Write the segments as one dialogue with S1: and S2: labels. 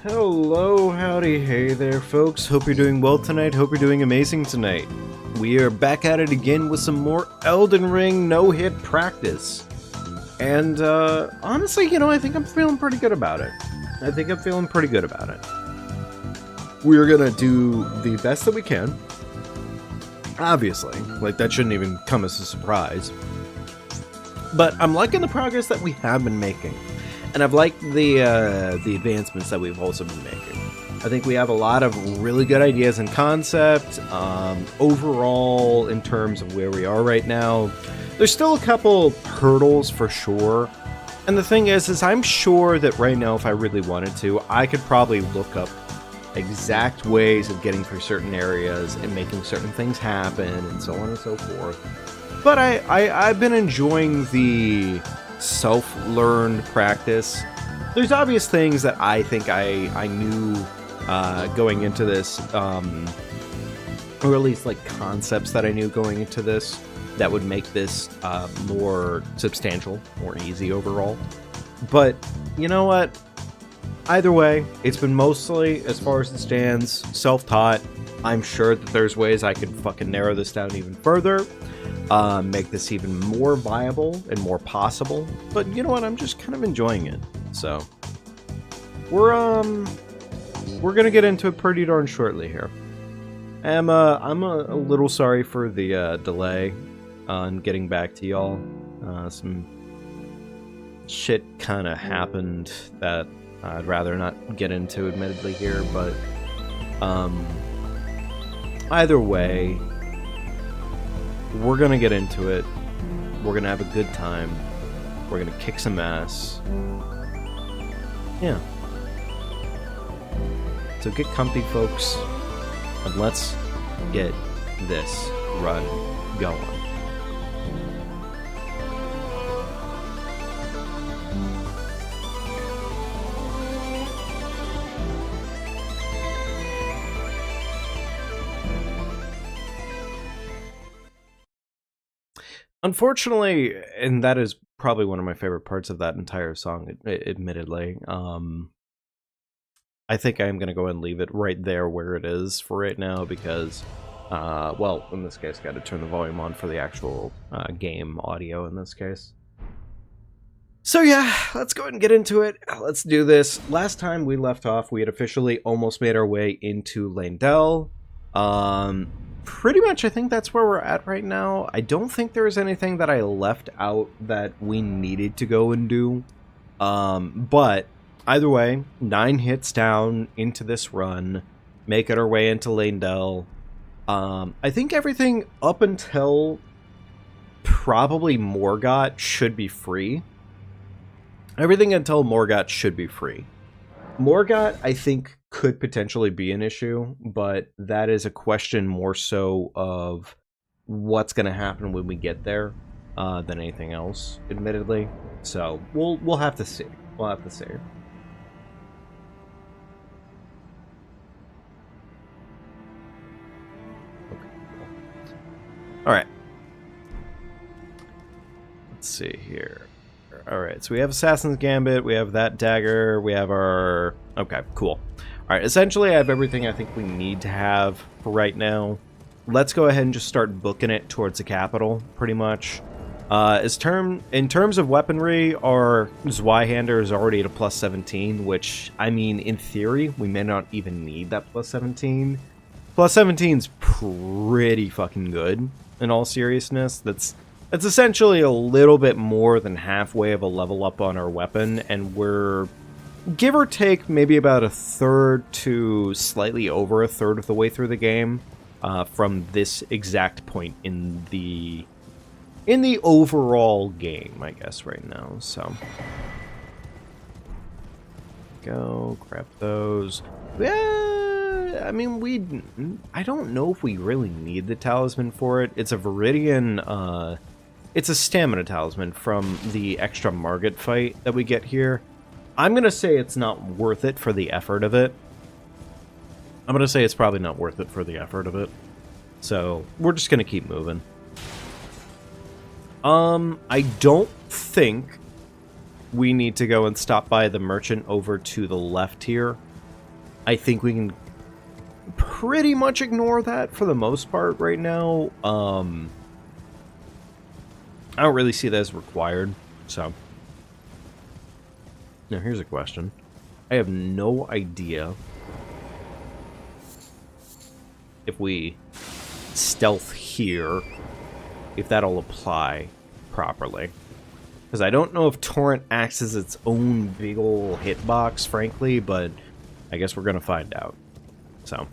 S1: Hello, howdy, hey there folks, hope you're doing well tonight, hope you're doing amazing tonight. We are back at it again with some more Elden Ring no-hit practice. And honestly, you know, I think I'm feeling pretty good about it. We're gonna do the best that we can. Obviously, like that shouldn't even come as a surprise. But I'm liking the progress that we have been making. And I've liked the advancements that we've also been making. I think we have a lot of really good ideas and concept. Overall, in terms of where we are right now, there's still a couple hurdles for sure. And the thing is I'm sure that right now, if I really wanted to, I could probably look up exact ways of getting through certain areas and making certain things happen and so on and so forth. But I've been enjoying the self-learned practice. There's obvious things that I think I knew going into this, or at least like concepts that I knew going into this that would make this more substantial, more easy overall. But you know what? Either way, it's been mostly, as far as it stands, self-taught. I'm sure that there's ways I could fucking narrow this down even further. Make this even more viable and more possible. But you know what? I'm just kind of enjoying it. So we're gonna get into it pretty darn shortly here. I'm a little sorry for the delay on getting back to y'all. Some shit kind of happened that I'd rather not get into, admittedly, here. But either way, we're gonna get into it. We're gonna have a good time. We're gonna kick some ass. Yeah. So get comfy, folks, and let's get this run going. Unfortunately, and that is probably one of my favorite parts of that entire song, admittedly, I think I am going to go ahead and leave it right there where it is for right now because, well, in this case, got to turn the volume on for the actual game audio in this case. So yeah, let's go ahead and get into it. Let's do this. Last time we left off, we had officially almost made our way into Leyndell. Pretty much, I think that's where we're at right now. I don't think there was anything that I left out that we needed to go and do. But either way, 9 hits down into this run, making our way into Leyndell. I think everything up until probably Morgott should be free. Everything until Morgott should be free. Morgott, I think, could potentially be an issue, but that is a question more so of what's going to happen when we get there than anything else, admittedly. So we'll have to see. We'll have to see. Okay, cool. All right. Let's see here. Alright, so we have Assassin's Gambit, we have that dagger, we have our... Okay, cool. Alright, essentially I have everything I think we need to have for right now. Let's go ahead and just start booking it towards the capital, pretty much. In terms of weaponry, our Zweihander is already at a plus 17, which, I mean, in theory, we may not even need that plus 17. Plus 17's pretty fucking good, in all seriousness. That's essentially a little bit more than halfway of a level up on our weapon, and we're give or take maybe about a third to slightly over a third of the way through the game from this exact point in the overall game, I guess, right now. So go grab those. Yeah, I mean, I don't know if we really need the talisman for it. It's a Viridian, it's a stamina talisman from the extra Margit fight that we get here. I'm gonna say it's not worth it for the effort of it. I'm gonna say it's probably not worth it for the effort of it. So we're just gonna keep moving. I don't think we need to go and stop by the merchant over to the left here. I think we can pretty much ignore that for the most part right now. I don't really see that as required, so. Now, here's a question. I have no idea if we stealth here, if that'll apply properly. Because I don't know if Torrent acts as its own big ol' hitbox, frankly, but I guess we're going to find out. So.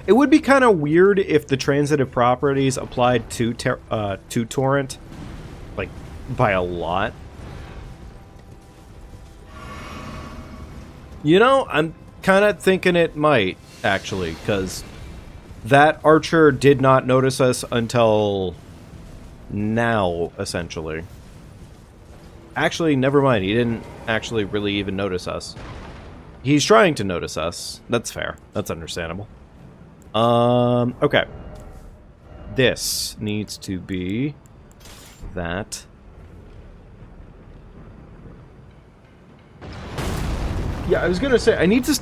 S1: It would be kind of weird if the transitive properties applied to Torrent, like, by a lot. You know, I'm kind of thinking it might, actually, because that archer did not notice us until now, essentially. Actually, never mind. He didn't actually really even notice us. He's trying to notice us. That's fair. That's understandable. Okay. This needs to be that. Yeah, I was gonna say, I need to...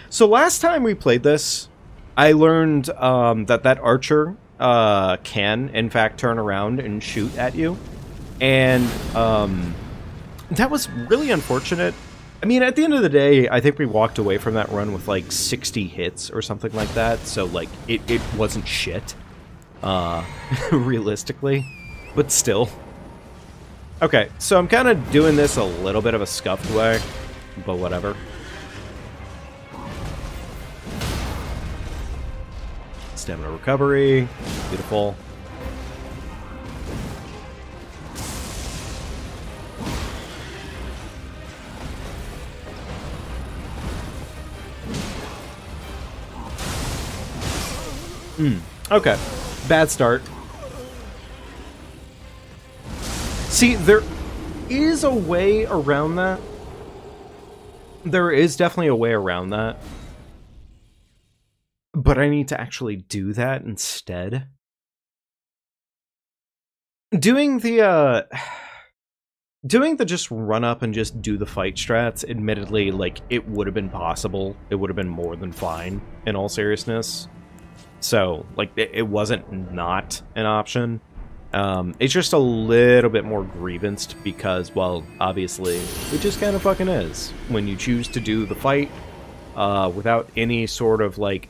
S1: So last time we played this, I learned that archer can, in fact, turn around and shoot at you. And that was really unfortunate. I mean, at the end of the day, I think we walked away from that run with, like, 60 hits or something like that. So, like, it wasn't shit, realistically. But still. Okay, so I'm kind of doing this a little bit of a scuffed way. But whatever. Stamina recovery. Beautiful. Okay. Bad start. See, there is a way around that. There is definitely a way around that. But I need to actually do that instead. Doing the just run up and just do the fight strats, admittedly, like, it would have been possible. It would have been more than fine, in all seriousness. So, like, it wasn't not an option. It's just a little bit more grievanced because, well, obviously, it just kind of fucking is. When you choose to do the fight without any sort of, like,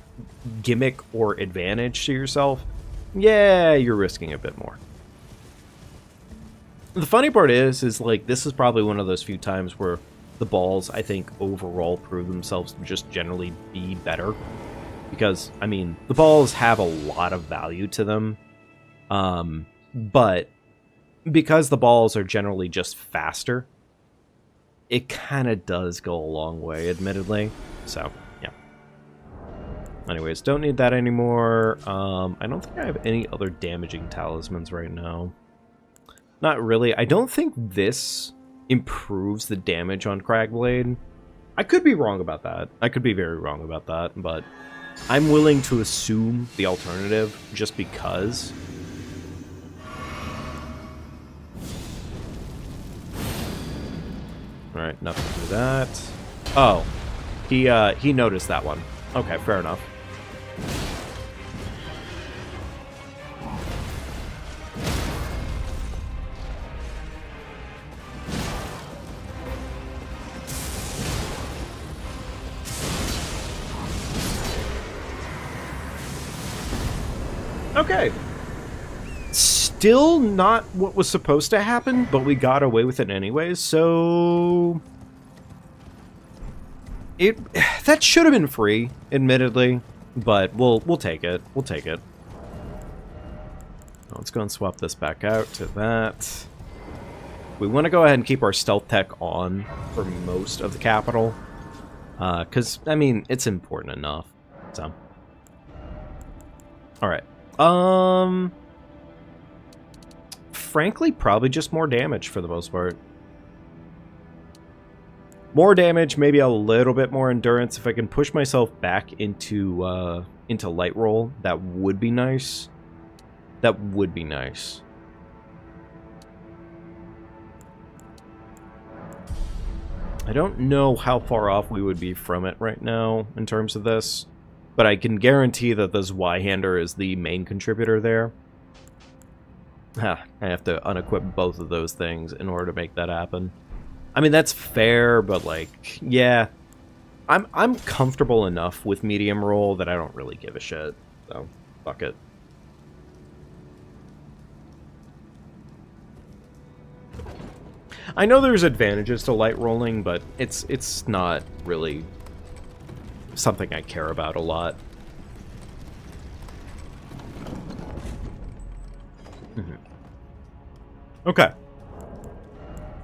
S1: gimmick or advantage to yourself, yeah, you're risking a bit more. The funny part is like, this is probably one of those few times where the balls, I think, overall prove themselves to just generally be better. Because, I mean, the balls have a lot of value to them. But because the balls are generally just faster, it kind of does go a long way, admittedly. So, yeah. Anyways, don't need that anymore. I don't think I have any other damaging talismans right now. Not really. I don't think this improves the damage on Cragblade. I could be wrong about that. I could be very wrong about that, but I'm willing to assume the alternative just because. Alright, nothing to do that. Oh. He noticed that one. Okay, fair enough. Okay. still not what was supposed to happen, but we got away with it anyways, so... That should have been free, admittedly, but we'll take it. We'll take it. Let's go and swap this back out to that. We want to go ahead and keep our stealth tech on for most of the capital. Because, I mean, it's important enough. So. Alright. Frankly, probably just more damage for the most part. More damage, maybe a little bit more endurance. If I can push myself back into light roll, that would be nice. That would be nice. I don't know how far off we would be from it right now in terms of this, but I can guarantee that this Y-hander is the main contributor there. I have to unequip both of those things in order to make that happen. I mean, that's fair, but, like, yeah. I'm comfortable enough with medium roll that I don't really give a shit. So, fuck it. I know there's advantages to light rolling, but it's not really something I care about a lot. Okay.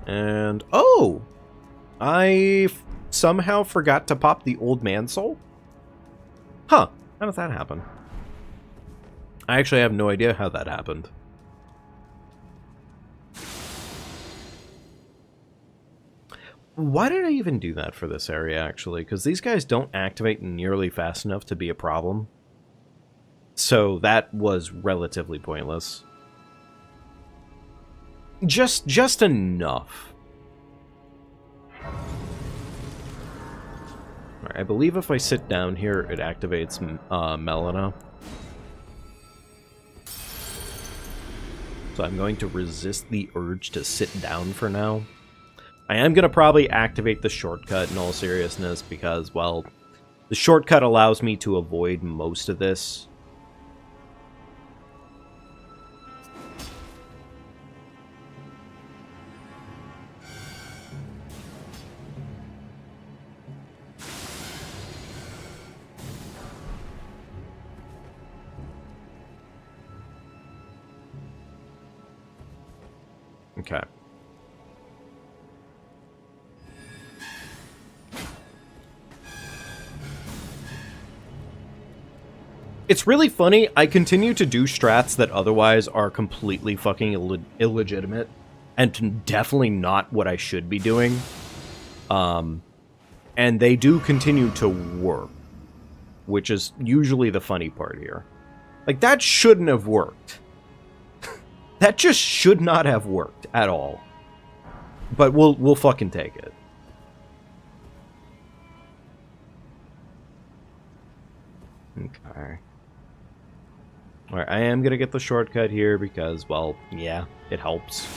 S1: And, oh! I somehow forgot to pop the old man soul? Huh. How does that happen? I actually have no idea how that happened. Why did I even do that for this area, actually? Because these guys don't activate nearly fast enough to be a problem. So that was relatively pointless. Just enough. Alright, I believe if I sit down here, it activates Melina. So I'm going to resist the urge to sit down for now. I am going to probably activate the shortcut in all seriousness because, well, the shortcut allows me to avoid most of this. Okay. It's really funny, I continue to do strats that otherwise are completely fucking illegitimate, and definitely not what I should be doing. And they do continue to work, which is usually the funny part here. Like, that shouldn't have worked. That just should not have worked at all. But we'll fucking take it. Okay. Alright, I am gonna get the shortcut here because, well, yeah, it helps.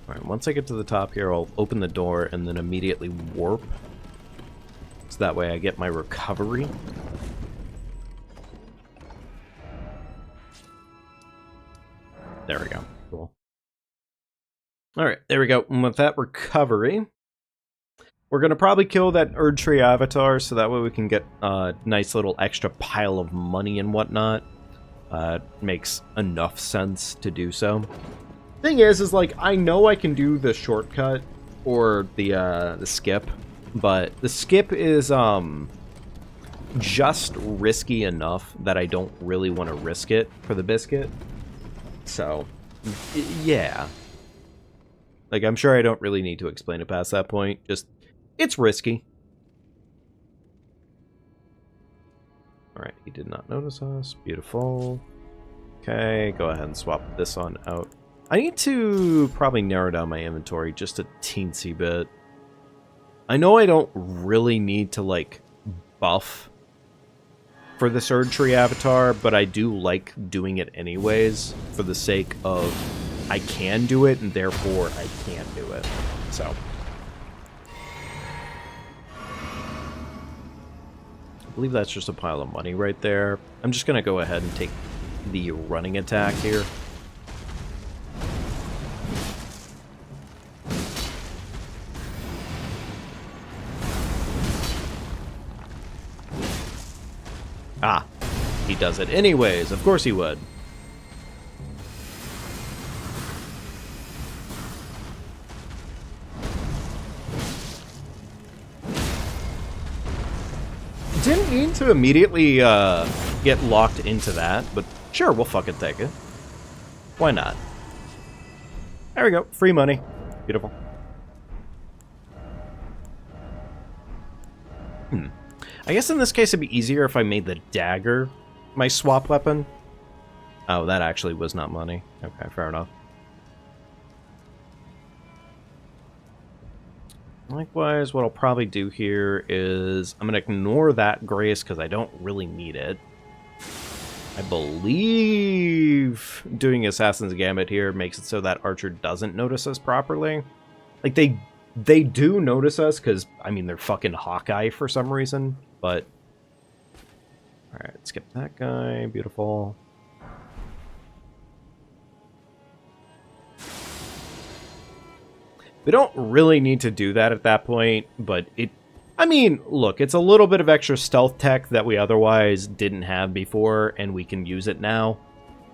S1: Alright, once I get to the top here, I'll open the door and then immediately warp. So that way I get my recovery. There we go. Cool. Alright, there we go. And with that recovery, we're going to probably kill that Erd Tree Avatar, so that way we can get a nice little extra pile of money and whatnot. Makes enough sense to do so. Thing is like, I know I can do the shortcut or the skip, but the skip is just risky enough that I don't really want to risk it for the biscuit. So, yeah. Like, I'm sure I don't really need to explain it past that point. Just, it's risky. Alright, he did not notice us. Beautiful. Okay, go ahead and swap this on out. I need to probably narrow down my inventory just a teensy bit. I know I don't really need to, like, buff for the Erd Tree Avatar, but I do like doing it anyways for the sake of I can do it, and therefore I can't do it. So. I believe that's just a pile of money right there. I'm just going to go ahead and take the running attack here. Ah, he does it anyways. Of course he would. Didn't mean to immediately get locked into that, but sure, we'll fucking take it. Why not? There we go. Free money. Beautiful. I guess in this case it'd be easier if I made the dagger my swap weapon. Oh, that actually was not money. Okay, fair enough. Likewise, what I'll probably do here is I'm going to ignore that grace because I don't really need it. I believe doing Assassin's Gambit here makes it so that Archer doesn't notice us properly. Like, they do notice us because, I mean, they're fucking Hawkeye for some reason, but... Alright, skip that guy. Beautiful. We don't really need to do that at that point, but it... I mean, look, it's a little bit of extra stealth tech that we otherwise didn't have before, and we can use it now.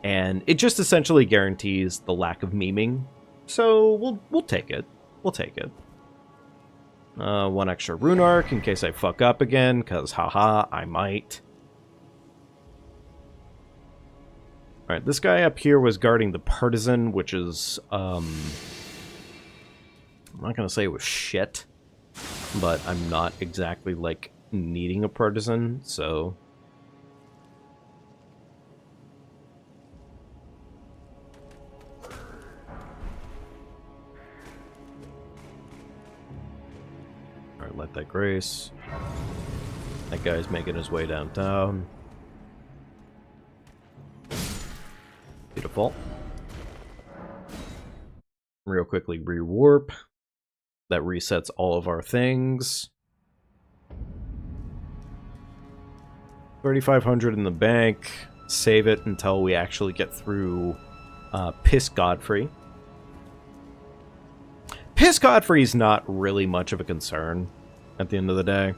S1: And it just essentially guarantees the lack of memeing. So, we'll take it. We'll take it. One extra rune arc in case I fuck up again, because haha, I might. Alright, this guy up here was guarding the partisan, which is, I'm not going to say it was shit, but I'm not exactly, like, needing a partisan, so... Alright, let that grace. That guy's making his way downtown. Beautiful. Real quickly re-warp. That resets all of our things. 3,500 in the bank. Save it until we actually get through Piss Godfrey. Piss Godfrey's not really much of a concern at the end of the day.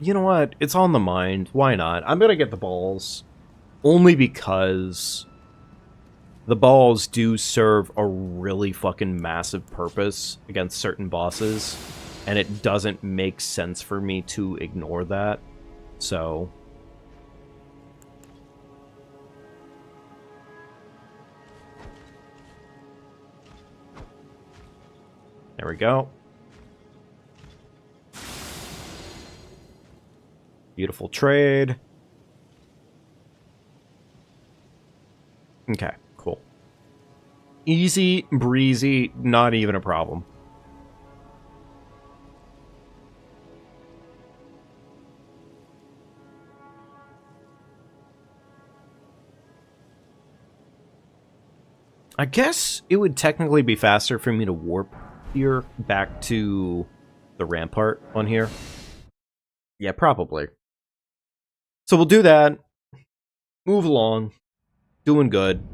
S1: You know what? It's on the mind. Why not? I'm gonna get the balls. Only because the balls do serve a really fucking massive purpose against certain bosses, and it doesn't make sense for me to ignore that. So... there we go. Beautiful trade. Okay, cool. Easy, breezy, not even a problem. I guess it would technically be faster for me to warp here back to the rampart on here. Yeah, probably. So we'll do that. Move along. Doing good.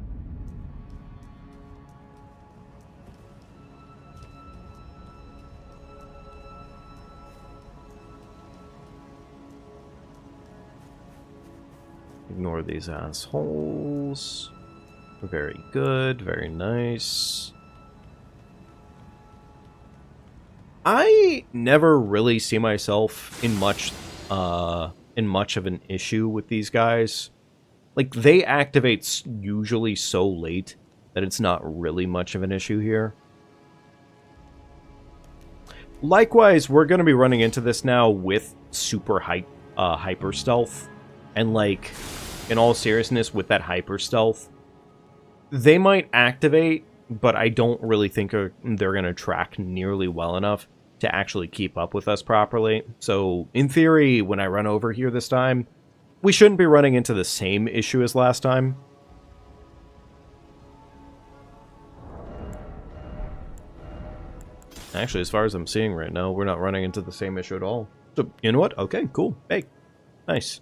S1: Ignore these assholes. Very good. Very nice. I never really see myself in much of an issue with these guys. Like, they activate usually so late that it's not really much of an issue here. Likewise, we're going to be running into this now with super hyper stealth. And, like, in all seriousness, with that hyper stealth, they might activate, but I don't really think they're going to track nearly well enough to actually keep up with us properly. So, in theory, when I run over here this time, we shouldn't be running into the same issue as last time. Actually, as far as I'm seeing right now, we're not running into the same issue at all. So, you know what? Okay, cool. Hey, nice.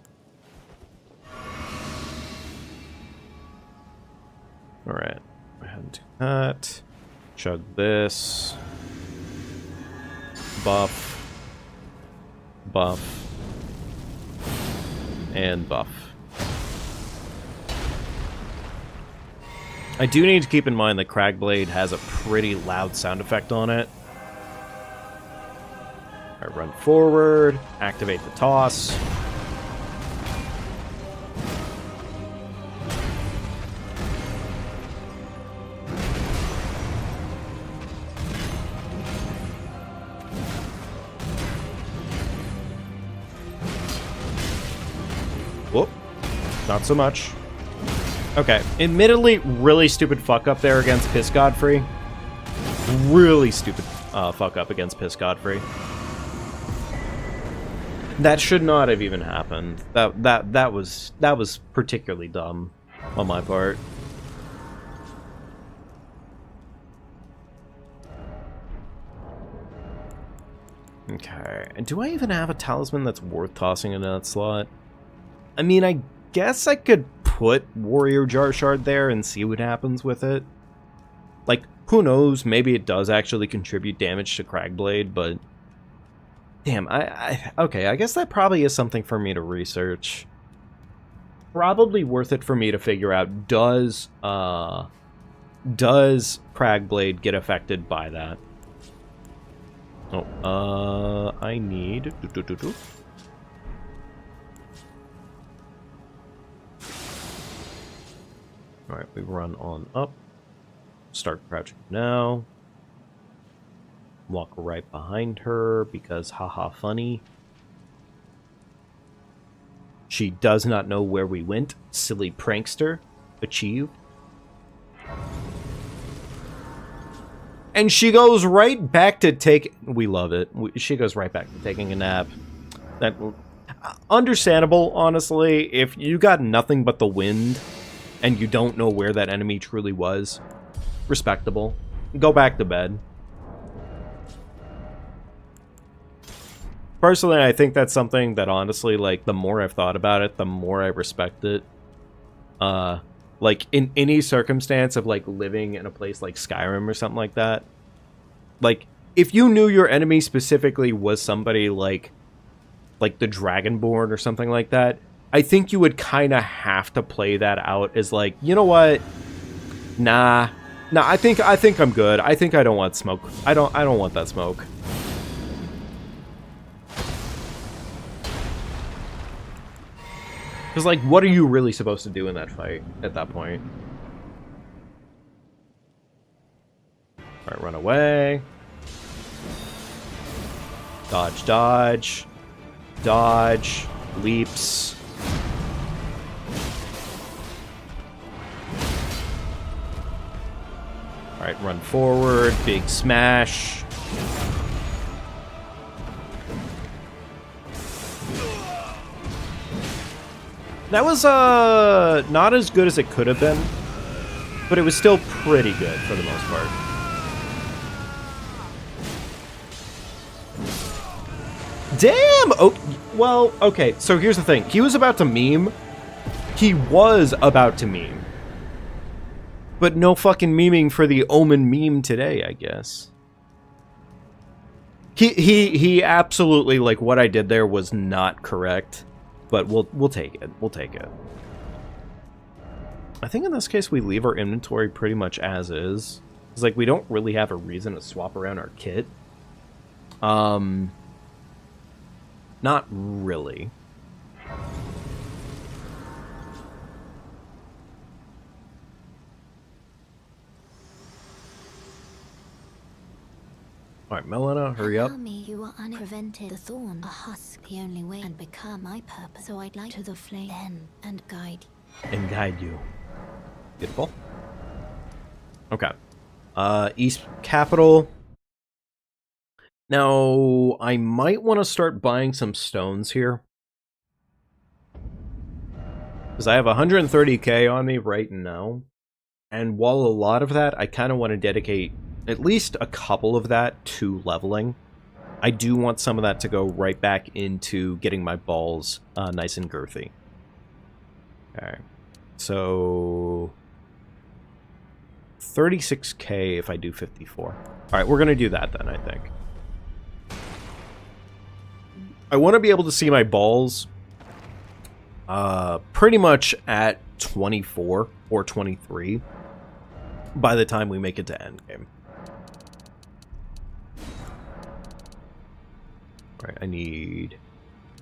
S1: Alright, go ahead and do that. Chug this. Buff. Buff. And buff. I do need to keep in mind that Cragblade has a pretty loud sound effect on it. Alright, run forward, activate the toss. Whoop. Not so much. Okay. Admittedly, really stupid fuck up there against Piss Godfrey. Really stupid fuck up against Piss Godfrey. That should not have even happened. That was particularly dumb on my part. Okay. And do I even have a talisman that's worth tossing in that slot? I mean, I guess I could put Warrior Jar Shard there and see what happens with it. Like, who knows? Maybe it does actually contribute damage to Cragblade, but... Damn, okay, I guess that probably is something for me to research. Probably worth it for me to figure out, does Cragblade get affected by that? Oh, I need... Alright, we run on up. Start crouching now. Walk right behind her because haha funny. She does not know where we went. Silly prankster. Achieved. And she goes right back to take... We love it. She goes right back to taking a nap. That understandable, honestly. If you got nothing but the wind... and you don't know where that enemy truly was, respectable. Go back to bed. Personally, I think that's something that honestly, like, the more I've thought about it, the more I respect it. Like, in any circumstance of, like, living in a place like Skyrim or something like that, like, if you knew your enemy specifically was somebody like the Dragonborn or something like that, I think you would kind of have to play that out as like, you know what? Nah, I think I'm good. I think I don't want smoke. I don't want that smoke. Because like, what are you really supposed to do in that fight at that point? All right, run away. Dodge, dodge, dodge, leaps. Alright, run forward, big smash. That was, not as good as it could have been, but it was still pretty good for the most part. Damn! Oh, well, okay, so here's the thing. He was about to meme. He was about to meme. But no fucking memeing for the Omen meme today, I guess. He absolutely, like, what I did there was not correct. But we'll take it. We'll take it. I think in this case we leave our inventory pretty much as is. It's like we don't really have a reason to swap around our kit. Not really. Alright, Melina, hurry up.
S2: Tell me you are unprevented. The thorn, a husk, the only way and become my purpose. So I'd like to the flame then and guide you.
S1: And guide you. Beautiful. Okay. East Capital. Now, I might want to start buying some stones here. Because I have 130k on me right now. And while a lot of that, I kind of want to dedicate at least a couple of that to leveling. I do want some of that to go right back into getting my balls nice and girthy. Okay. So 36k if I do 54. Alright, we're going to do that then, I think. I want to be able to see my balls pretty much at 24 or 23 by the time we make it to endgame. Alright, I need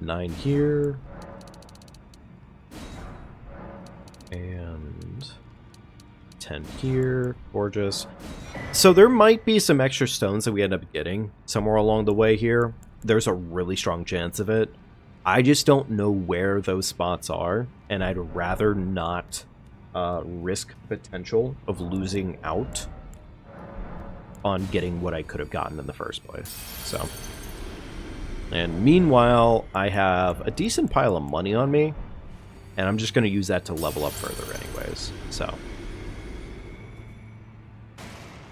S1: 9 here. And 10 here. Gorgeous. So there might be some extra stones that we end up getting somewhere along the way here. There's a really strong chance of it. I just don't know where those spots are, and I'd rather not risk potential of losing out on getting what I could have gotten in the first place. So, and meanwhile, I have a decent pile of money on me, and I'm just going to use that to level up further anyways. So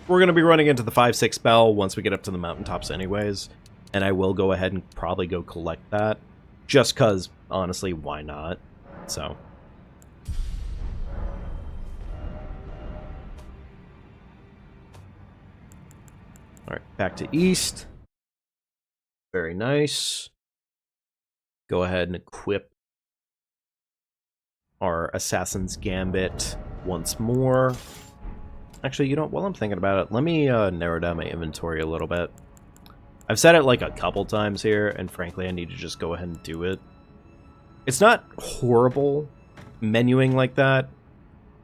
S1: we're going to be running into the 5-6 spell once we get up to the mountaintops anyways, and I will go ahead and probably go collect that. Just because, honestly, why not? So. Alright, back to east. Very nice. Go ahead and equip our Assassin's Gambit once more. Actually, you know, while I'm thinking about it, let me narrow down my inventory a little bit. I've said it like a couple times here, and frankly, I need to just go ahead and do it. It's not horrible menuing like that.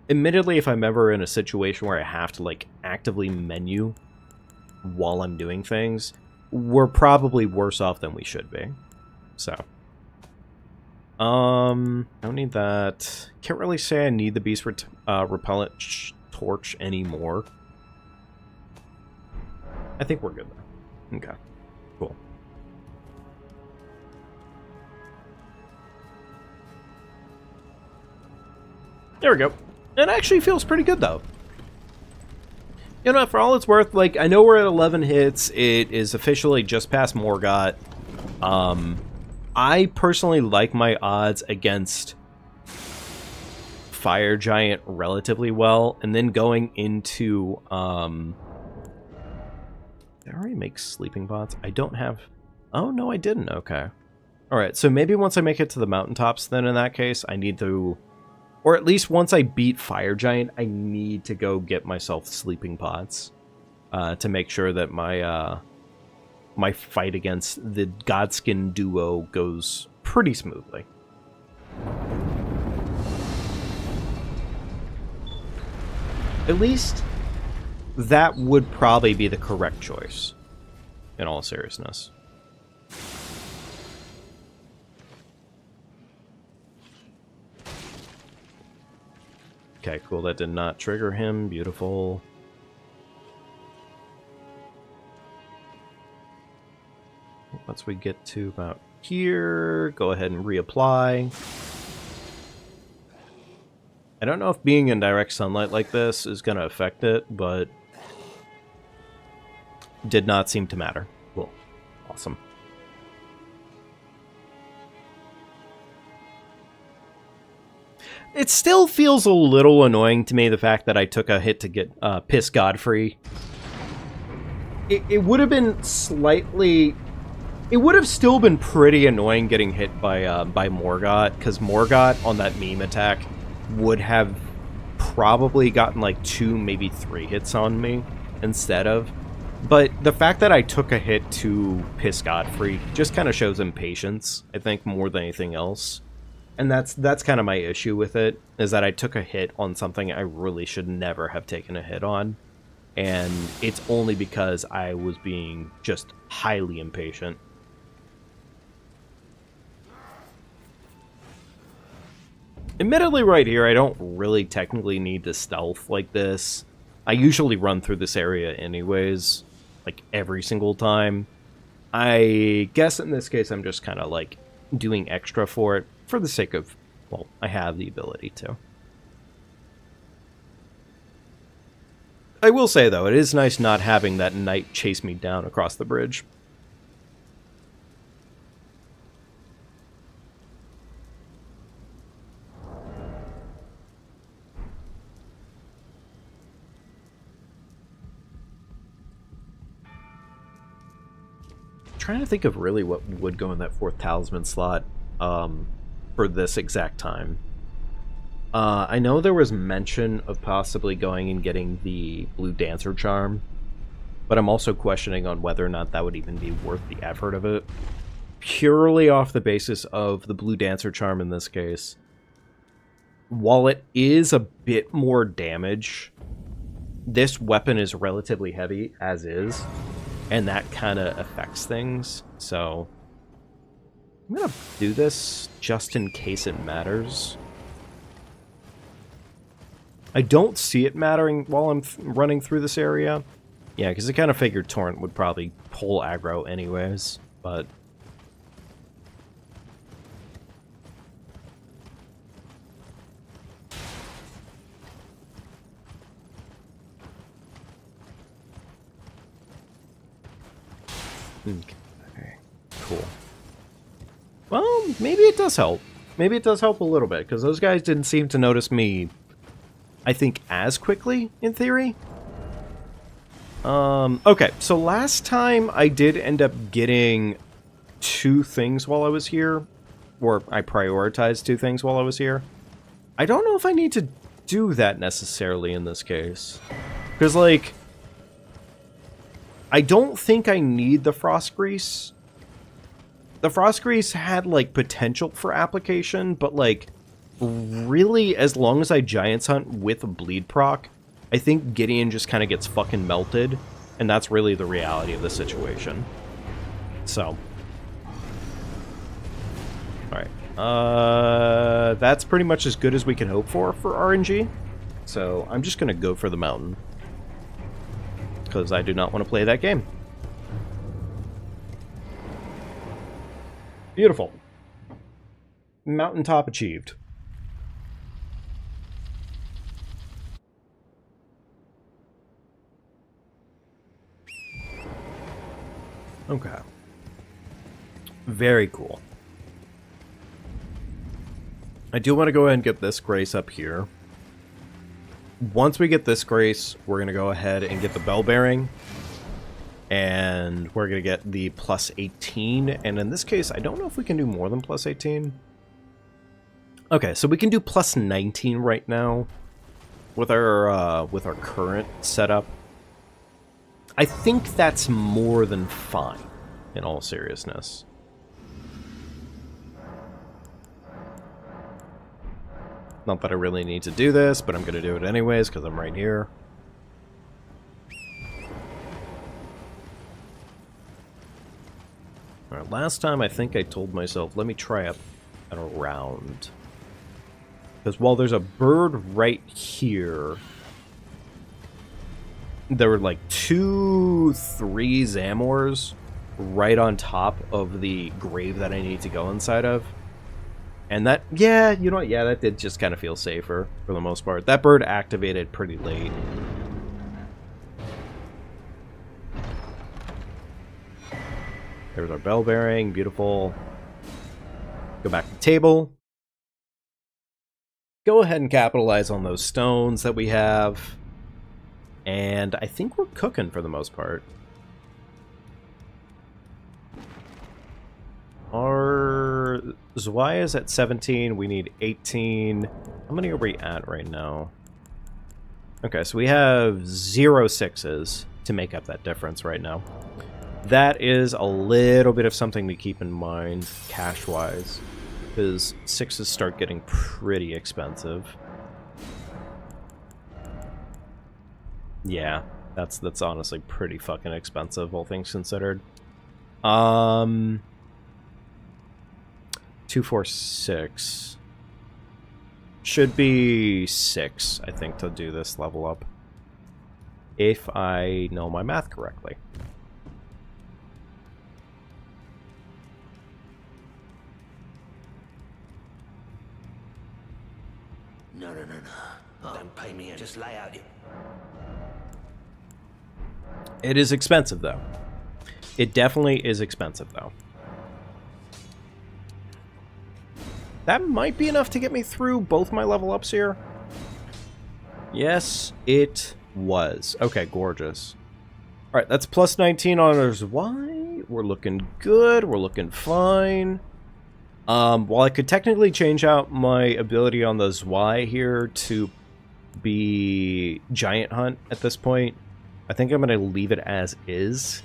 S1: Admittedly, if I'm ever in a situation where I have to like actively menu while I'm doing things, we're probably worse off than we should be. So, don't need that. Can't really say I need the beast repellent torch anymore. I think we're good though. Okay. Cool. There we go. It actually feels pretty good, though. You know, for all it's worth, like, I know we're at 11 hits. It is officially just past Morgott. I personally like my odds against Fire Giant relatively well. And then going into, did I already make sleeping pots? I don't have... Oh, no, I didn't. Okay. Alright, so maybe once I make it to the mountaintops, then in that case, I need to... Or at least once I beat Fire Giant, I need to go get myself sleeping pots. To make sure that my, my fight against the Godskin duo goes pretty smoothly. At least... that would probably be the correct choice, in all seriousness. Okay, cool, that did not trigger him. Beautiful. Once we get to about here, go ahead and reapply. I don't know if being in direct sunlight like this is going to affect it, but... did not seem to matter. Cool. Awesome. It still feels a little annoying to me, the fact that I took a hit to get Piss Godfrey. It would have been slightly... It would have still been pretty annoying getting hit by Morgott, because Morgott on that meme attack would have probably gotten like 2, maybe 3 hits on me instead of... But the fact that I took a hit to Piss Godfrey just kind of shows impatience, I think, more than anything else. And that's kind of my issue with it, is that I took a hit on something I really should never have taken a hit on. And it's only because I was being just highly impatient. Admittedly, right here, I don't really technically need to stealth like this. I usually run through this area anyways, like every single time. I guess in this case I'm just kind of like doing extra for it, for the sake of Well, I have the ability to. I will say, though, it is nice not having that knight chase me down across the bridge. Trying to think of really what would go in that 4th talisman slot for this exact time. I know there was mention of possibly going and getting the Blue Dancer charm, but I'm also questioning on whether or not that would even be worth the effort of it. Purely off the basis of the Blue Dancer charm in this case. While it is a bit more damage, this weapon is relatively heavy as is, and that kind of affects things, so I'm gonna do this just in case it matters. I don't see it mattering while I'm running through this area. Yeah, because I kind of figured Torrent would probably pull aggro anyways, but... Okay, cool. Well, maybe it does help. Maybe it does help a little bit, because those guys didn't seem to notice me, I think, as quickly, in theory. Okay, so last time I did end up getting 2 things while I was here, or I prioritized 2 things while I was here. I don't know if I need to do that necessarily in this case. Because, like, I don't think I need the Frost Grease. The Frost Grease had, like, potential for application, but, like, really, as long as I Giants Hunt with a Bleed proc, I think Gideon just kind of gets fucking melted, and that's really the reality of the situation. So. Alright. That's pretty much as good as we can hope for RNG. So, I'm just going to go for the mountain. Because I do not want to play that game. Beautiful. Mountaintop achieved. Okay. Very cool. I do want to go ahead and get this grace up here. Once we get this grace, we're going to go ahead and get the bell bearing. And we're going to get the plus 18. And in this case, I don't know if we can do more than plus 18. Okay, so we can do plus 19 right now with our current setup. I think that's more than fine, in all seriousness. Not that I really need to do this, but I'm going to do it anyways, because I'm right here. Alright, last time I think I told myself, let me try up and around. Because while there's a bird right here, there were like 2, 3 Zamors right on top of the grave that I need to go inside of. And that, yeah, you know what, yeah, that did just kind of feel safer for the most part. That bird activated pretty late. There's our bell bearing, beautiful. Go back to the table. Go ahead and capitalize on those stones that we have. And I think we're cooking for the most part. Our Zwei is at 17. We need 18. How many are we at right now? Okay, so we have 0 6s to make up that difference right now. That is a little bit of something to keep in mind cash-wise, because 6s start getting pretty expensive. Yeah, that's honestly pretty fucking expensive, all things considered. 2, 4, 6. Should be 6, I think, to do this level up. If I know my math correctly.
S3: just lay out you.
S1: It is expensive, though. It definitely is expensive, though. That might be enough to get me through both my level ups here. Yes, it was. Okay, gorgeous. Alright, that's plus 19 on our Y. We're looking good. We're looking fine. While I could technically change out my ability on the Y here to be Giant Hunt at this point, I think I'm going to leave it as is.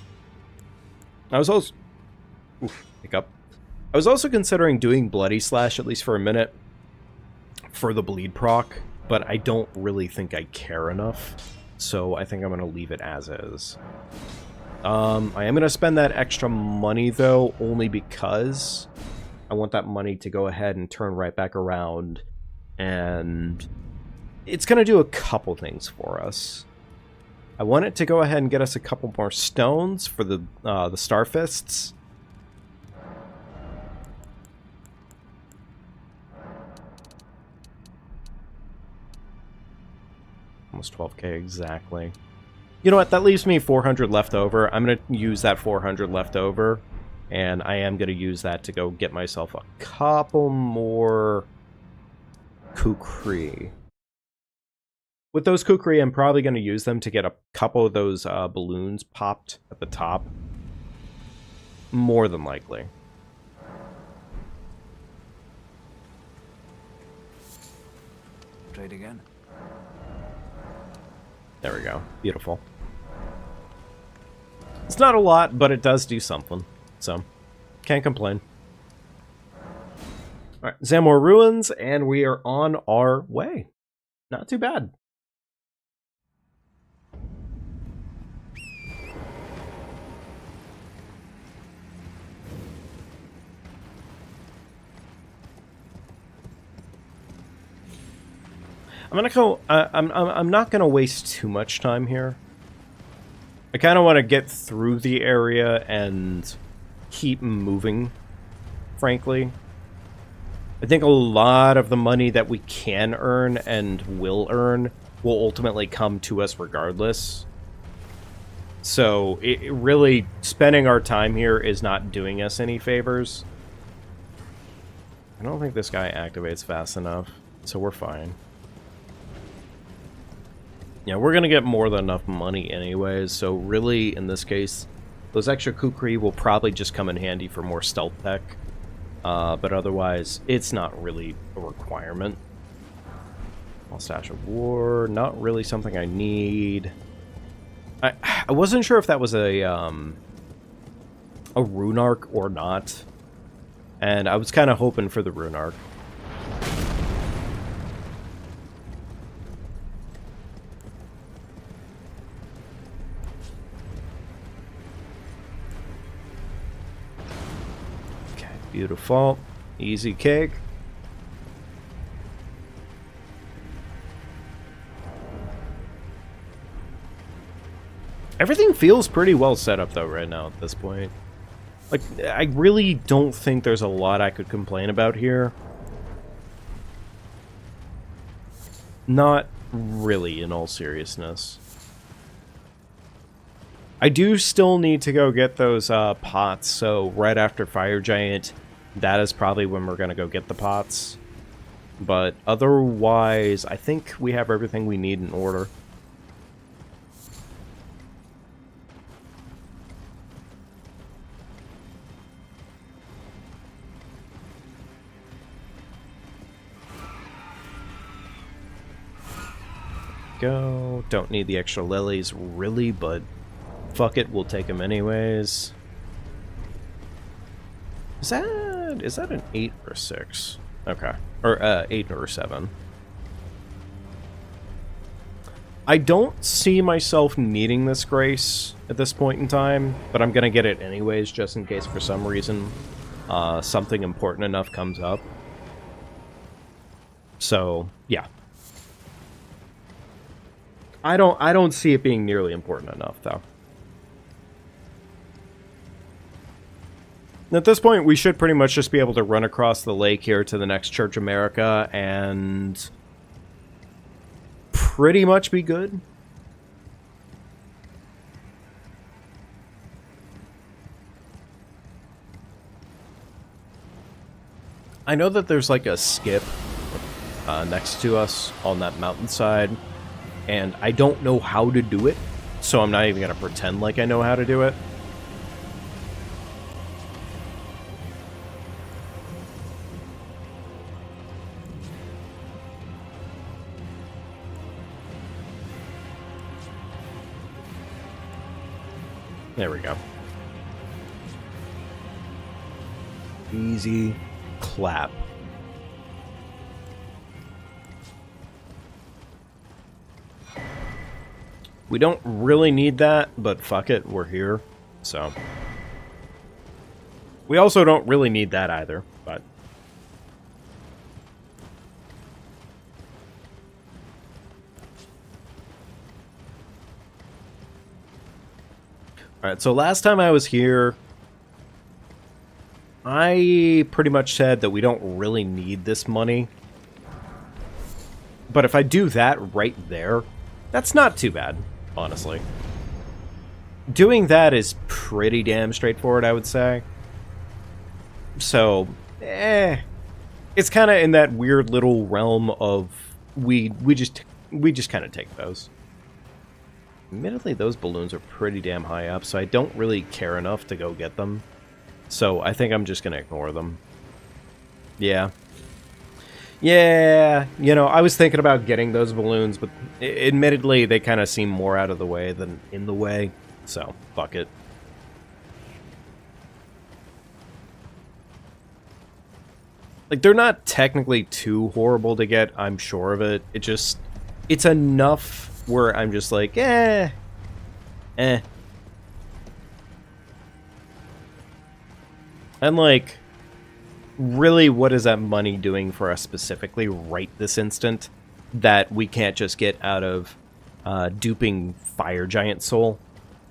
S1: I was also... Oof, hiccup. I was also considering doing Bloody Slash, at least for a minute, for the bleed proc, but I don't really think I care enough, so I think I'm going to leave it as is. I am going to spend that extra money, though, only because I want that money to go ahead and turn right back around, and it's going to do a couple things for us. I want it to go ahead and get us a couple more stones for the Star Fists. Almost 12k exactly. You know what? That leaves me 400 left over. I'm going to use that 400 left over, and I am going to use that to go get myself a couple more kukri. With those kukri, I'm probably going to use them to get a couple of those balloons popped at the top. More than likely.
S3: Trade again.
S1: There we go. Beautiful. It's not a lot, but it does do something. So, can't complain. Alright, Zamor Ruins, and we are on our way. Not too bad. I'm gonna go. I'm not gonna waste too much time here. I kind of want to get through the area and keep moving. Frankly, I think a lot of the money that we can earn and will earn will ultimately come to us regardless. So it really spending our time here is not doing us any favors. I don't think this guy activates fast enough, so we're fine. Yeah, we're going to get more than enough money anyways, so really, in this case, those extra kukri will probably just come in handy for more stealth tech. But otherwise, it's not really a requirement. Small stash of war, not really something I need. I wasn't sure if that was a rune arc or not, and I was kind of hoping for the rune arc. Beautiful. Easy cake. Everything feels pretty well set up, though, right now at this point. Like, I really don't think there's a lot I could complain about here. Not really, in all seriousness. I do still need to go get those pots, so right after Fire Giant, that is probably when we're going to go get the pots. But otherwise, I think we have everything we need in order. Go. Don't need the extra lilies, really, but fuck it, we'll take them anyways. Is that an 8 or 6? Okay. Or 8 or 7. I don't see myself needing this grace at this point in time, but I'm gonna get it anyways, just in case for some reason something important enough comes up. So, yeah. I don't see it being nearly important enough, though. At this point, we should pretty much just be able to run across the lake here to the next Church America and pretty much be good. I know that there's like a skip next to us on that mountainside, and I don't know how to do it, so I'm not even going to pretend like I know how to do it. There we go. Easy clap. We don't really need that, but fuck it, we're here, so. We also don't really need that either, but. Alright, so last time I was here, I pretty much said that we don't really need this money. But if I do that right there, that's not too bad, honestly. Doing that is pretty damn straightforward, I would say. So, it's kind of in that weird little realm of we just kind of take those. Admittedly, those balloons are pretty damn high up, so I don't really care enough to go get them. So I think I'm just going to ignore them. Yeah. Yeah, you know, I was thinking about getting those balloons, but admittedly, they kind of seem more out of the way than in the way. So, fuck it. Like, they're not technically too horrible to get, I'm sure of it. It's enough where I'm just like, eh. And like, really, what is that money doing for us specifically right this instant that we can't just get out of duping Fire Giant Soul?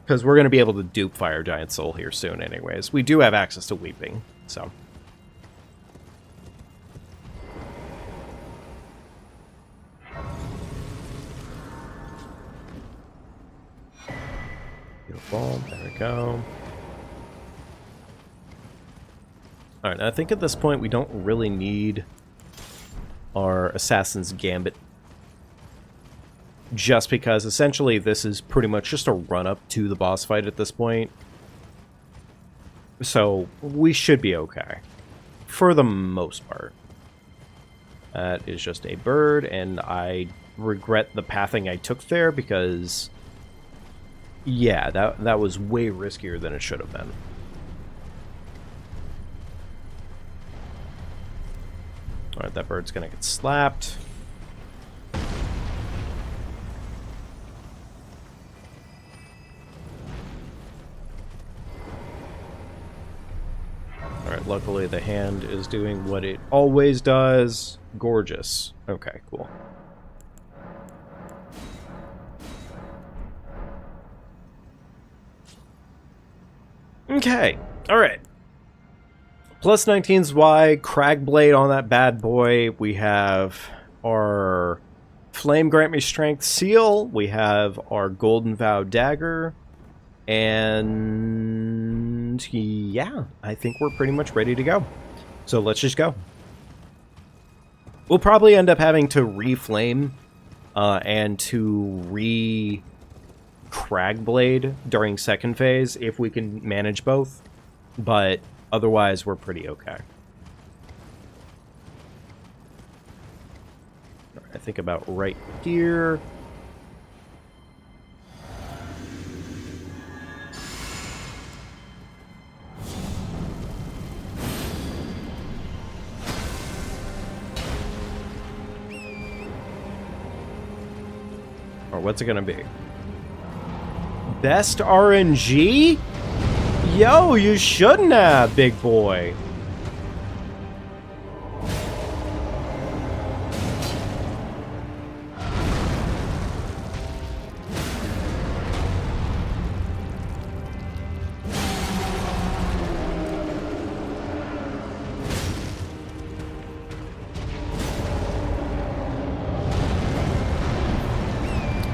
S1: Because we're going to be able to dupe Fire Giant Soul here soon anyways. We do have access to Weeping, so. Beautiful, there we go. Alright, I think at this point we don't really need our Assassin's Gambit. Just because essentially this is pretty much just a run-up to the boss fight at this point. So we should be okay. For the most part. That is just a bird, and I regret the pathing I took there because... yeah, that was way riskier than it should have been. Alright, that bird's gonna get slapped. Alright, luckily the hand is doing what it always does. Gorgeous. Okay, cool. Okay, alright. Plus 19's Y, Cragblade on that bad boy. We have our Flame Grant Me Strength Seal. We have our Golden Vow Dagger. And yeah, I think we're pretty much ready to go. So let's just go. We'll probably end up having to re-flame and to re-Cragblade during second phase if we can manage both. But otherwise, we're pretty okay. I think about right here. Or what's it gonna be? Best RNG? Yo, you shouldn't have, big boy.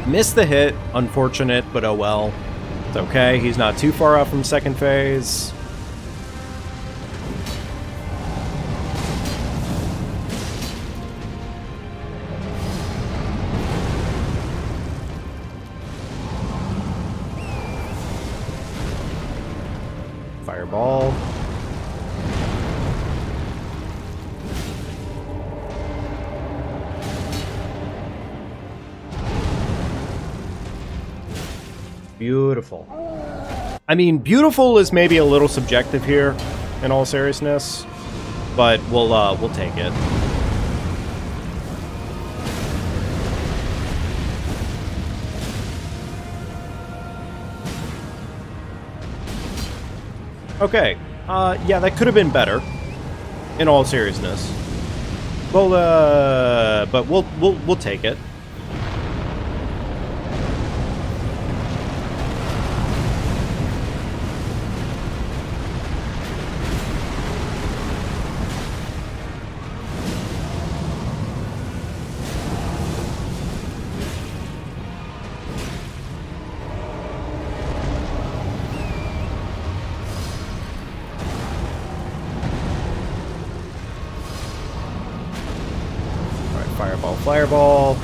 S1: Missed the hit. Unfortunate, but oh well. It's okay. He's not too far off from second phase. Fireball. Beautiful. I mean, beautiful is maybe a little subjective here, in all seriousness, but we'll take it. Okay. Yeah, that could have been better, in all seriousness. Well, but we'll take it. Fireball.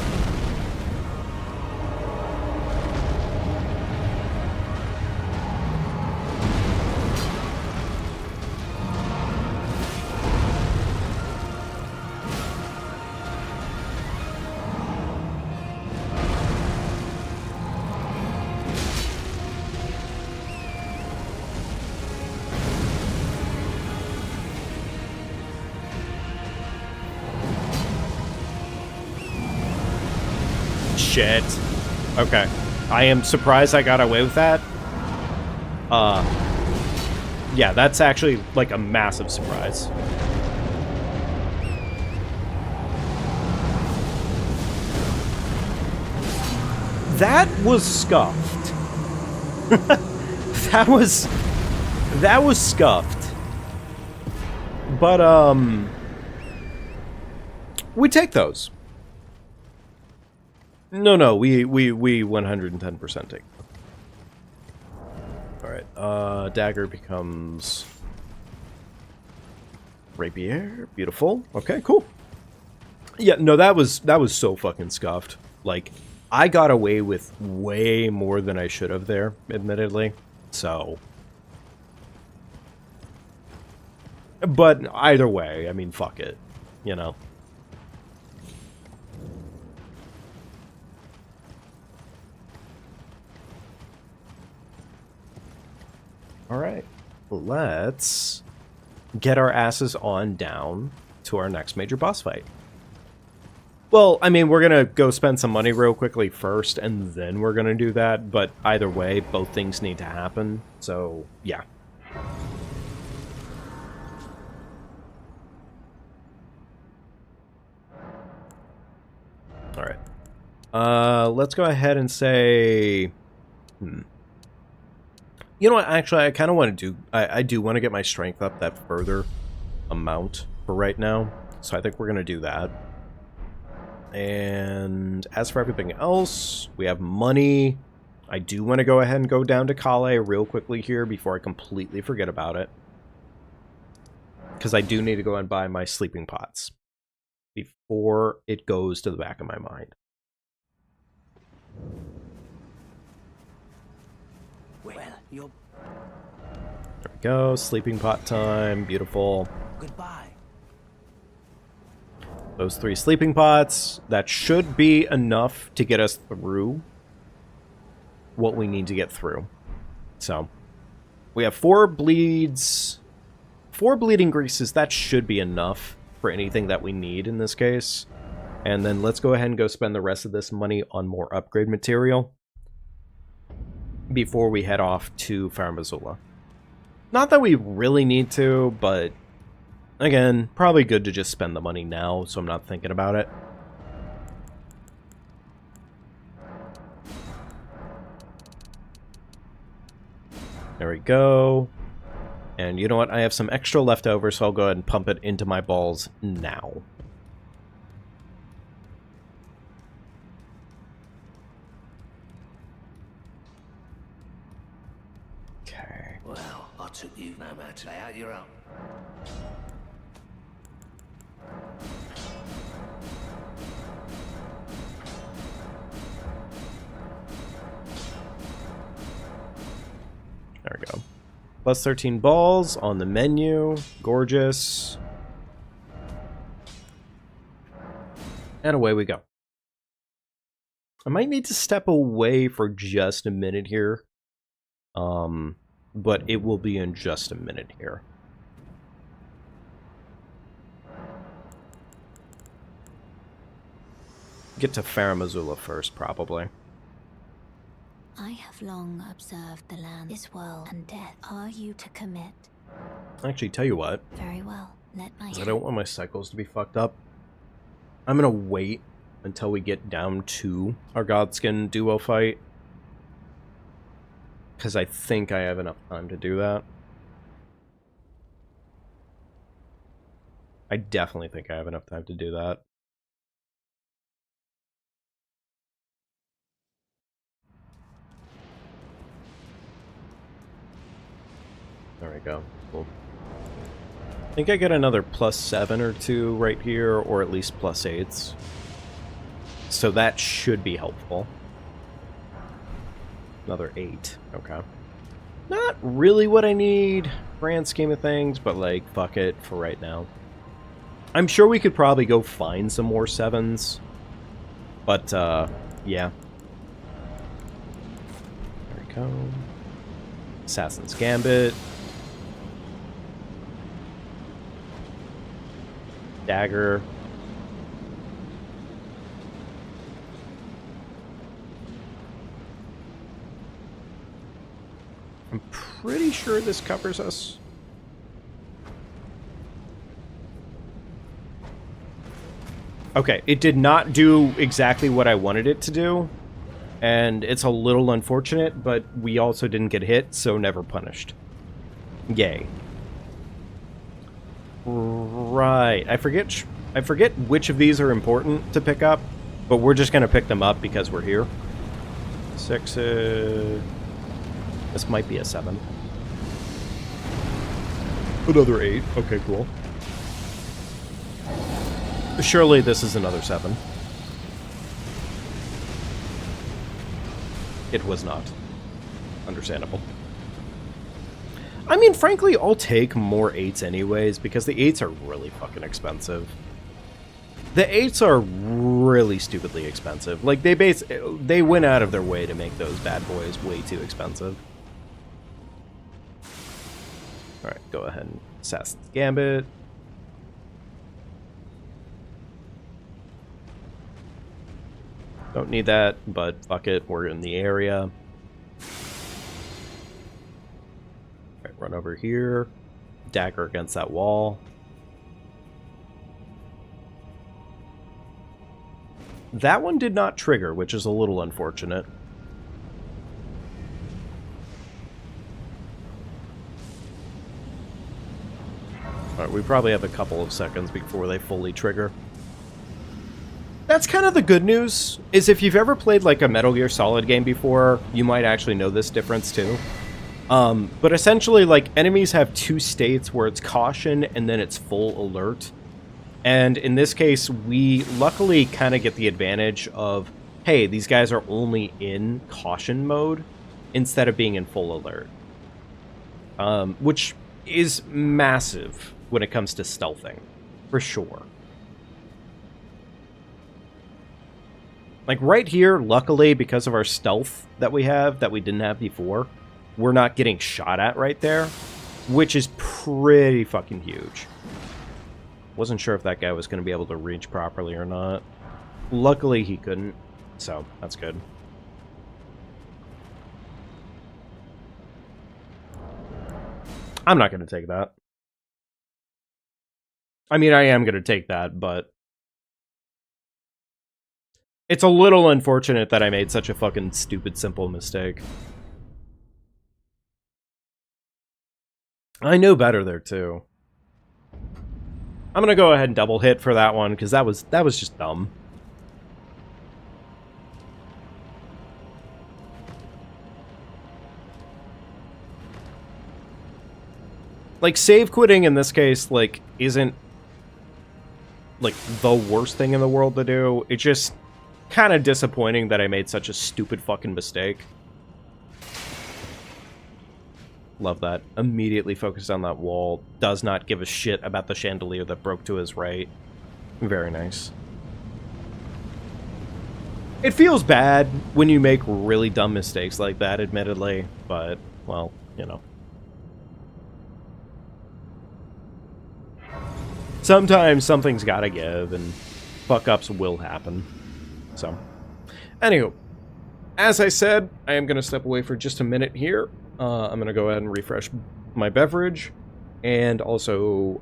S1: Shit. Okay. I am surprised I got away with that. Yeah, that's actually like a massive surprise. That was scuffed. that was scuffed. But we take those. No, we 110% take. Alright, dagger becomes rapier. Beautiful. Okay, cool. Yeah, no, that was so fucking scuffed. Like, I got away with way more than I should have there, admittedly. So. But either way, I mean, fuck it. You know? Alright, let's get our asses on down to our next major boss fight. Well, I mean, we're gonna go spend some money real quickly first, and then we're gonna do that, but either way, both things need to happen, so, yeah. Alright. Let's go ahead and say... You know what, actually, I kind of want to do... I do want to get my strength up that further amount for right now. So I think we're going to do that. And as for everything else, we have money. I do want to go ahead and go down to Kale real quickly here before I completely forget about it. Because I do need to go and buy my sleeping pots before it goes to the back of my mind.
S3: Well, you're...
S1: There we go, sleeping pot time, beautiful.
S3: Goodbye.
S1: Those 3 sleeping pots, that should be enough to get us through what we need to get through. So, we have 4 bleeds, 4 bleeding greases, that should be enough for anything that we need in this case. And then let's go ahead and go spend the rest of this money on more upgrade material before we head off to Farmazula. Not that we really need to, but again, probably good to just spend the money now so I'm not thinking about it. There we go. And you know what? I have some extra left over, so I'll go ahead and pump it into my balls now. Okay.
S3: Well, I took you no matter. Lay out your own.
S1: There we go. Plus 13 balls on the menu. Gorgeous. And away we go. I might need to step away for just a minute here. But it will be in just a minute here. Get to Faramazula first, probably.
S2: I have long observed the land, this world, and death. Are you to commit?
S1: Actually, tell you what.
S2: Very well. Let my
S1: I don't want my cycles to be fucked up. I'm gonna wait until we get down to our Godskin duo fight. Because I think I have enough time to do that. I definitely think I have enough time to do that. There we go. Cool. I think I get another +7 or 2 right here, or at least +8s. So that should be helpful. Another 8. Okay. Not really what I need, grand scheme of things, but like, fuck it for right now. I'm sure we could probably go find some more 7s. But, yeah. There we go. Assassin's Gambit. Dagger. I'm pretty sure this covers us. Okay, it did not do exactly what I wanted it to do, and it's a little unfortunate, but we also didn't get hit, so never punished. Yay. Right. I forget which of these are important to pick up, but we're just going to pick them up because we're here. 6, this might be a 7. Another 8. Okay, cool. Surely this is another 7. It was not. Understandable. I mean, frankly, I'll take more 8s anyways, because the 8s are really fucking expensive. The 8s are really stupidly expensive. Like, they went out of their way to make those bad boys way too expensive. Alright, go ahead and Assassin's Gambit. Don't need that, but fuck it, we're in the area. Alright, run over here. Dagger against that wall. That one did not trigger, which is a little unfortunate. Alright, we probably have a couple of seconds before they fully trigger. That's kind of the good news, is if you've ever played like a Metal Gear Solid game before, you might actually know this difference too. But essentially, like, enemies have 2 states where it's caution and then it's full alert. And in this case, we luckily kind of get the advantage of, hey, these guys are only in caution mode instead of being in full alert. Which is massive when it comes to stealthing, for sure. Like, right here, luckily, because of our stealth that we have, that we didn't have before, we're not getting shot at right there, which is pretty fucking huge. Wasn't sure if that guy was going to be able to reach properly or not. Luckily, he couldn't, so that's good. I'm not going to take that. I mean, I am going to take that, but it's a little unfortunate that I made such a fucking stupid, simple mistake. I knew better there, too. I'm gonna go ahead and double hit for that one, because that was just dumb. Like, save quitting in this case, like, isn't, like, the worst thing in the world to do. It's just kind of disappointing that I made such a stupid fucking mistake. Love that. Immediately focused on that wall. Does not give a shit about the chandelier that broke to his right. Very nice. It feels bad when you make really dumb mistakes like that, admittedly, but, well, you know. Sometimes something's gotta give, and fuck-ups will happen. So, anywho, as I said, I am gonna step away for just a minute here. I'm gonna go ahead and refresh my beverage, and also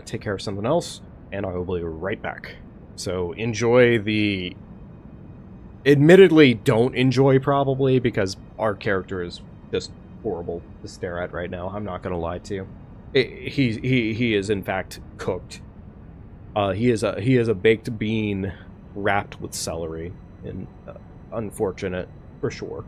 S1: take care of something else, and I will be right back. So, enjoy the... Admittedly, don't enjoy, probably, because our character is just horrible to stare at right now. I'm not gonna lie to you. He is in fact cooked. He is a baked bean wrapped with celery, and unfortunate for sure.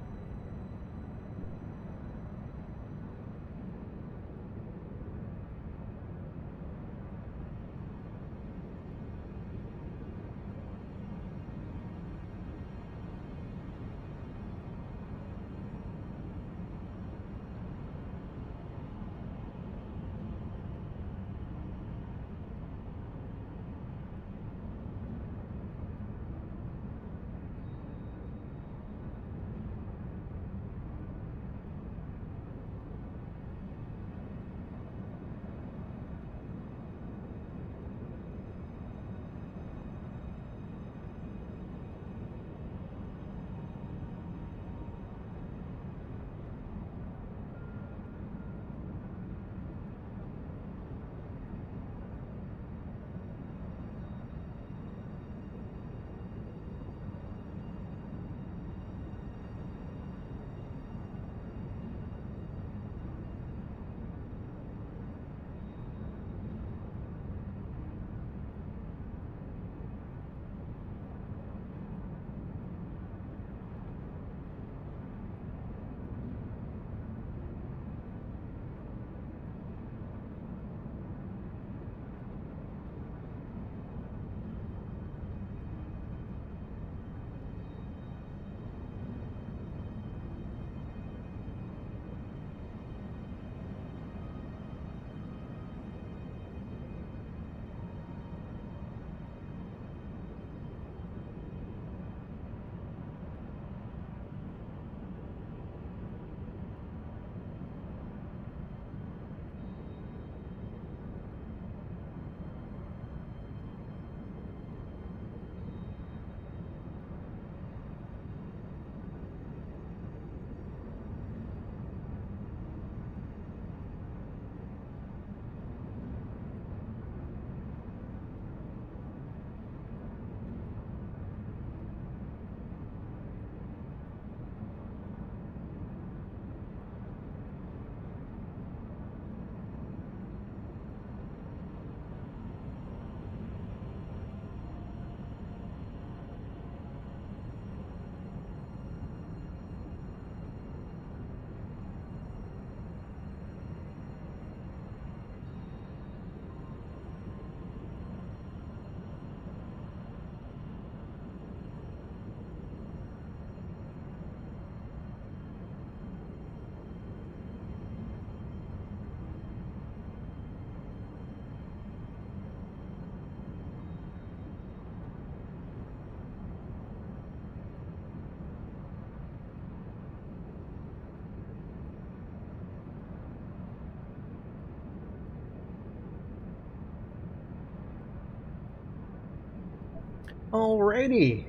S1: Alrighty,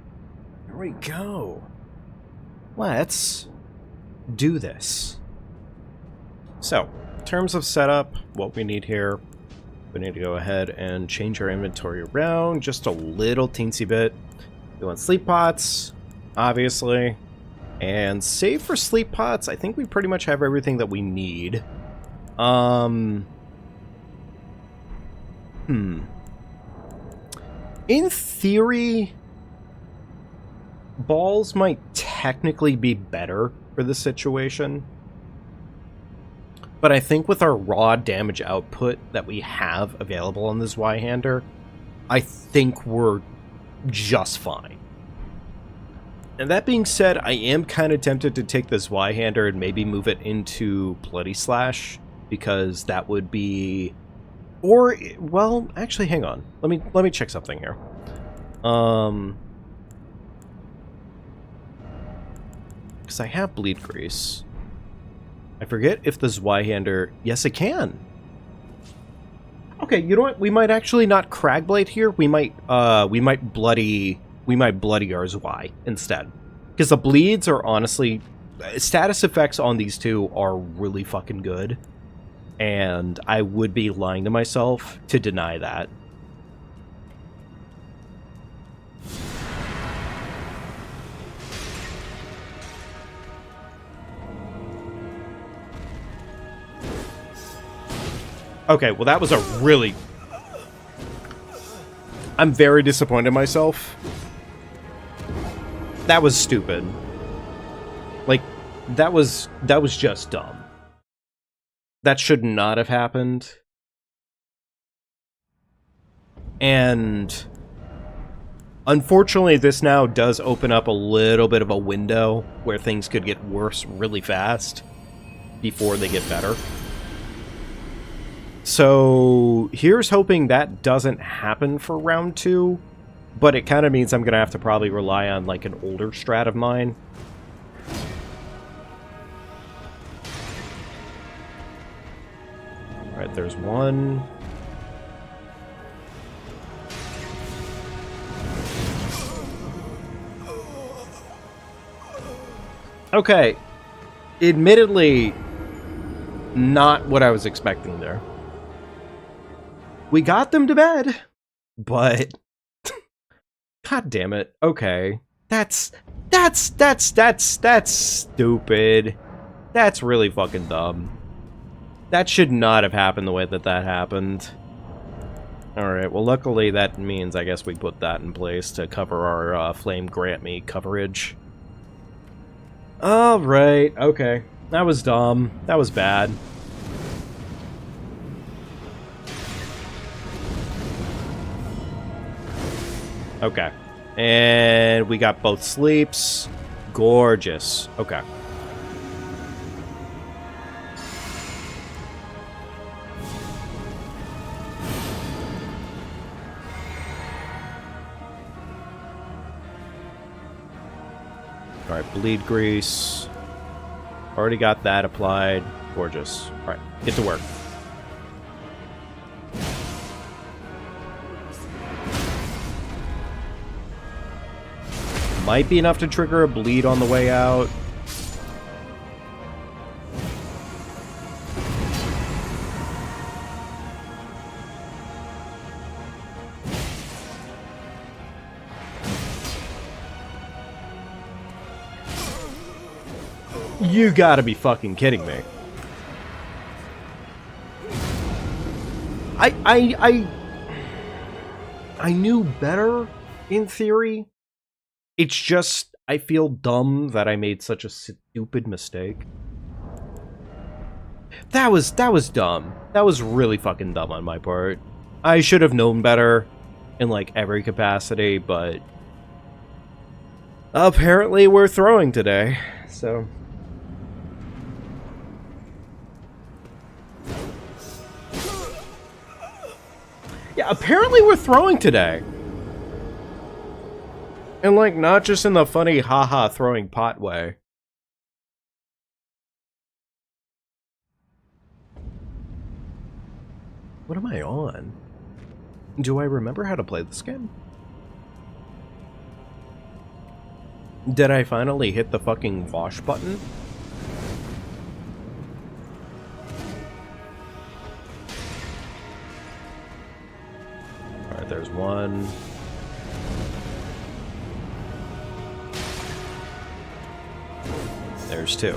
S1: here we go. Let's do this. So, in terms of setup, what we need here, we need to go ahead and change our inventory around just a little teensy bit. We want sleep pots, obviously, and save for sleep pots. I think we pretty much have everything that we need. In theory, balls might technically be better for the situation. But I think with our raw damage output that we have available on this Y-hander, I think we're just fine. And that being said, I am kind of tempted to take this Y-hander and maybe move it into Bloody Slash, because that would be... Or, well, actually, hang on. Let me check something here. Because I have Bleed Grease. I forget if the Zweihander... Yes, it can. Okay, you know what? We might actually not Cragblade here. We might bloody our Zwei instead. Because the bleeds are honestly... Status effects on these two are really fucking good. And I would be lying to myself to deny that. Okay, well that was a really... I'm very disappointed in myself. That was stupid. Like, that was just dumb. That should not have happened. And unfortunately, this now does open up a little bit of a window where things could get worse really fast before they get better. So here's hoping that doesn't happen for round 2, but it kind of means I'm going to have to probably rely on like an older strat of mine. Alright, there's one. Okay. Admittedly, not what I was expecting there. We got them to bed, but god damn it. Okay. That's stupid. That's really fucking dumb. That should not have happened the way that happened. Alright, well luckily that means I guess we put that in place to cover our Flame Grant Me coverage. Alright, okay. That was dumb. That was bad. Okay. And we got both sleeps. Gorgeous. Okay. Alright, Bleed Grease. Already got that applied. Gorgeous. Alright, get to work. Might be enough to trigger a bleed on the way out. You gotta be fucking kidding me. I knew better in theory. It's just, I feel dumb that I made such a stupid mistake. That was dumb. That was really fucking dumb on my part. I should have known better in, like, every capacity, but... apparently we're throwing today, so... Yeah, apparently we're throwing today. And, like, not just in the funny haha throwing pot way. What am I on? Do I remember how to play this game? Did I finally hit the fucking wash button? Alright, there's one. There's two.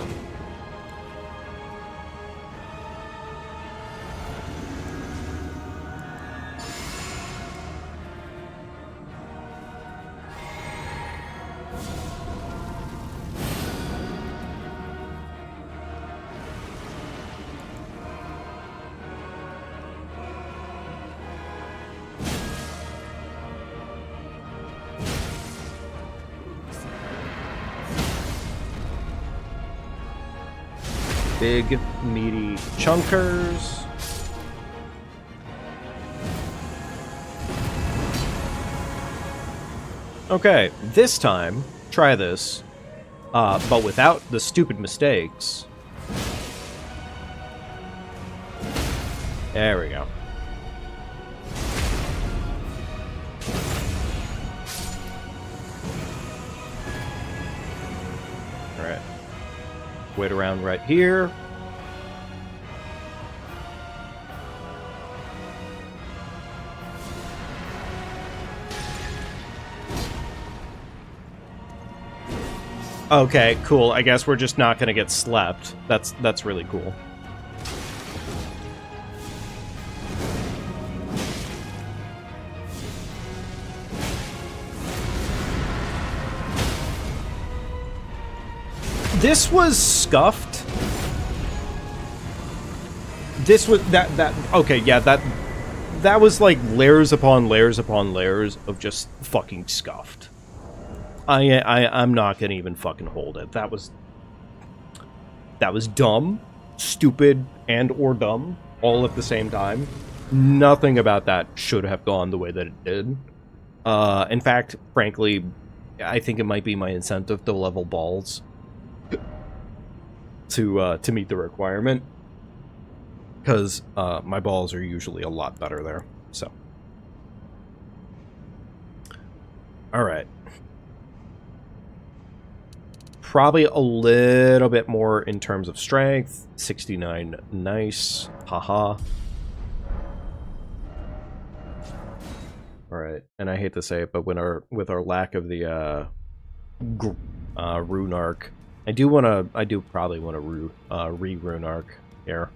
S1: Big, meaty chunkers. Okay, this time, try this, but without the stupid mistakes. There we go. Alright. Wait around right here. Okay, cool. I guess we're just not gonna get slept. That's really cool. This was scuffed. This was that okay, yeah, that was like layers upon layers upon layers of just fucking scuffed. I'm not gonna even fucking hold it. That was dumb, stupid, and or dumb all at the same time. Nothing about that should have gone the way that it did. In fact, frankly, I think it might be my incentive to level balls to meet the requirement, because my balls are usually a lot better there. So, all right. Probably a little bit more in terms of strength. 69, nice. Haha. Alright, and I hate to say it, but with our lack of the rune arc, I do probably want to re-rune arc here.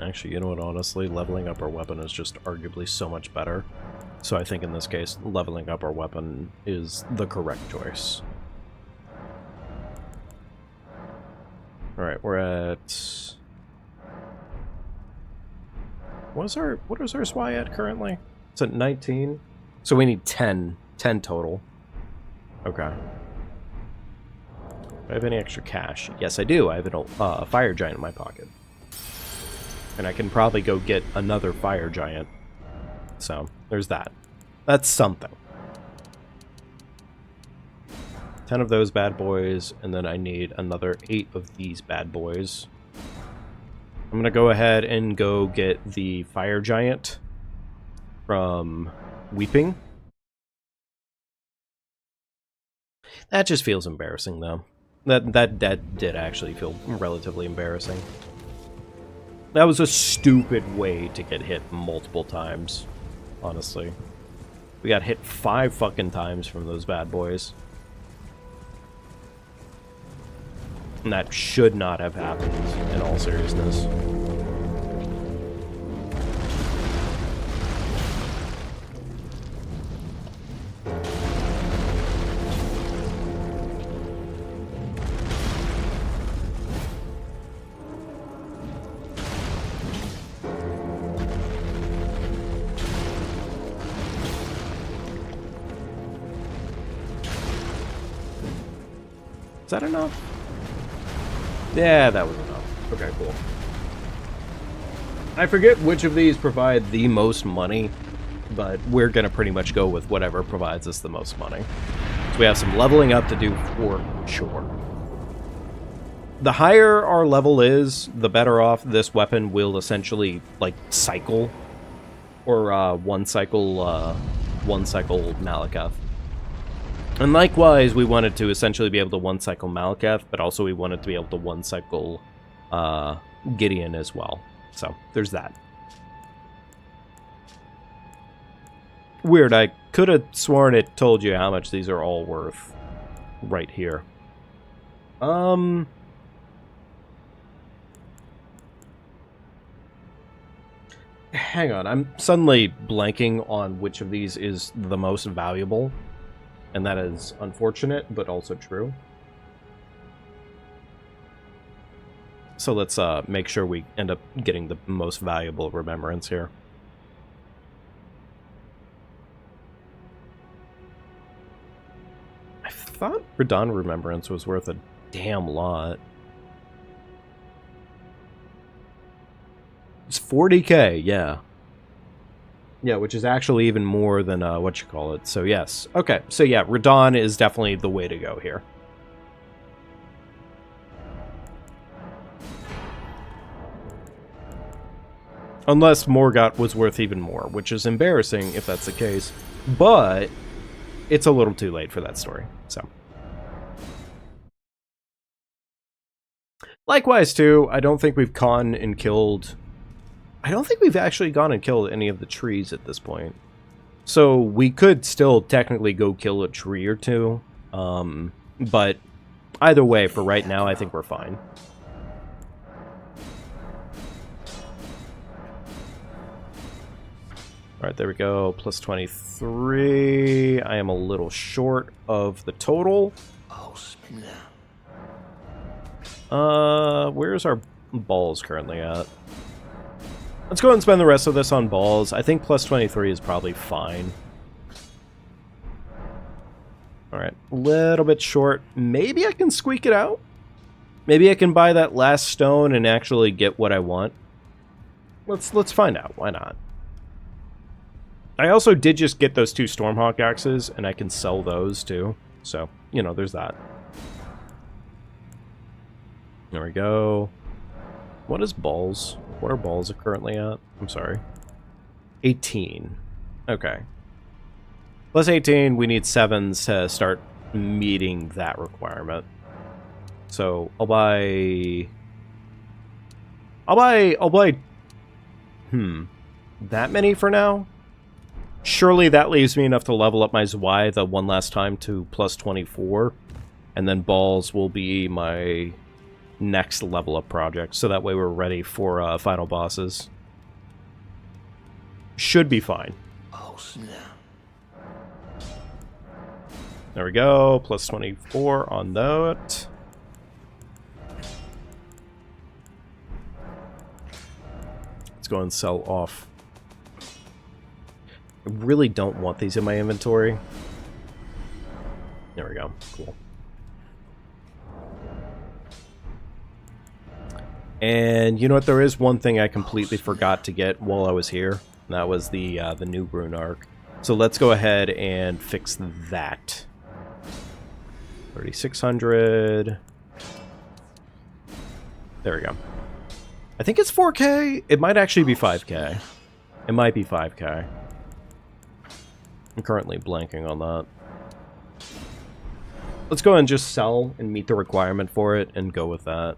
S1: Actually, you know what, honestly, leveling up our weapon is just arguably so much better. So I think in this case, leveling up our weapon is the correct choice. Alright, we're at... What is our SWI at currently? It's at 19. So we need 10 total. Okay. Do I have any extra cash? Yes, I do. I have a fire giant in my pocket. And I can probably go get another fire giant. So, there's that. That's something. 10 of those bad boys, and then I need another 8 of these bad boys. I'm gonna go ahead and go get the fire giant from Weeping. That just feels embarrassing, though. That did actually feel relatively embarrassing. That was a stupid way to get hit multiple times, honestly. We got hit 5 fucking times from those bad boys. And that should not have happened, in all seriousness. Is that enough? Yeah, that was enough. Okay, cool. I forget which of these provide the most money, but we're gonna pretty much go with whatever provides us the most money. So we have some leveling up to do for sure. The higher our level is, the better off this weapon will essentially, like, cycle. Or, one cycle Malekith. And likewise, we wanted to essentially be able to one-cycle Malekith, but also we wanted to be able to one-cycle Gideon as well. So, there's that. Weird, I could have sworn it told you how much these are all worth right here. Hang on, I'm suddenly blanking on which of these is the most valuable. And that is unfortunate, but also true. So let's make sure we end up getting the most valuable remembrance here. thought Radon Remembrance was worth a damn lot. It's 40k, yeah. Yeah, which is actually even more than what you call it. So yes. Okay, so yeah, Radon is definitely the way to go here. Unless Morgott was worth even more, which is embarrassing if that's the case. But it's a little too late for that story, so. Likewise, too, I don't think we've gone and killed... I don't think we've actually gone and killed any of the trees at this point. So we could still technically go kill a tree or two. But either way, for right now, I think we're fine. Alright, there we go. Plus 23. I am a little short of the total.
S3: Oh, spin
S1: Where's our balls currently at? Let's go ahead and spend the rest of this on balls. I think plus 23 is probably fine. Alright, a little bit short. Maybe I can squeak it out? Maybe I can buy that last stone and actually get what I want? Let's find out. Why not? I also did just get those 2 Stormhawk axes, and I can sell those too. So, you know, there's that. There we go. What is balls? What are balls currently at? I'm sorry. 18. Okay. Plus 18, we need 7s to start meeting that requirement. So, I'll buy... that many for now? Surely that leaves me enough to level up my Zwei the one last time to plus 24. And then balls will be my next level up project. So that way we're ready for final bosses. Should be fine.
S3: Oh, snap.
S1: There we go. Plus 24 on that. Let's go and sell off. I really don't want these in my inventory. There we go. Cool. And you know what? There is one thing I completely forgot to get while I was here. And that was the new Rune Arc. So let's go ahead and fix that. 3,600. There we go. I think it's 4K. It might actually be 5K. It might be 5K. I'm currently blanking on that. Let's go and just sell and meet the requirement for it and go with that.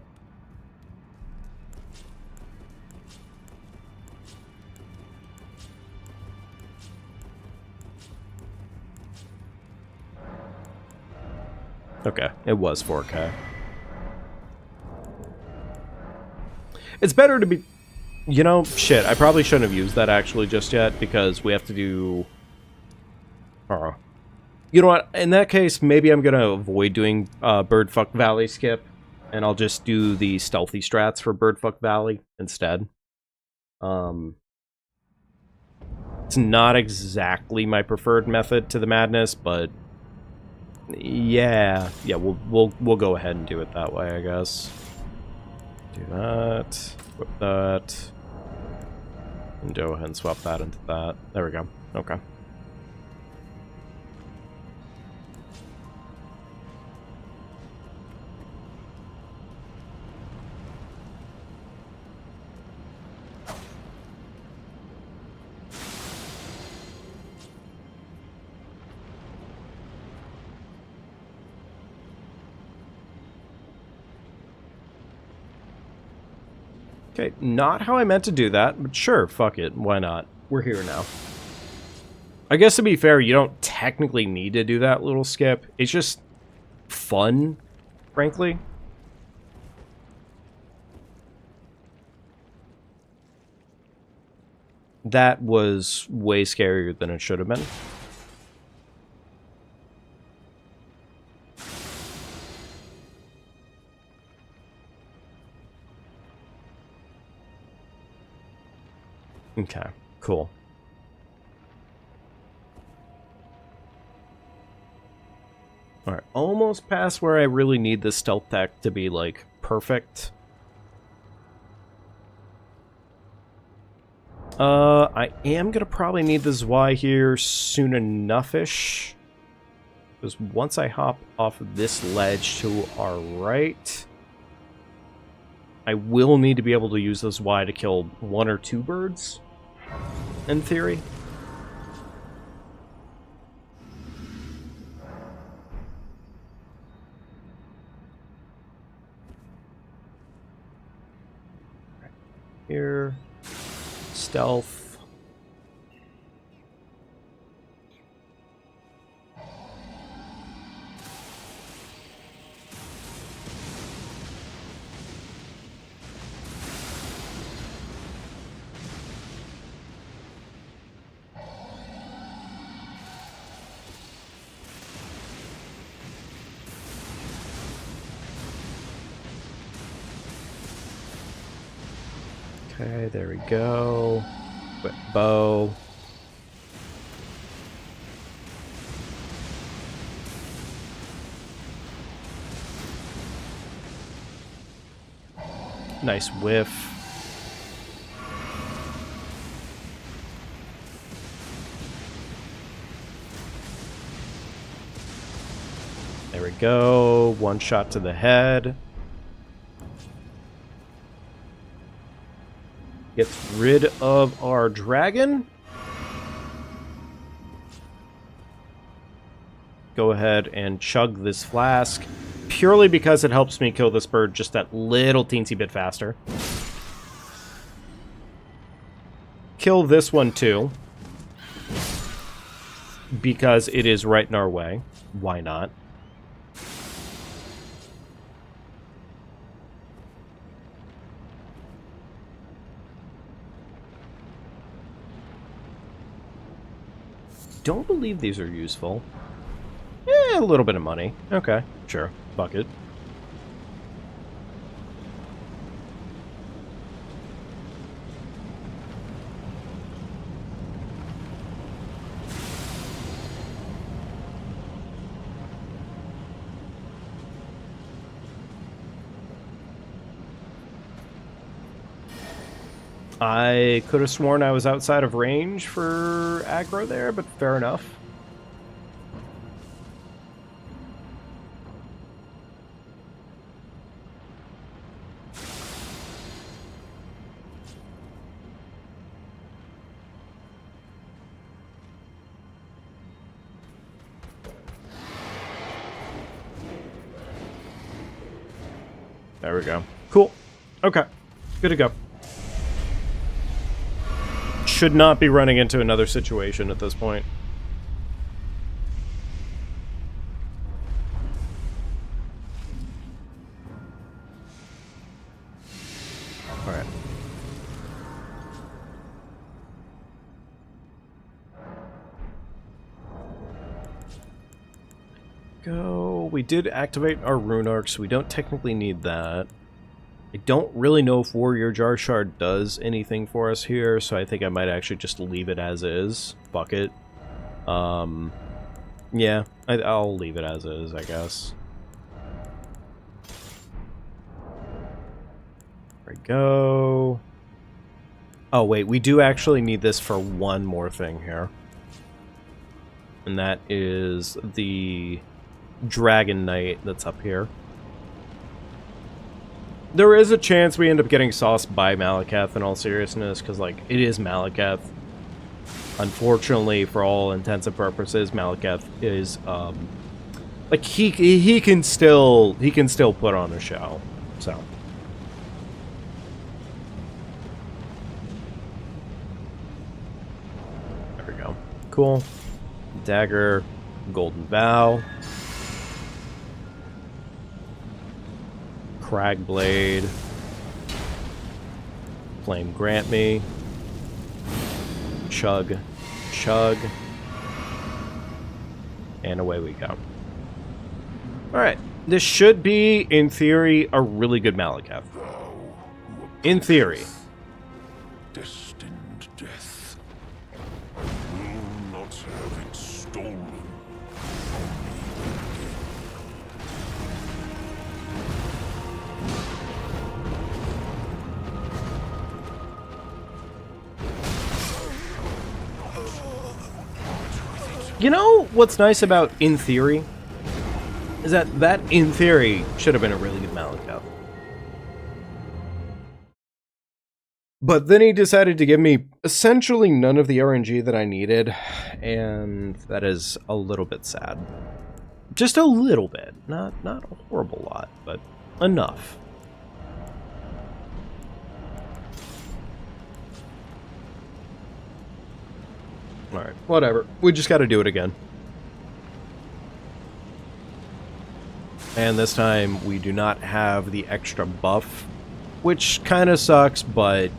S1: Okay, it was 4K. It's better to be... You know, shit, I probably shouldn't have used that actually just yet, because we have to do... You know what, in that case, maybe I'm gonna avoid doing Birdfuck Valley skip, and I'll just do the stealthy strats for Birdfuck Valley instead. It's not exactly my preferred method to the madness, but... Yeah, we'll go ahead and do it that way, I guess. Do that, whip that, and go ahead and swap that into that. There we go. Okay. Okay, not how I meant to do that, but sure, fuck it, why not? We're here now. I guess to be fair, you don't technically need to do that little skip. It's just fun, frankly. That was way scarier than it should have been. Okay, cool. Alright, almost past where I really need this stealth tech to be, like, perfect. I am gonna probably need this Y here soon enough-ish. Because once I hop off of this ledge to our right, I will need to be able to use this Y to kill 1 or 2 birds, in theory. Here, stealth. Okay, there we go. Whip bow. Nice whiff. There we go. 1 shot to the head. Gets rid of our dragon. Go ahead and chug this flask. Purely because it helps me kill this bird just that little teensy bit faster. Kill this one too. Because it is right in our way. Why not? Don't believe these are useful. Yeah, a little bit of money. Okay, sure. Bucket. I could have sworn I was outside of range for aggro there, but fair enough. There we go. Cool. Okay. Good to go. Should not be running into another situation at this point. Alright. Go. We did activate our rune arc, so we don't technically need that. I don't really know if Warrior Jar Shard does anything for us here, so I think I might actually just leave it as is. Bucket. Yeah, I'll leave it as is, I guess. There we go. Oh, wait, we do actually need this for one more thing here. And that is the Dragon Knight that's up here. There is a chance we end up getting sauced by Malekith in all seriousness, because, like, it is Malekith. Unfortunately, for all intents and purposes, Malekith is, like, he can still put on a show, so. There we go. Cool. Dagger, Golden Vow. Crag Blade. Flame Grant Me. Chug. Chug. And away we go. Alright. This should be, in theory, a really good Malekith. In theory.
S3: Destined death. Will not have it stolen from me again.
S1: You know what's nice about In Theory? Is that In Theory should have been a really good Malika. But then he decided to give me essentially none of the RNG that I needed, and that is a little bit sad. Just a little bit. Not a horrible lot, but enough. Alright, whatever. We just gotta do it again. And this time, we do not have the extra buff, which kind of sucks, but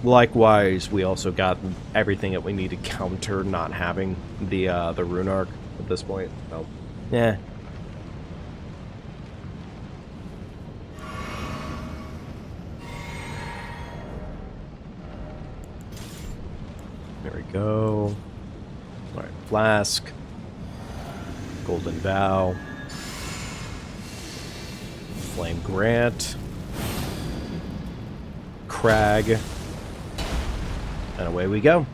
S1: likewise, we also got everything that we need to counter not having the rune arc at this point. So, yeah. There we go. All right, flask, golden vow, flame grant, crag. And away we go.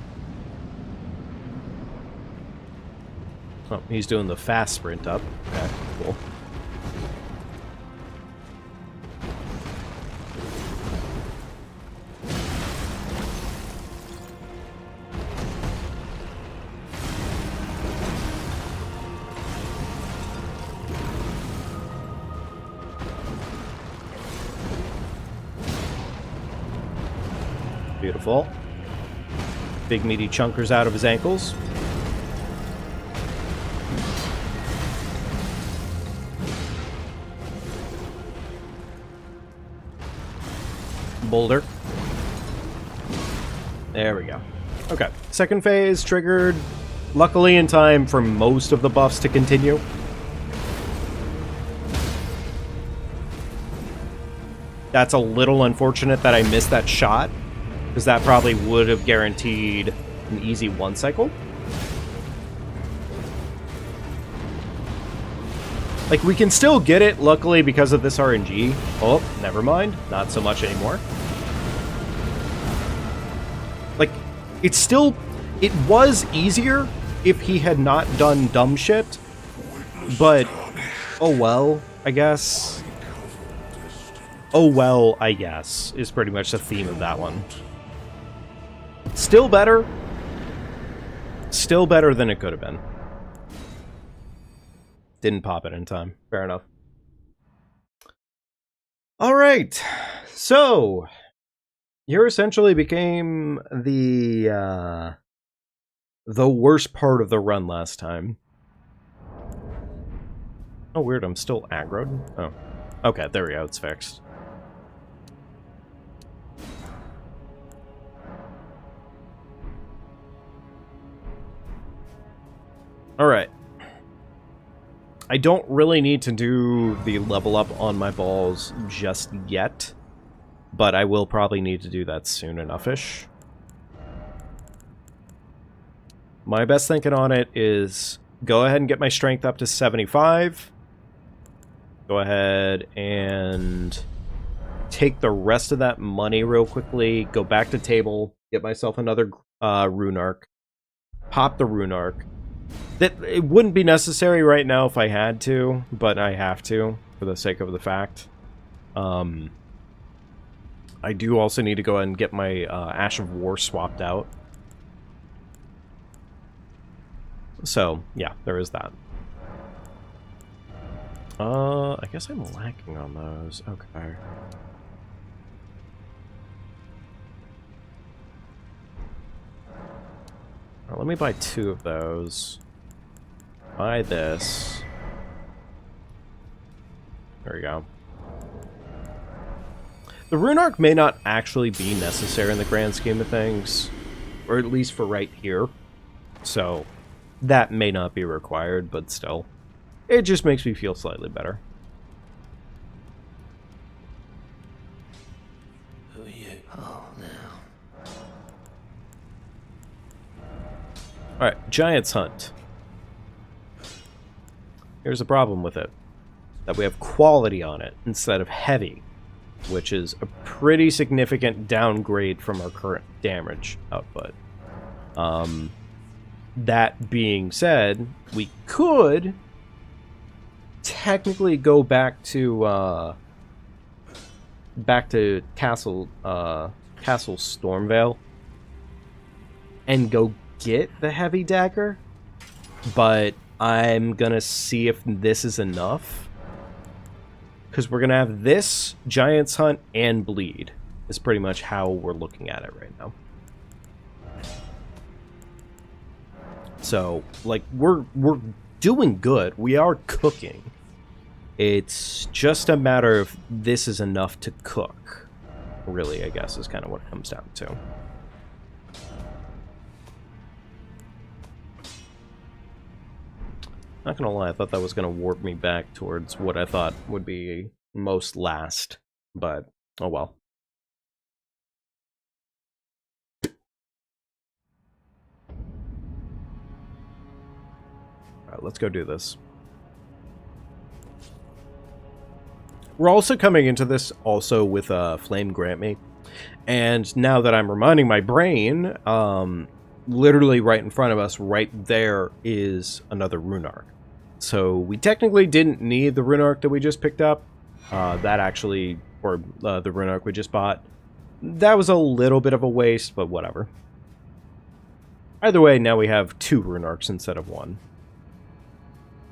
S1: Oh, he's doing the fast sprint up. Okay, cool. Beautiful. Big meaty chunkers out of his ankles. Boulder. There we go. Okay, second phase triggered, luckily in time for most of the buffs to continue. That's a little unfortunate that I missed that shot, because that probably would have guaranteed an easy one cycle. Like, we can still get it, luckily, because of this RNG. Oh, never mind. Not so much anymore. Like, it's still... It was easier if he had not done dumb shit, but... Oh well, I guess. Oh well, I guess, is pretty much the theme of that one. Still better. Still better than it could have been. Didn't pop it in time. Fair enough. Alright. So, you essentially became the worst part of the run last time. Oh, weird. I'm still aggroed. Oh. Okay, there we go. It's fixed. Alright. I don't really need to do the level up on my balls just yet, but I will probably need to do that soon enough-ish. My best thinking on it is go ahead and get my strength up to 75. Go ahead and take the rest of that money real quickly, go back to table, get myself another rune arc, pop the rune arc. That it wouldn't be necessary right now if I had to, but I have to for the sake of the fact. I do also need to go ahead and get my Ash of War swapped out. So, yeah, there is that. I guess I'm lacking on those. Okay. Let me buy 2 of those. Buy this. There we go. The rune arc may not actually be necessary in the grand scheme of things, or at least for right here. So, that may not be required, but still. It just makes me feel slightly better.
S3: Who are you? Oh, now.
S1: Alright, Giant's Hunt. Here's a problem with it. That we have quality on it instead of heavy, which is a pretty significant downgrade from our current damage output. that being said, we could technically go back to Castle Stormvale and go get the heavy dagger, but I'm gonna see if this is enough, because we're gonna have this, Giant's Hunt, and Bleed is pretty much how we're looking at it right now. So, like, we're doing good. We are cooking. It's just a matter of this is enough to cook, really, I guess, is kind of what it comes down to. Not gonna lie, I thought that was gonna warp me back towards what I thought would be most last, but oh well. Alright, let's go do this. We're also coming into this also with Flame Grant Me, and now that I'm reminding my brain, literally right in front of us, right there, is another Rune Arc. So we technically didn't need the Rune Arc that we just picked up. That actually, or the Rune Arc we just bought, that was a little bit of a waste, but whatever. Either way, now we have 2 Rune Arcs instead of 1,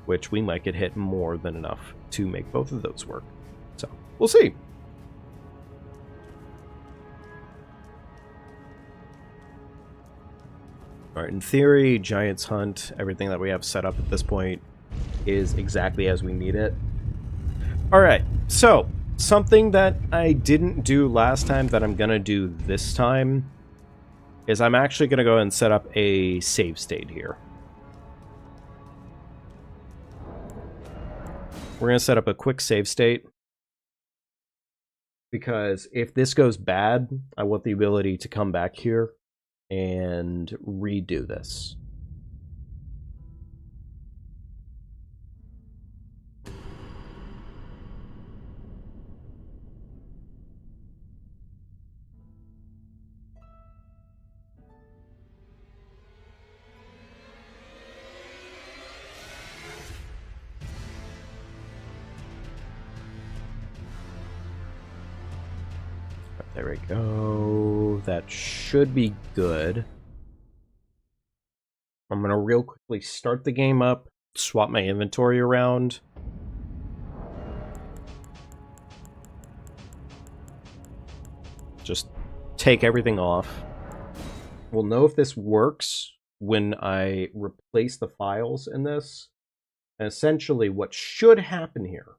S1: which we might get hit more than enough to make both of those work. So, we'll see. Alright, in theory, Giant's Hunt, everything that we have set up at this point is exactly as we need it. Alright, so, something that I didn't do last time that I'm gonna do this time is I'm actually gonna go ahead and set up a save state here. We're gonna set up a quick save state, because if this goes bad, I want the ability to come back here and redo this. There we go. That should be good. I'm going to real quickly start the game up, swap my inventory around. Just take everything off. We'll know if this works when I replace the files in this. And essentially what should happen here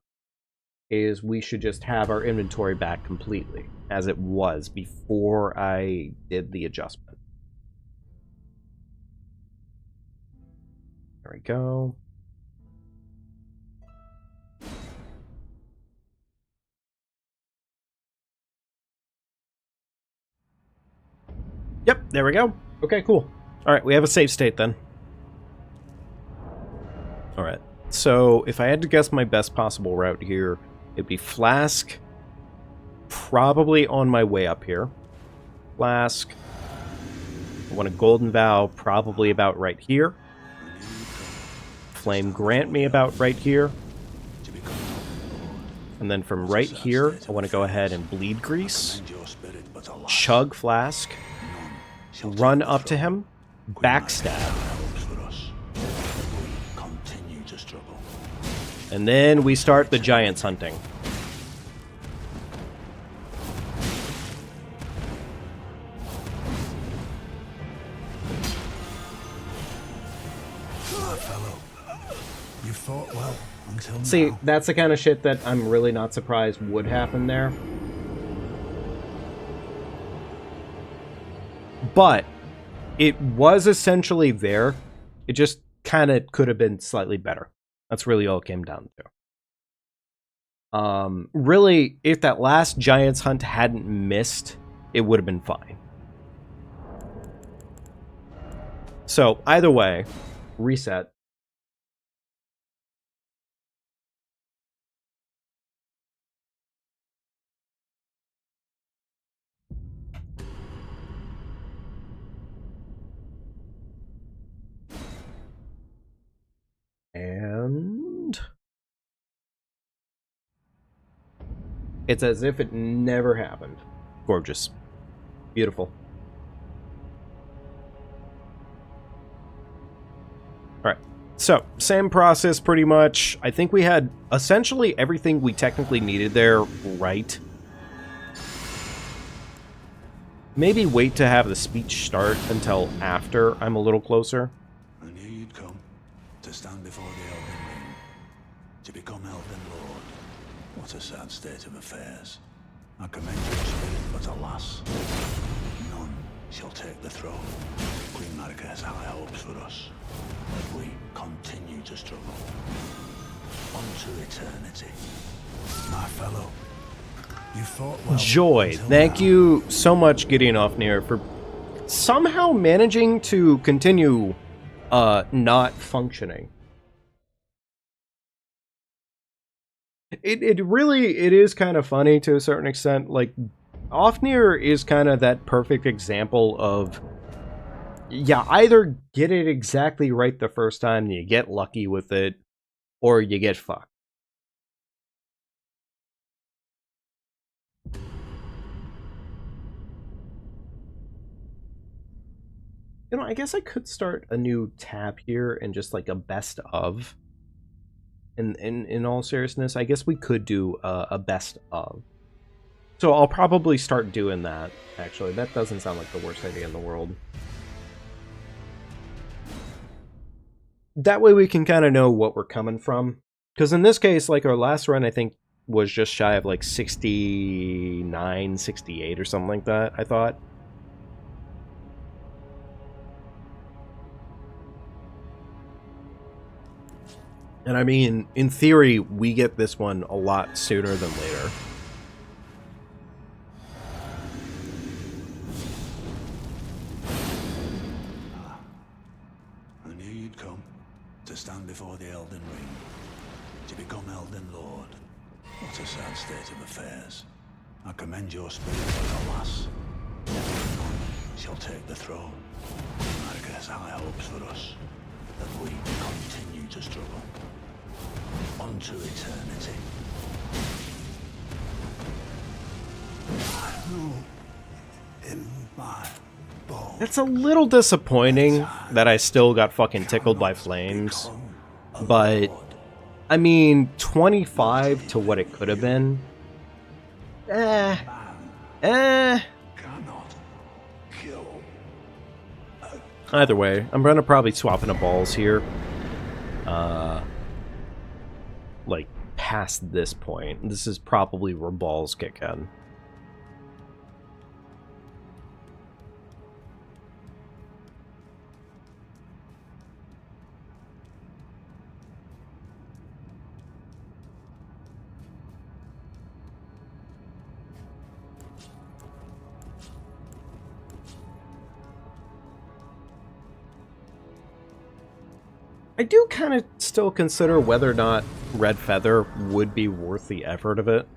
S1: is we should just have our inventory back completely, as it was before I did the adjustment. There we go. Yep, there we go. Okay, cool. Alright, we have a save state then. Alright, so if I had to guess my best possible route here, it'd be Flask, probably on my way up here. Flask. I want a Golden Vow, probably about right here. Flame Grant Me about right here. And then from right here, I want to go ahead and Bleed Grease. Chug Flask. Run up to him. Backstab. And then we start the Giants hunting.
S4: You fought well until
S1: See,
S4: now.
S1: that's the kind of shit that I'm really not surprised would happen there. But it was essentially there. It just kind of could have been slightly better. That's really all it came down to. Really, if that last Giants hunt hadn't missed, it would have been fine. So, either way, reset. It's as if it never happened. Gorgeous. Beautiful. Alright. So, same process pretty much. I think we had essentially everything we technically needed there right. Maybe wait to have the speech start until after I'm a little closer.
S4: I knew you'd come to stand before the Elden Ring, to become Elden Lord. What a sad state of affairs. I commend your spirit, but alas, none shall take the throne. Queen Marika has high hopes for us, if we continue to struggle. Unto eternity. My fellow, you fought well.
S1: Joy.
S4: until
S1: Thank
S4: now.
S1: you so much, Gideon Ofnir, for somehow managing to continue not functioning. It really is kind of funny to a certain extent. Like, Ofnir is kind of that perfect example of, yeah, either get it exactly right the first time and you get lucky with it, or you get fucked. You know, I guess I could start a new tab here and just like a best of. In all seriousness, I guess we could do a best of. So I'll probably start doing that, actually. That doesn't sound like the worst idea in the world. That way we can kind of know what we're coming from. Because in this case, like our last run, I think, was just shy of like 69, 68 or something like that, I thought. And I mean, in theory, we get this one a lot sooner than later.
S4: I knew you'd come to stand before the Elden Ring, to become Elden Lord. What a sad state of affairs. I commend your spirit, but alas, none shall take the throne. Marika has high hopes for us, that we continue to struggle. Unto eternity. I know in my bones.
S1: It's a little disappointing that I still got fucking tickled by flames. But, I mean, 25 to what it could have been.
S4: Cannot kill.
S1: Either way, I'm gonna probably swap into balls here. Like, past this point. This is probably where balls kick in. I do kind of still consider whether or not Red Feather would be worth the effort of it.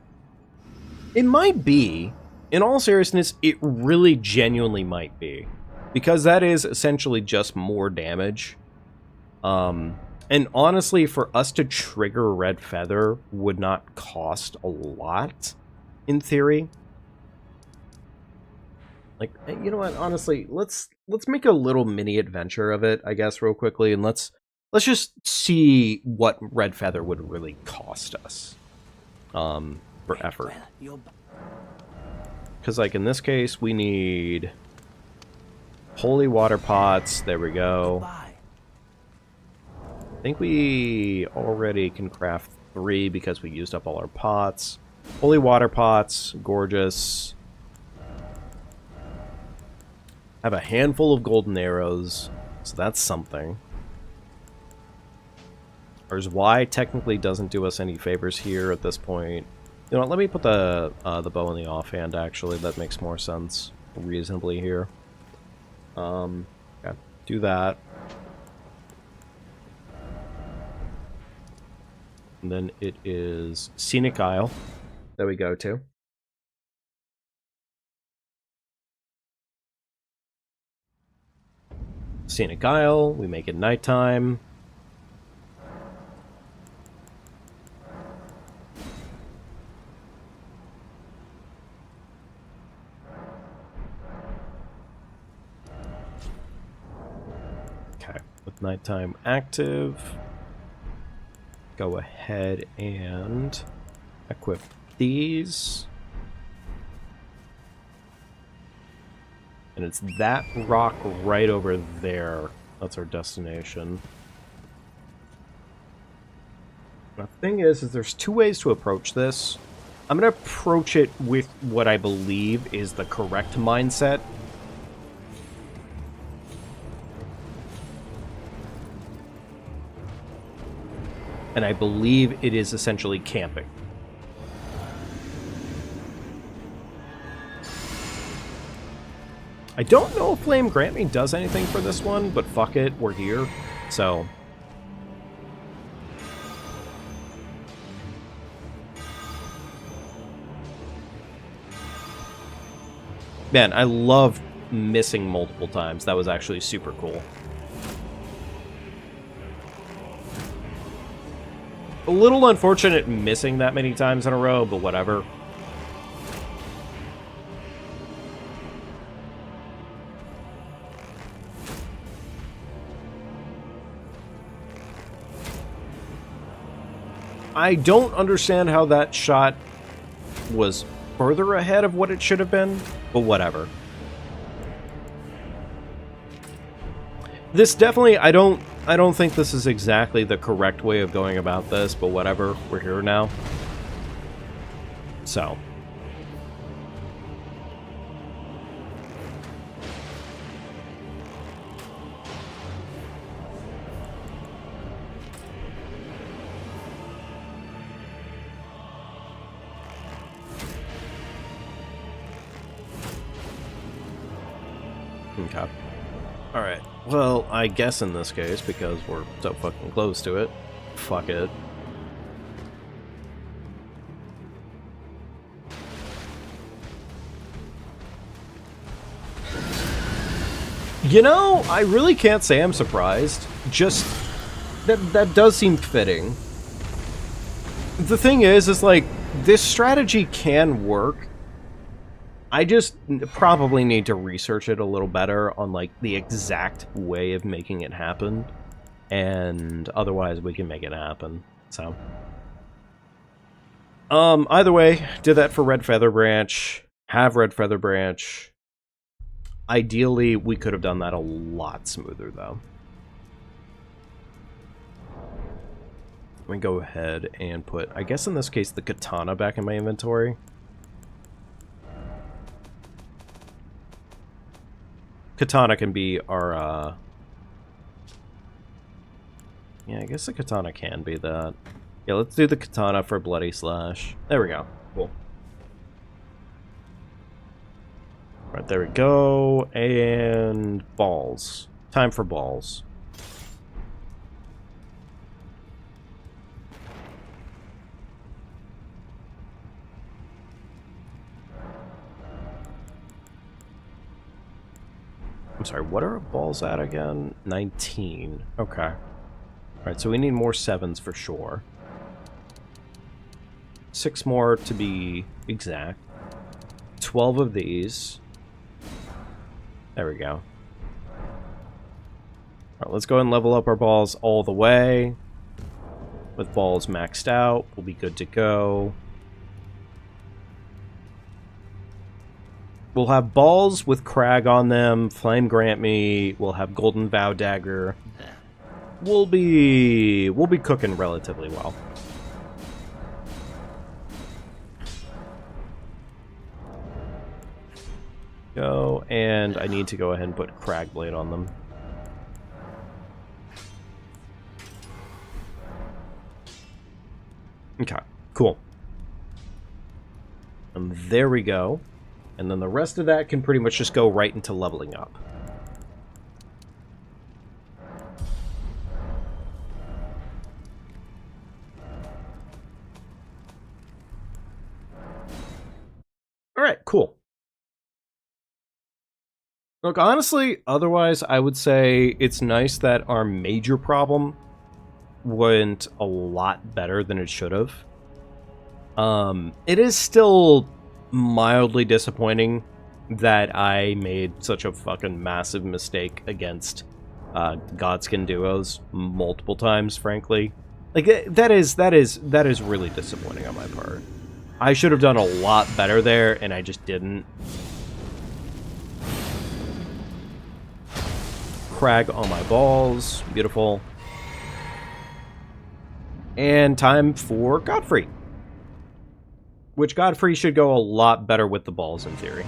S1: It might be. In all seriousness, it really genuinely might be. Because that is essentially just more damage. And honestly, for us to trigger Red Feather would not cost a lot, in theory. Like, you know what, honestly, let's make a little mini adventure of it, I guess, real quickly, and let's just see what Red Feather would really cost us for effort. Because, like, in this case, we need holy water pots. There we go. I think we already can craft 3 because we used up all our pots. Holy water pots, gorgeous. Have a handful of golden arrows, so that's something. Whereas Y technically doesn't do us any favors here at this point. You know what, let me put the bow in the offhand, actually. That makes more sense reasonably here. Yeah, do that. And then it is Scenic Isle that we go to. Scenic Isle, we make it nighttime. Okay, with nighttime active, go ahead and equip these. And it's that rock right over there. That's our destination. The thing is there's two ways to approach this. I'm going to approach it with what I believe is the correct mindset. And I believe it is essentially camping. I don't know if Flame Grant Me does anything for this one, but fuck it, we're here. So... Man, I love missing multiple times. That was actually super cool. A little unfortunate missing that many times in a row, but whatever. I don't understand how that shot was further ahead of what it should have been, but whatever. This definitely, I don't think this is exactly the correct way of going about this, but whatever, we're here now. So. Okay. Alright. Well, I guess in this case, because we're so fucking close to it, fuck it. You know, I really can't say I'm surprised. Just, that does seem fitting. The thing is like, this strategy can work. I just probably need to research it a little better on, like, the exact way of making it happen. And otherwise, we can make it happen. So. Either way, did that for Red Feather Branch. Have Red Feather Branch. Ideally, we could have done that a lot smoother, though. Let me go ahead and put, I guess in this case, the katana back in my inventory. Katana can be our, yeah, I guess the katana can be that. Yeah, let's do the katana for Bloody Slash. There we go. Cool. Right, there we go. And balls. Time for balls. I'm sorry, what are our balls at again? 19. Okay. Alright, so we need more 7s for sure. 6 more to be exact. 12 of these. There we go. Alright, let's go ahead and level up our balls all the way. With balls maxed out, we'll be good to go. We'll have balls with Crag on them, Flame Grant Me, we'll have Golden Vow Dagger. We'll be cooking relatively well. Go, and I need to go ahead and put Crag Blade on them. Okay, cool. And there we go. And then the rest of that can pretty much just go right into leveling up. Alright, cool. Look, honestly, otherwise, I would say it's nice that our major problem went a lot better than it should have. It is still mildly disappointing that I made such a fucking massive mistake against Godskin duos multiple times, frankly. Like, that is really disappointing on my part. I should have done a lot better there, and I just didn't. Crag on my balls. Beautiful. And time for Godfrey. Which Godfrey should go a lot better with the balls, in theory.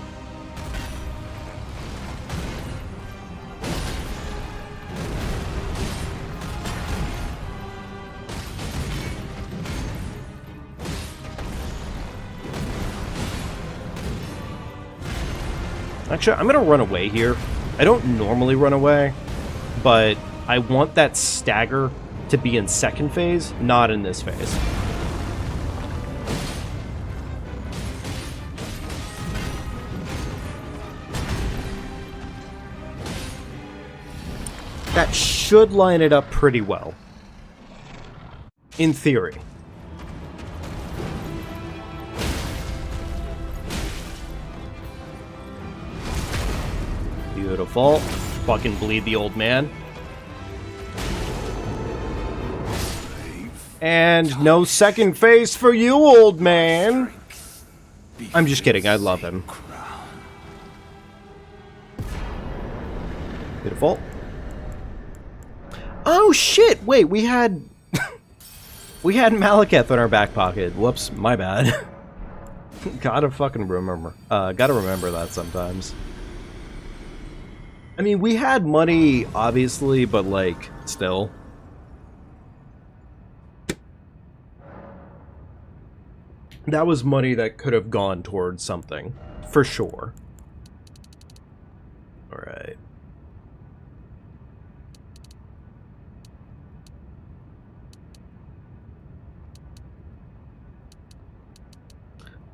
S1: Actually, I'm going to run away here. I don't normally run away, but I want that stagger to be in second phase, not in this phase. That should line it up pretty well. In theory. Beautiful. Fucking bleed the old man. And no second phase for you, old man. I'm just kidding. I love him. Beautiful. Oh shit! Wait, we had we had Malekith in our back pocket. Whoops, my bad. Gotta fucking remember. Gotta remember that sometimes. I mean, we had money, obviously, but, like, still. That was money that could have gone towards something, for sure. Alright.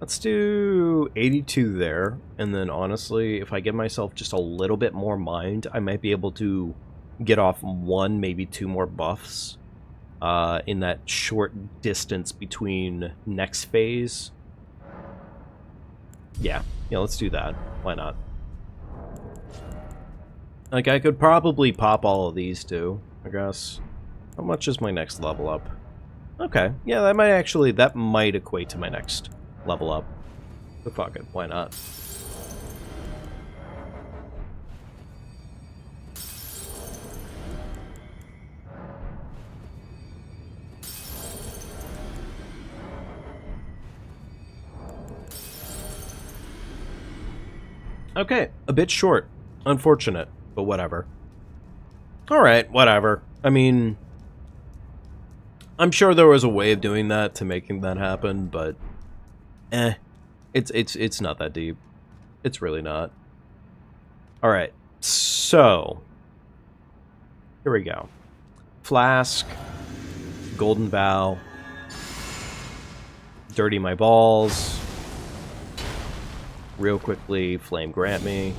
S1: Let's do 82 there, and then honestly, if I give myself just a little bit more mind, I might be able to get off one, maybe two more buffs in that short distance between next phase. Yeah, let's do that. Why not? Like, I could probably pop all of these too, I guess. How much is my next level up? Okay, yeah, that might equate to my next level up. So fuck it, why not? Okay, a bit short. Unfortunate, but whatever. Alright, whatever. I mean, I'm sure there was a way of doing that to making that happen, but it's not that deep. It's really not. Alright, so here we go. Flask, Golden Vow, Dirty My Balls, real quickly, Flame Grant Me,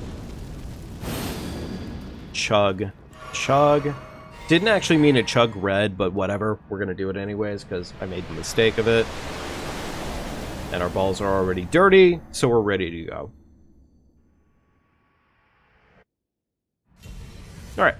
S1: Chug. Didn't actually mean to chug red, but whatever, we're gonna do it anyways, because I made the mistake of it. And our balls are already dirty, so we're ready to go. Alright.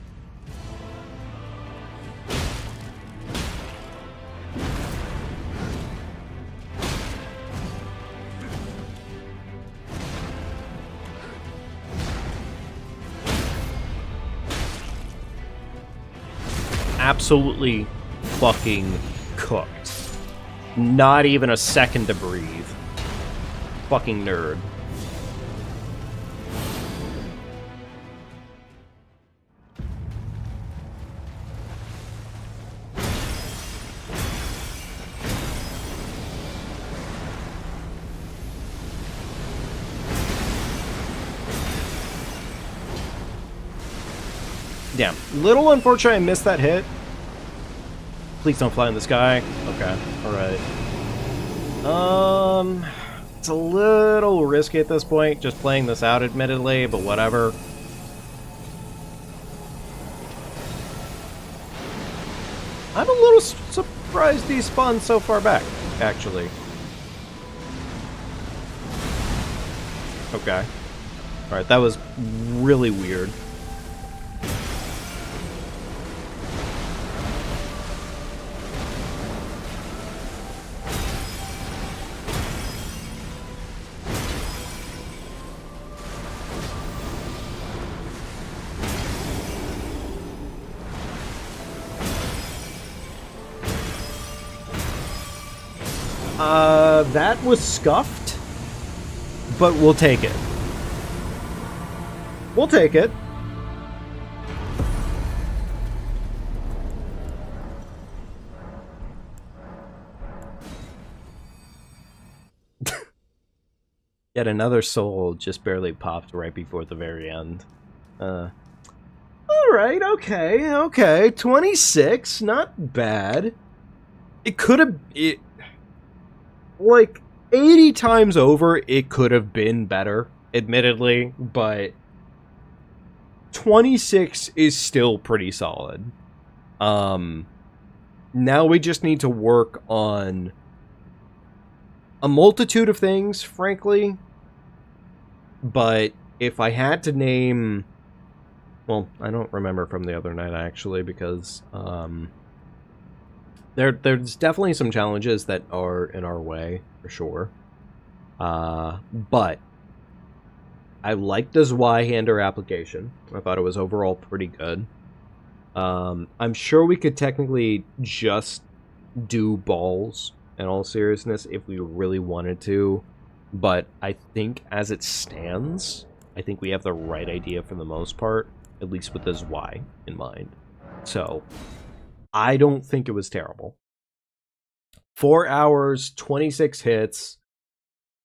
S1: Absolutely fucking cooked. Not even a second to breathe. Fucking nerd. Damn. Little unfortunate I missed that hit. Please don't fly in the sky. Okay. Alright. It's a little risky at this point, just playing this out, admittedly, but whatever. I'm a little surprised he spawned so far back, actually. Okay. Alright, that was really weird. That was scuffed, but we'll take it. We'll take it. Yet another soul just barely popped right before the very end. Alright, okay. 26, not bad. It could have... Like, 80 times over, it could have been better, admittedly, but 26 is still pretty solid. Now we just need to work on a multitude of things, frankly. But if I had to name... Well, I don't remember from the other night, actually, because there's definitely some challenges that are in our way, for sure. But I liked the Zweihander application. I thought it was overall pretty good. I'm sure we could technically just do balls, in all seriousness, if we really wanted to. But I think as it stands, I think we have the right idea for the most part, at least with the Zwei in mind. So, I don't think it was terrible. 4 hours, 26 hits,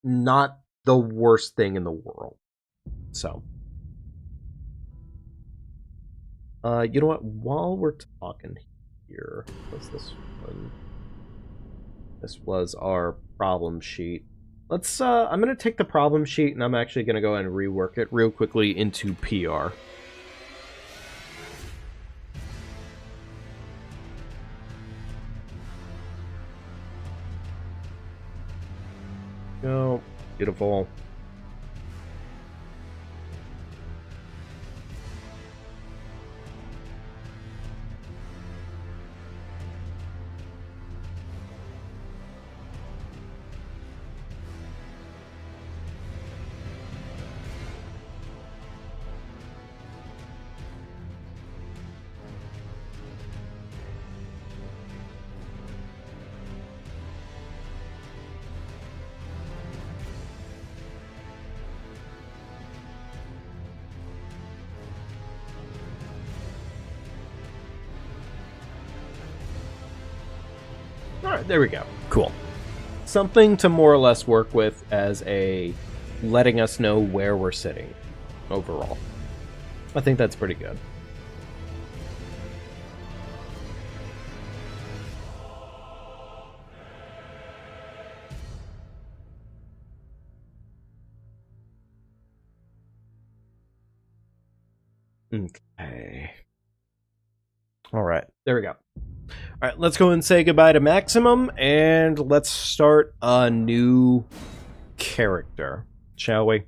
S1: not the worst thing in the world. So, you know what? While we're talking here, what's this one? This was our problem sheet. Let's, I'm going to take the problem sheet and I'm actually going to go ahead and rework it real quickly into PR. Go. Beautiful. Alright, there we go. Cool. Something to more or less work with as a letting us know where we're sitting overall. I think that's pretty good. Okay. Alright, there we go. Alright, let's go and say goodbye to Maximum, and let's start a new character, shall we?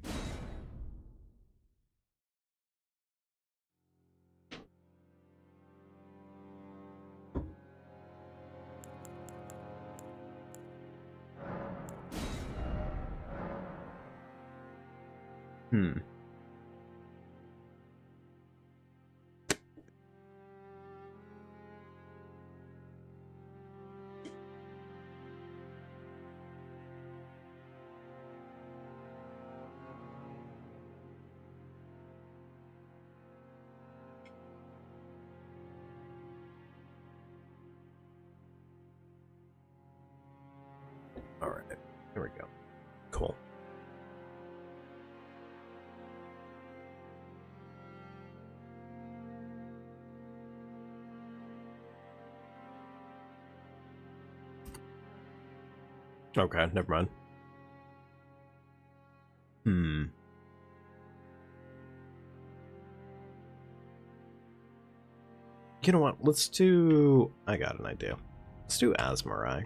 S1: Alright, here we go. Cool. Okay, never mind. You know what? Let's do... I got an idea. Let's do Asmarai.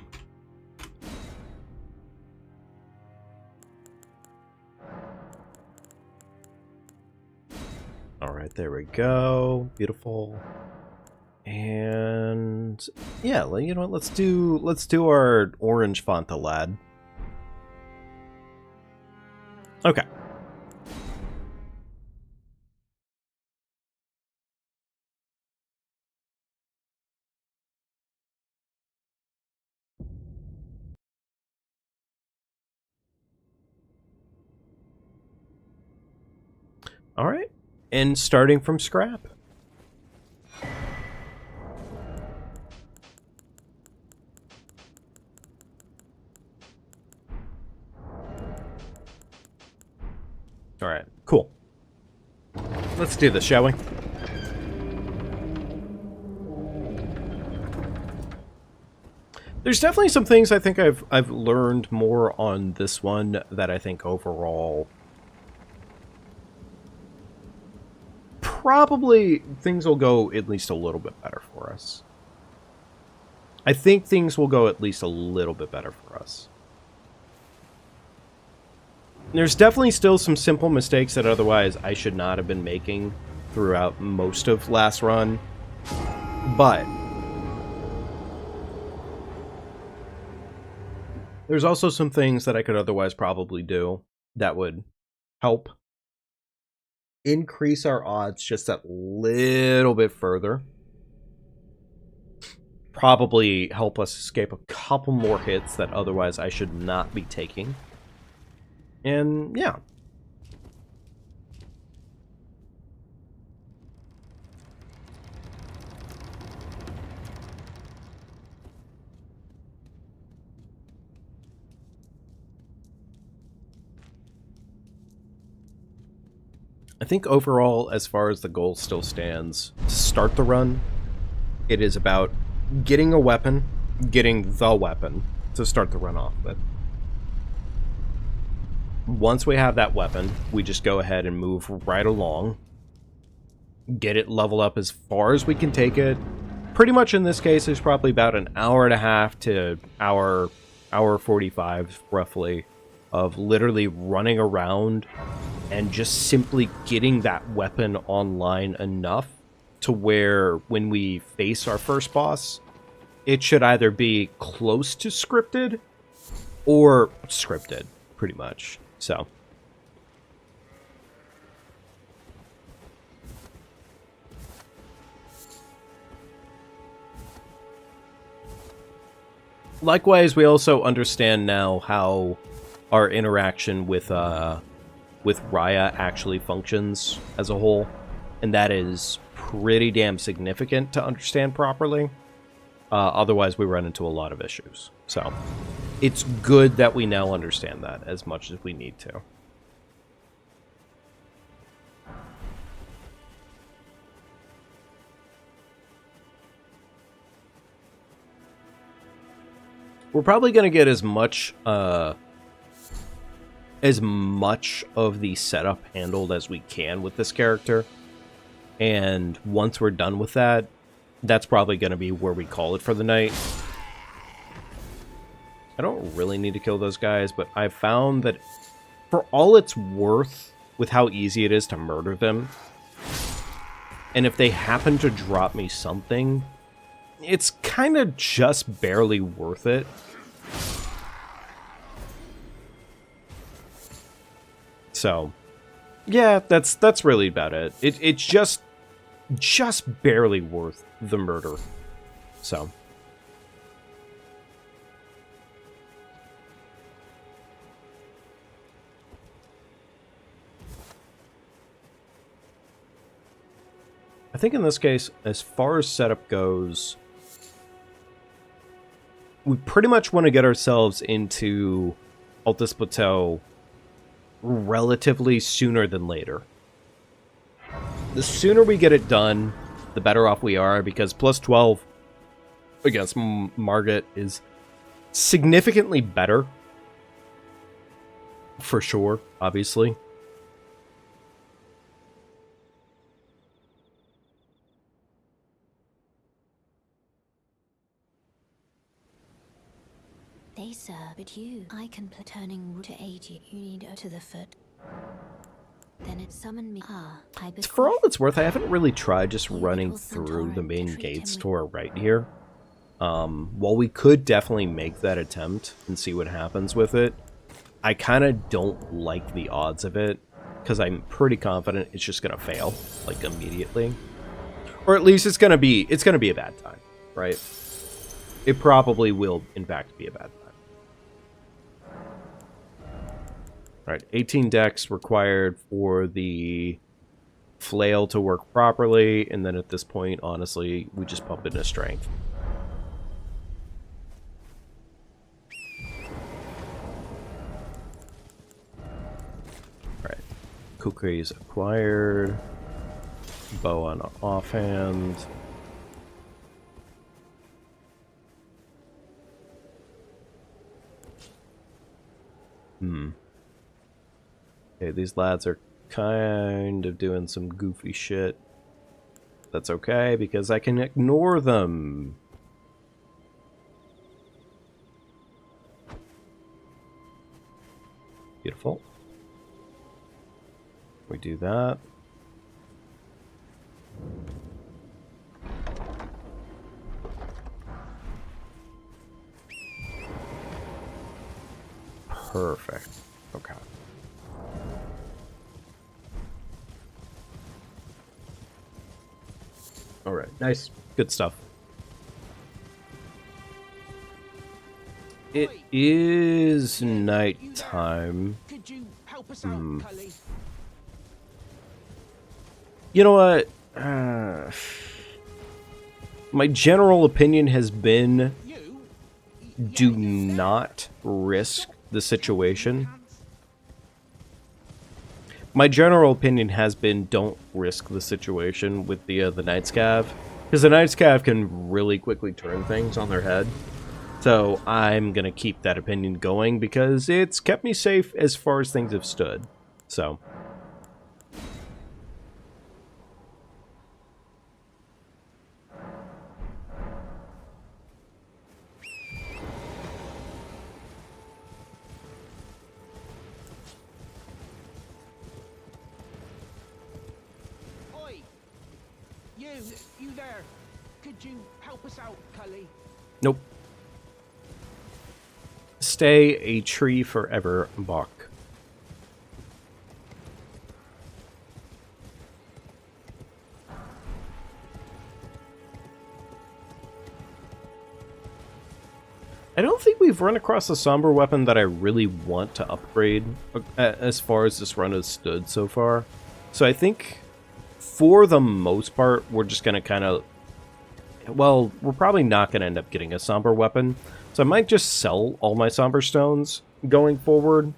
S1: Alright, there we go. Beautiful. And yeah, you know what? Let's do our orange Fanta lad. Okay. All right. And starting from scrap. All right, cool. Let's do this, shall we? There's definitely some things I think I've learned more on this one that I think overall probably things will go at least a little bit better for us. I think things will go at least a little bit better for us. There's definitely still some simple mistakes that otherwise I should not have been making throughout most of last run, but there's also some things that I could otherwise probably do that would help increase our odds just a little bit further. Probably help us escape a couple more hits that otherwise I should not be taking. And yeah. I think overall, as far as the goal still stands, to start the run, it is about getting a weapon, getting the weapon to start the run off with. Once we have that weapon, we just go ahead and move right along, get it leveled up as far as we can take it. Pretty much in this case, there's probably about an hour and a half to hour 45, roughly, of literally running around and just simply getting that weapon online enough to where when we face our first boss, it should either be close to scripted or scripted, pretty much. So likewise, we also understand now how our interaction with Raya actually functions as a whole, and that is pretty damn significant to understand properly. Otherwise, we run into a lot of issues. So it's good that we now understand that as much as we need to. We're probably going to get as much of the setup handled as we can with this character. And once we're done with that, that's probably going to be where we call it for the night. I don't really need to kill those guys, but I've found that for all it's worth with how easy it is to murder them, and if they happen to drop me something, it's kind of just barely worth it. So, yeah, that's really about it. It's just barely worth the murder. So. I think in this case, as far as setup goes, we pretty much want to get ourselves into Altus Plateau relatively sooner than later. The sooner we get it done, the better off we are, because plus 12 against Margit is significantly better. For sure, obviously.
S2: They sir, but you, I can turning to aid you. You need to the foot. Then it summoned me.
S1: For all it's worth, I haven't really tried just running through the main gates to our right here. While we could definitely make that attempt and see what happens with it, I kind of don't like the odds of it, because I'm pretty confident it's just going to fail, like, immediately. Or at least it's going to be a bad time, right? It probably will, in fact, be a bad time. Alright, 18 decks required for the flail to work properly, and then at this point, honestly, we just pump into strength. Alright. Kukri's acquired. Bow on offhand. Okay, these lads are kind of doing some goofy shit. That's okay, because I can ignore them. Beautiful. We do that. Perfect. Okay. All right. Nice. Good stuff. It is nighttime.
S5: Could you help us out, Cully?
S1: You know what? My general opinion has been do not risk the situation. My general opinion has been don't risk the situation with the Night Scav, because the Night Scav can really quickly turn things on their head. So I'm gonna keep that opinion going because it's kept me safe as far as things have stood. So.
S5: You there. Could you help us out, Cully?
S1: Nope. Stay a tree forever, Bach. I don't think we've run across a somber weapon that I really want to upgrade as far as this run has stood so far. So I think for the most part, we're just going to kind of... Well, we're probably not going to end up getting a somber weapon. So I might just sell all my somber stones going forward.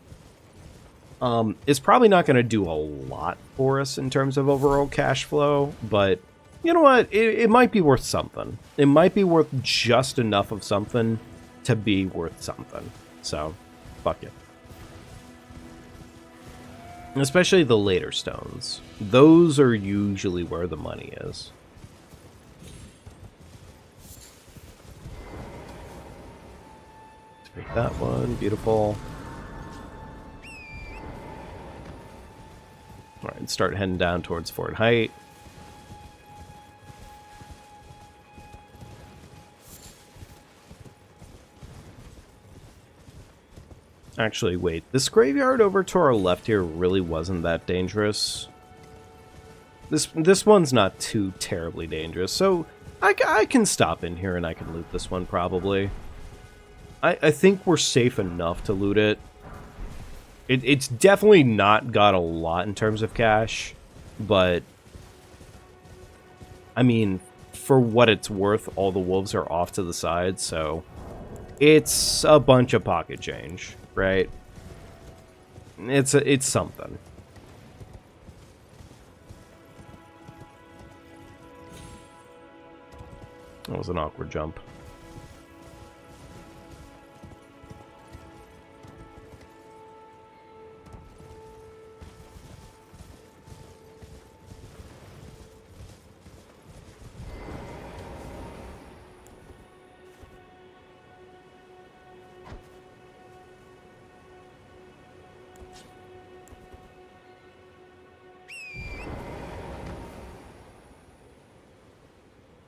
S1: It's probably not going to do a lot for us in terms of overall cash flow, but you know what? It might be worth something. It might be worth just enough of something to be worth something. So, fuck it. Especially the later stones. Those are usually where the money is. Let's make that one. Beautiful. Alright, start heading down towards Fort Height. Actually, wait. This graveyard over to our left here really wasn't that dangerous. This one's not too terribly dangerous, so I can stop in here and I can loot this one probably. I think we're safe enough to loot it. It's definitely not got a lot in terms of cash, but I mean, for what it's worth, all the wolves are off to the side, so it's a bunch of pocket change. Right? It's something. That was an awkward jump.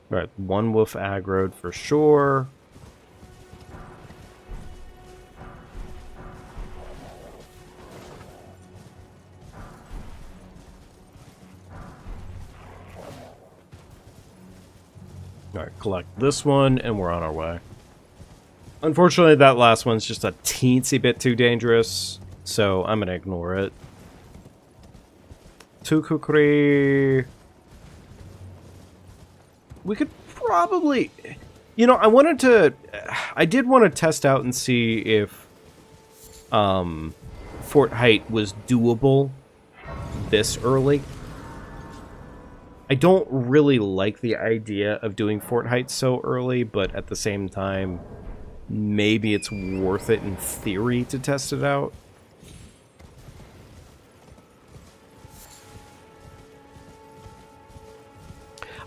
S1: Alright, one wolf aggroed for sure. Alright, collect this one, and we're on our way. Unfortunately, that last one's just a teensy bit too dangerous, so I'm gonna ignore it. Two kukri. We could probably... You know, I did want to test out and see if Fort Height was doable this early. I don't really like the idea of doing Fort Height so early, but at the same time, maybe it's worth it in theory to test it out.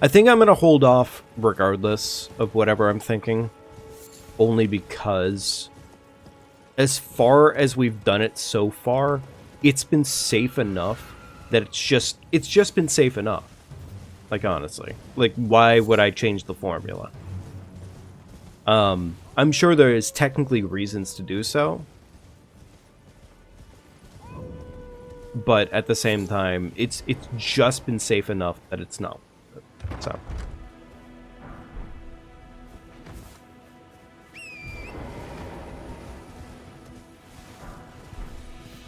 S1: I think I'm going to hold off regardless of whatever I'm thinking, only because as far as we've done it so far, it's been safe enough that it's just been safe enough. Like, honestly. Like, why would I change the formula? I'm sure there is technically reasons to do so. But at the same time, it's just been safe enough that it's not. So.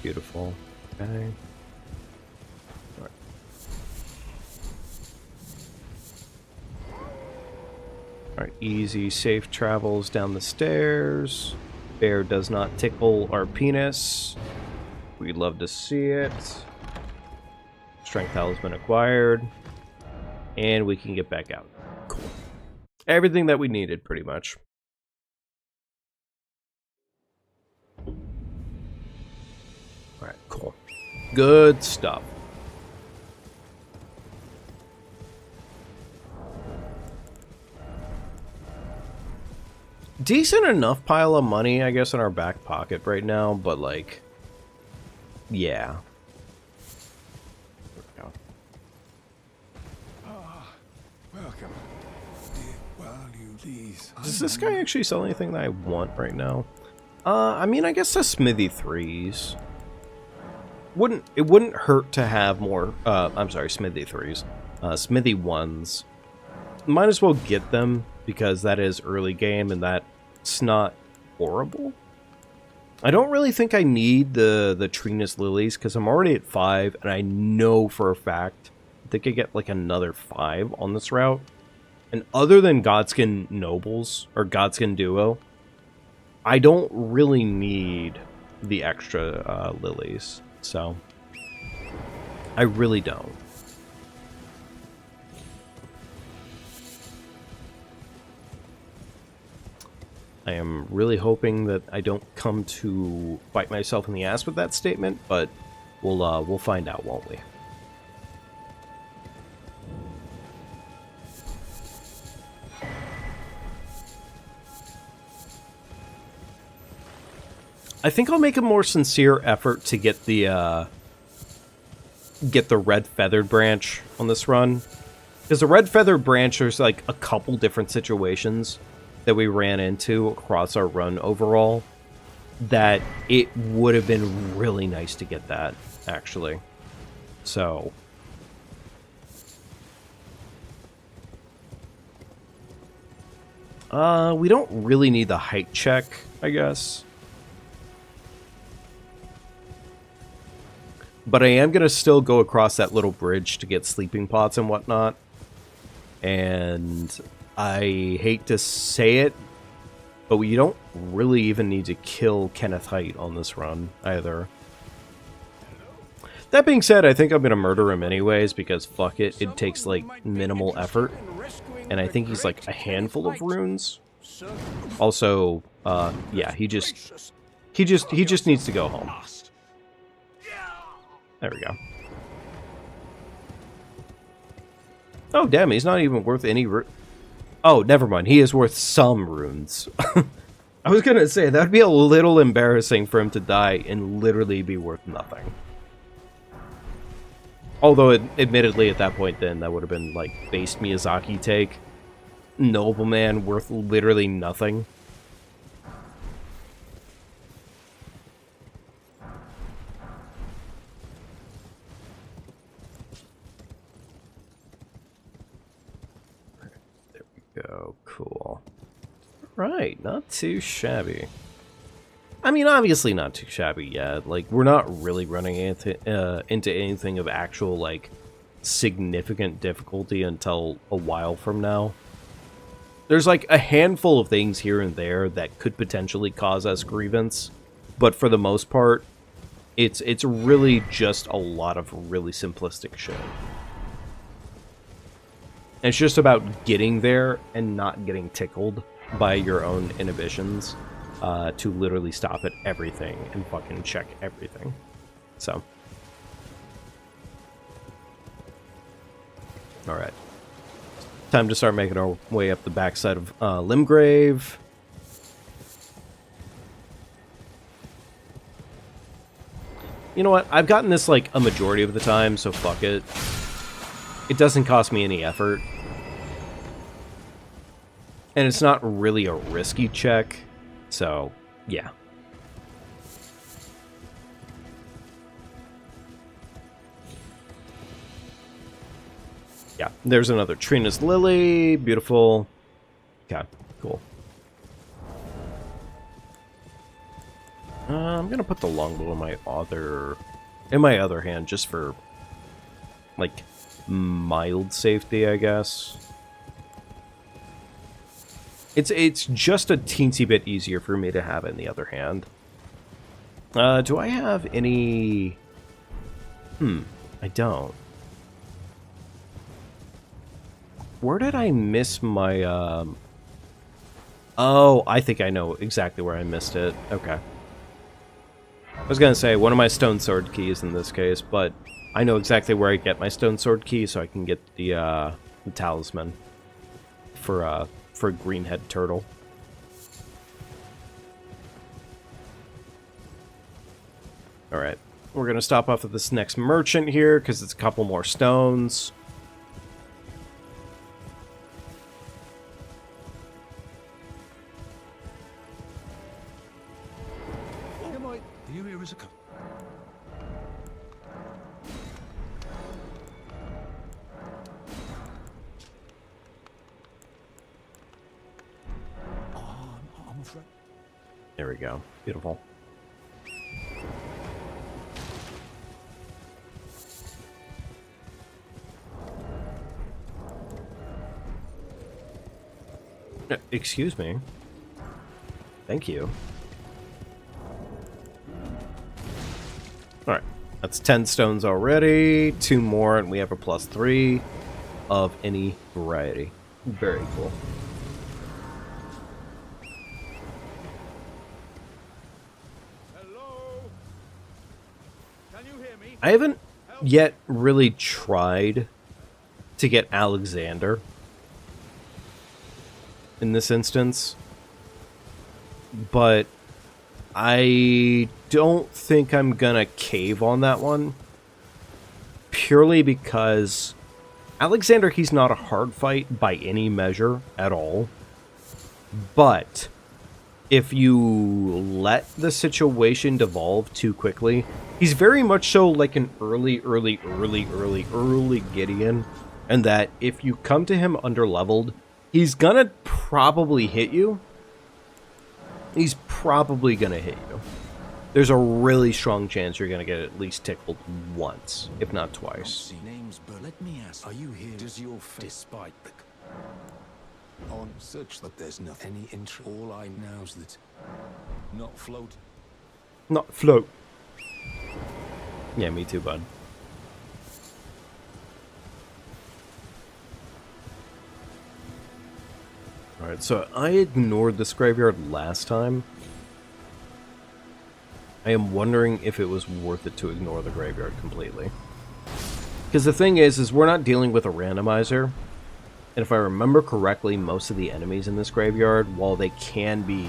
S1: Beautiful. Okay. Alright. Alright, easy, safe travels down the stairs. Bear does not tickle our penis. We'd love to see it. Strength talisman acquired. And we can get back out. Cool. Everything that we needed, pretty much. Alright, cool. Good stuff. Decent enough pile of money, I guess, in our back pocket right now, but, like... Yeah.
S3: Welcome.
S1: Does this guy actually sell anything that I want right now? I mean, I guess the Smithy 3s. It wouldn't hurt to have more, I'm sorry, Smithy 3s. Smithy 1s. Might as well get them, because that is early game, and that's not horrible. I don't really think I need the Trinus Lilies, because I'm already at 5, and I know for a fact I think I get like another 5 on this route. And other than Godskin Nobles, or Godskin Duo, I don't really need the extra lilies. So, I really don't. I am really hoping that I don't come to bite myself in the ass with that statement, but we'll find out, won't we? I think I'll make a more sincere effort to get the red feathered branch on this run, because the red feathered branch, there's like a couple different situations that we ran into across our run overall that it would have been really nice to get that, actually. So we don't really need the height check, I guess. But I am going to still go across that little bridge to get sleeping pots and whatnot. And I hate to say it, but we don't really even need to kill Kenneth Height on this run, either. That being said, I think I'm going to murder him anyways, because fuck it, it takes, like, minimal effort. And I think he's, like, a handful of runes. Also, yeah, he just needs to go home. There we go. Oh, damn, he's not even worth any Oh, never mind. He is worth some runes. I was gonna say, that would be a little embarrassing for him to die and literally be worth nothing. Although, admittedly, at that point then, that would have been, like, based Miyazaki take. Nobleman worth literally nothing. Go, cool. Right, not too shabby. I mean, obviously not too shabby yet. Like, we're not really running into anything of actual, like, significant difficulty until a while from now. There's, like, a handful of things here and there that could potentially cause us grievance, but for the most part, it's really just a lot of really simplistic shit. And it's just about getting there and not getting tickled by your own inhibitions to literally stop at everything and fucking check everything. So. Alright. Time to start making our way up the backside of Limgrave. You know what? I've gotten this, like, a majority of the time, so fuck it. It doesn't cost me any effort. And it's not really a risky check, so, yeah. Yeah, there's another Trina's Lily. Beautiful. Okay, cool. I'm gonna put the longbow in my other hand, just for, like, mild safety, I guess. It's just a teensy bit easier for me to have it in the other hand. Do I have any... I don't. Where did I miss my, Oh, I think I know exactly where I missed it. Okay. I was gonna say, one of my stone sword keys in this case, but I know exactly where I get my stone sword key, so I can get the talisman for Greenhead Turtle. Alright. We're gonna stop off at this next merchant here, because it's a couple more stones.
S4: Do you hear us a come? I'm afraid.
S1: There we go. Beautiful. Excuse me. Thank you. Alright, that's 10 stones already, 2 more, and we have a +3 of any variety. Very cool.
S5: Hello? Can you hear me?
S1: I haven't yet really tried to get Alexander in this instance, but I don't think I'm gonna cave on that one, purely because Alexander, he's not a hard fight by any measure at all, but if you let the situation devolve too quickly, he's very much so like an early Gideon, and that if you come to him underleveled, he's gonna probably hit you. He's probably gonna hit you. There's a really strong chance you're gonna get at least tickled once, if not twice.
S6: Names, but let me ask, are you here? Does your despite the on such that there's nothing any interest? All I know's that not float.
S1: Not float. Yeah, me too, bud. Alright, so I ignored this graveyard last time. I am wondering if it was worth it to ignore the graveyard completely. Because the thing is we're not dealing with a randomizer. And if I remember correctly, most of the enemies in this graveyard, while they can be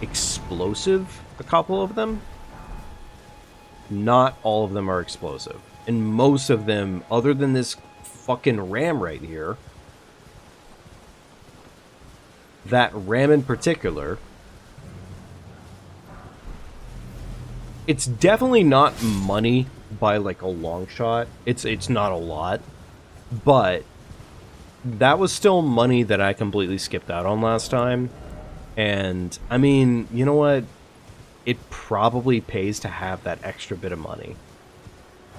S1: explosive, a couple of them, not all of them are explosive. And most of them, other than this fucking ram right here, that ram in particular, it's definitely not money by like a long shot. It's not a lot, but that was still money that I completely skipped out on last time. And I mean, you know what? it probably pays to have that extra bit of money.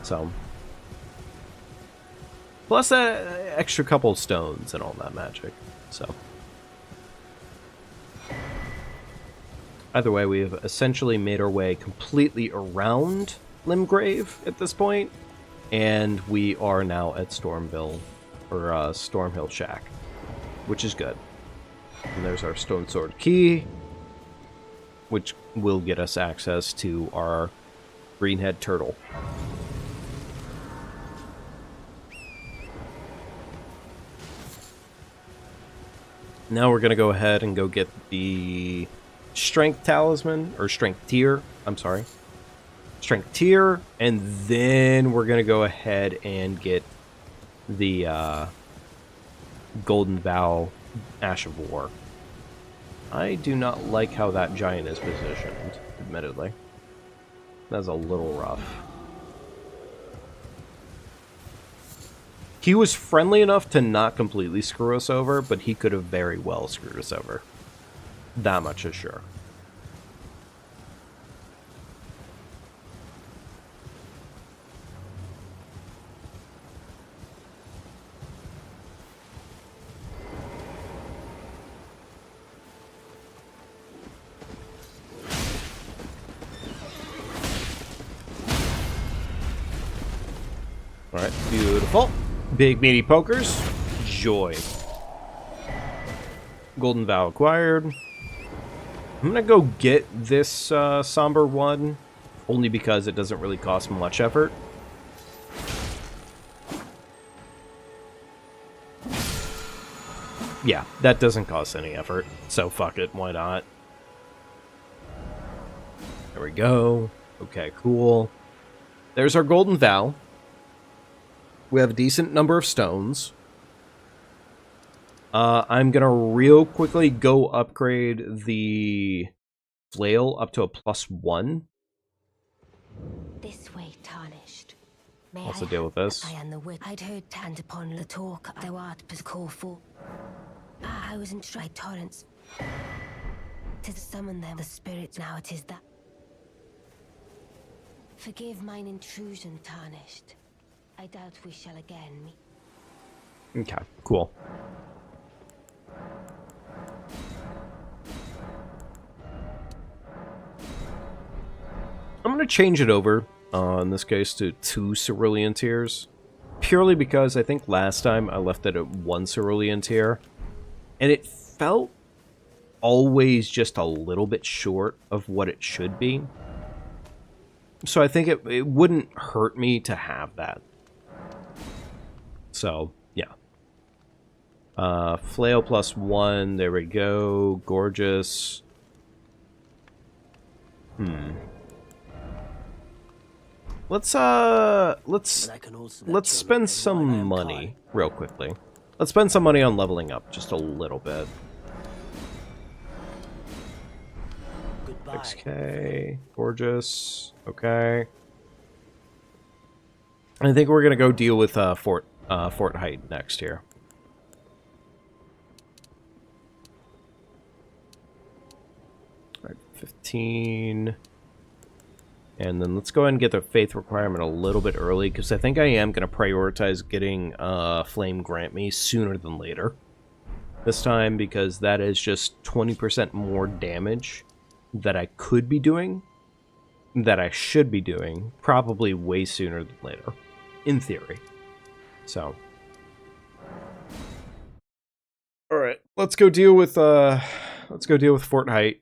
S1: So, plus a extra couple stones and all that magic. So, either way, we have essentially made our way completely around Limgrave at this point, and we are now at Stormhill Shack, which is good. And there's our Stone Sword key, which will get us access to our greenhead turtle. Now we're going to go ahead and go get the strength talisman, or strength tier, I'm sorry. Strength tier, and then we're going to go ahead and get the Golden Vow Ash of War. I do not like how that giant is positioned, admittedly. That's a little rough. He was friendly enough to not completely screw us over, but he could have very well screwed us over. That much is sure. Alright, beautiful. Big meaty pokers. Joy. Golden Vow acquired. I'm gonna go get this somber one, only because it doesn't really cost much effort. Yeah, that doesn't cost any effort, so fuck it, why not? There we go. Okay, cool. There's our Golden Vow. We have a decent number of stones. I'm gonna real quickly go upgrade the flail up to a +1.
S7: This way, tarnished. May
S1: Also
S7: I
S1: deal with this.
S7: I am the witch. I'd heard tanned upon the talk thou art was called for. I was in stride torrents. To summon them, the spirits now it is that. Forgive mine intrusion, tarnished. I doubt we shall again meet.
S1: Okay, cool. I'm going to change it over, in this case, to 2 cerulean tiers. Purely because I think last time I left it at 1 cerulean tier. And it felt always just a little bit short of what it should be. So I think it wouldn't hurt me to have that. So, yeah. Flail +1, there we go. Gorgeous. Let's spend some money real quickly. Let's spend some money on leveling up just a little bit. 6K, gorgeous. Okay. I think we're gonna go deal with Fort Height next here. All right, 15. And then let's go ahead and get the faith requirement a little bit early, because I think I am going to prioritize getting Flame Grant Me sooner than later. This time, because that is just 20% more damage that I could be doing, that I should be doing, probably way sooner than later, in theory. So. Alright, let's go deal with Fort Height.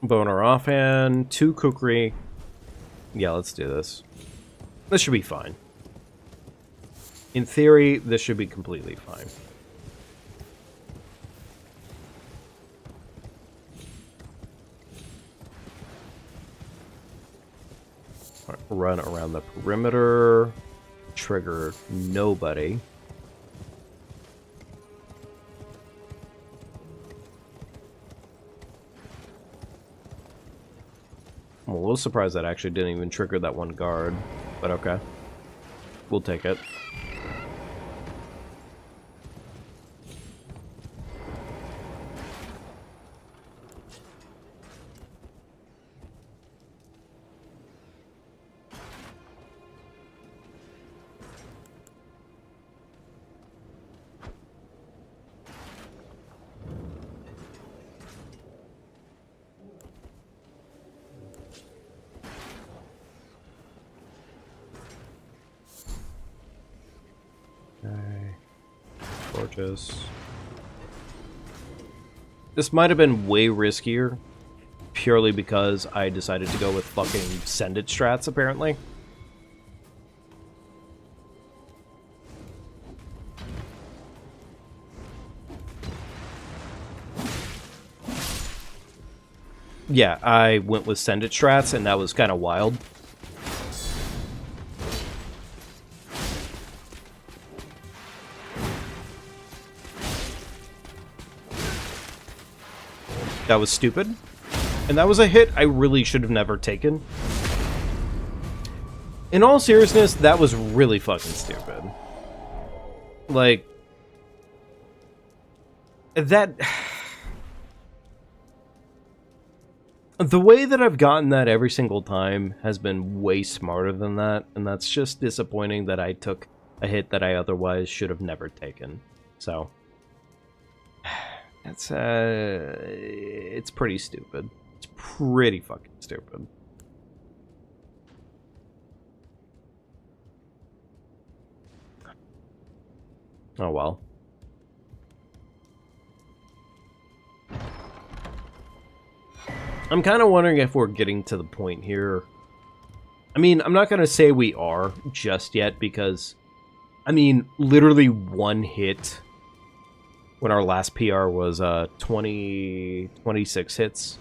S1: Boner offhand, 2 kukri. Yeah, let's do this. This should be fine. In theory, this should be completely fine. All right, run around the perimeter. Trigger nobody. I'm a little surprised that actually didn't even trigger that one guard, but okay. We'll take it. torches. This might have been way riskier, purely because I decided to go with fucking send it strats, apparently. Yeah, I went with send it strats, and that was kind of wild. That was stupid. And that was a hit I really should have never taken. In all seriousness, that was really fucking stupid. Like... that... The way that I've gotten that every single time has been way smarter than that, and that's just disappointing that I took a hit that I otherwise should have never taken. So... That's, it's pretty stupid. It's pretty fucking stupid. Oh well. I'm kind of wondering if we're getting to the point here. I mean, I'm not going to say we are just yet because, I mean, literally one hit when our last PR was 26 hits.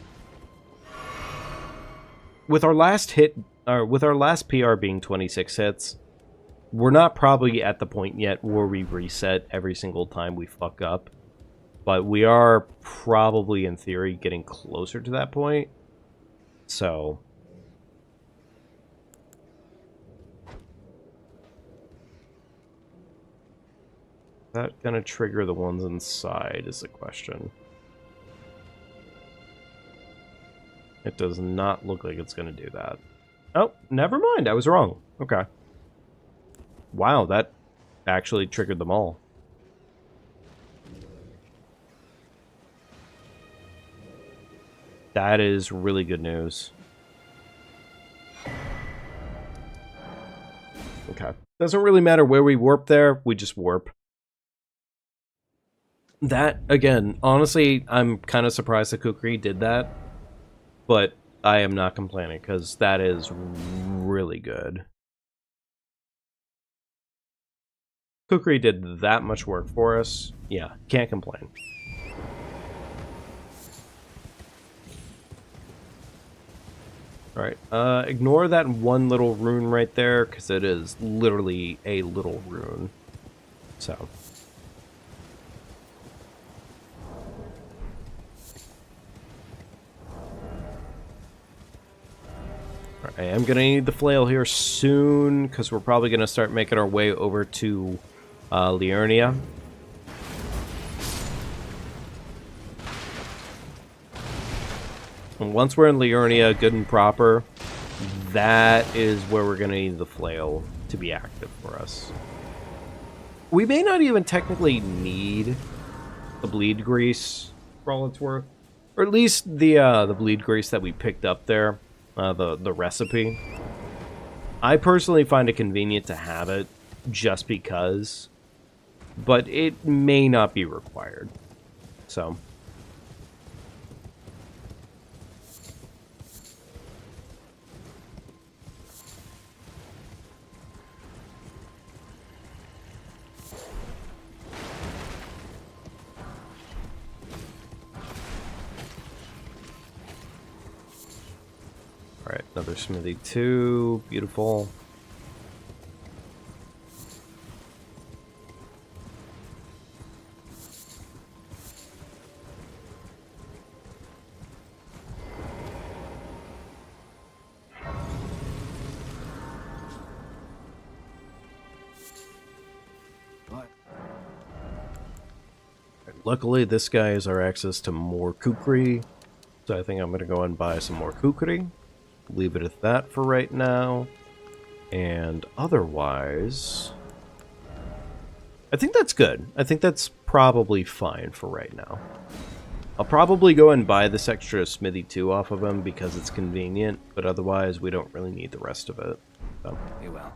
S1: With our last hit, or with our last PR being 26 hits, we're not probably at the point yet where we reset every single time we fuck up. But we are probably, in theory, getting closer to that point. So... is that gonna trigger the ones inside is the question. It does not look like it's gonna do that. Oh, never mind, I was wrong. Okay. Wow, that actually triggered them all. That is really good news. Okay. Doesn't really matter where we warp there, we just warp. That, again, honestly, I'm kind of surprised that Kukri did that. But I am not complaining, because that is really good. Kukri did that much work for us. Yeah, can't complain. Alright, ignore that one little rune right there, because it is literally a little rune. So... I am going to need the flail here soon, because we're probably going to start making our way over to Liurnia. And once we're in Liurnia, good and proper, that is where we're going to need the flail to be active for us. We may not even technically need the bleed grease, for all it's worth. Or at least the bleed grease that we picked up there. The recipe. I personally find it convenient to have it just because, but it may not be required. So. Alright, another smithy 2. Beautiful. Luckily, this guy is our access to more kukri, so I think I'm going to go and buy some more kukri. Leave it at that for right now. And otherwise, I think that's good. I think that's probably fine for right now. I'll probably go and buy this extra smithy 2 off of him because it's convenient, but otherwise we don't really need the rest of it. So.
S6: You will.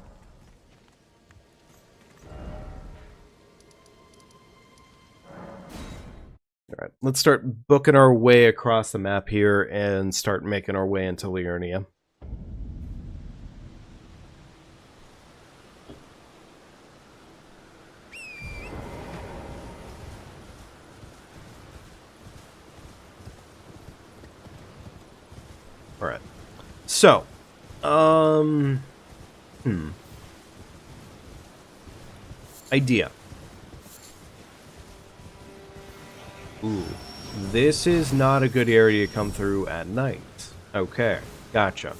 S1: Alright, let's start booking our way across the map here and start making our way into Liurnia. Alright. So, idea. Ooh. This is not a good area to come through at night. Okay, gotcha.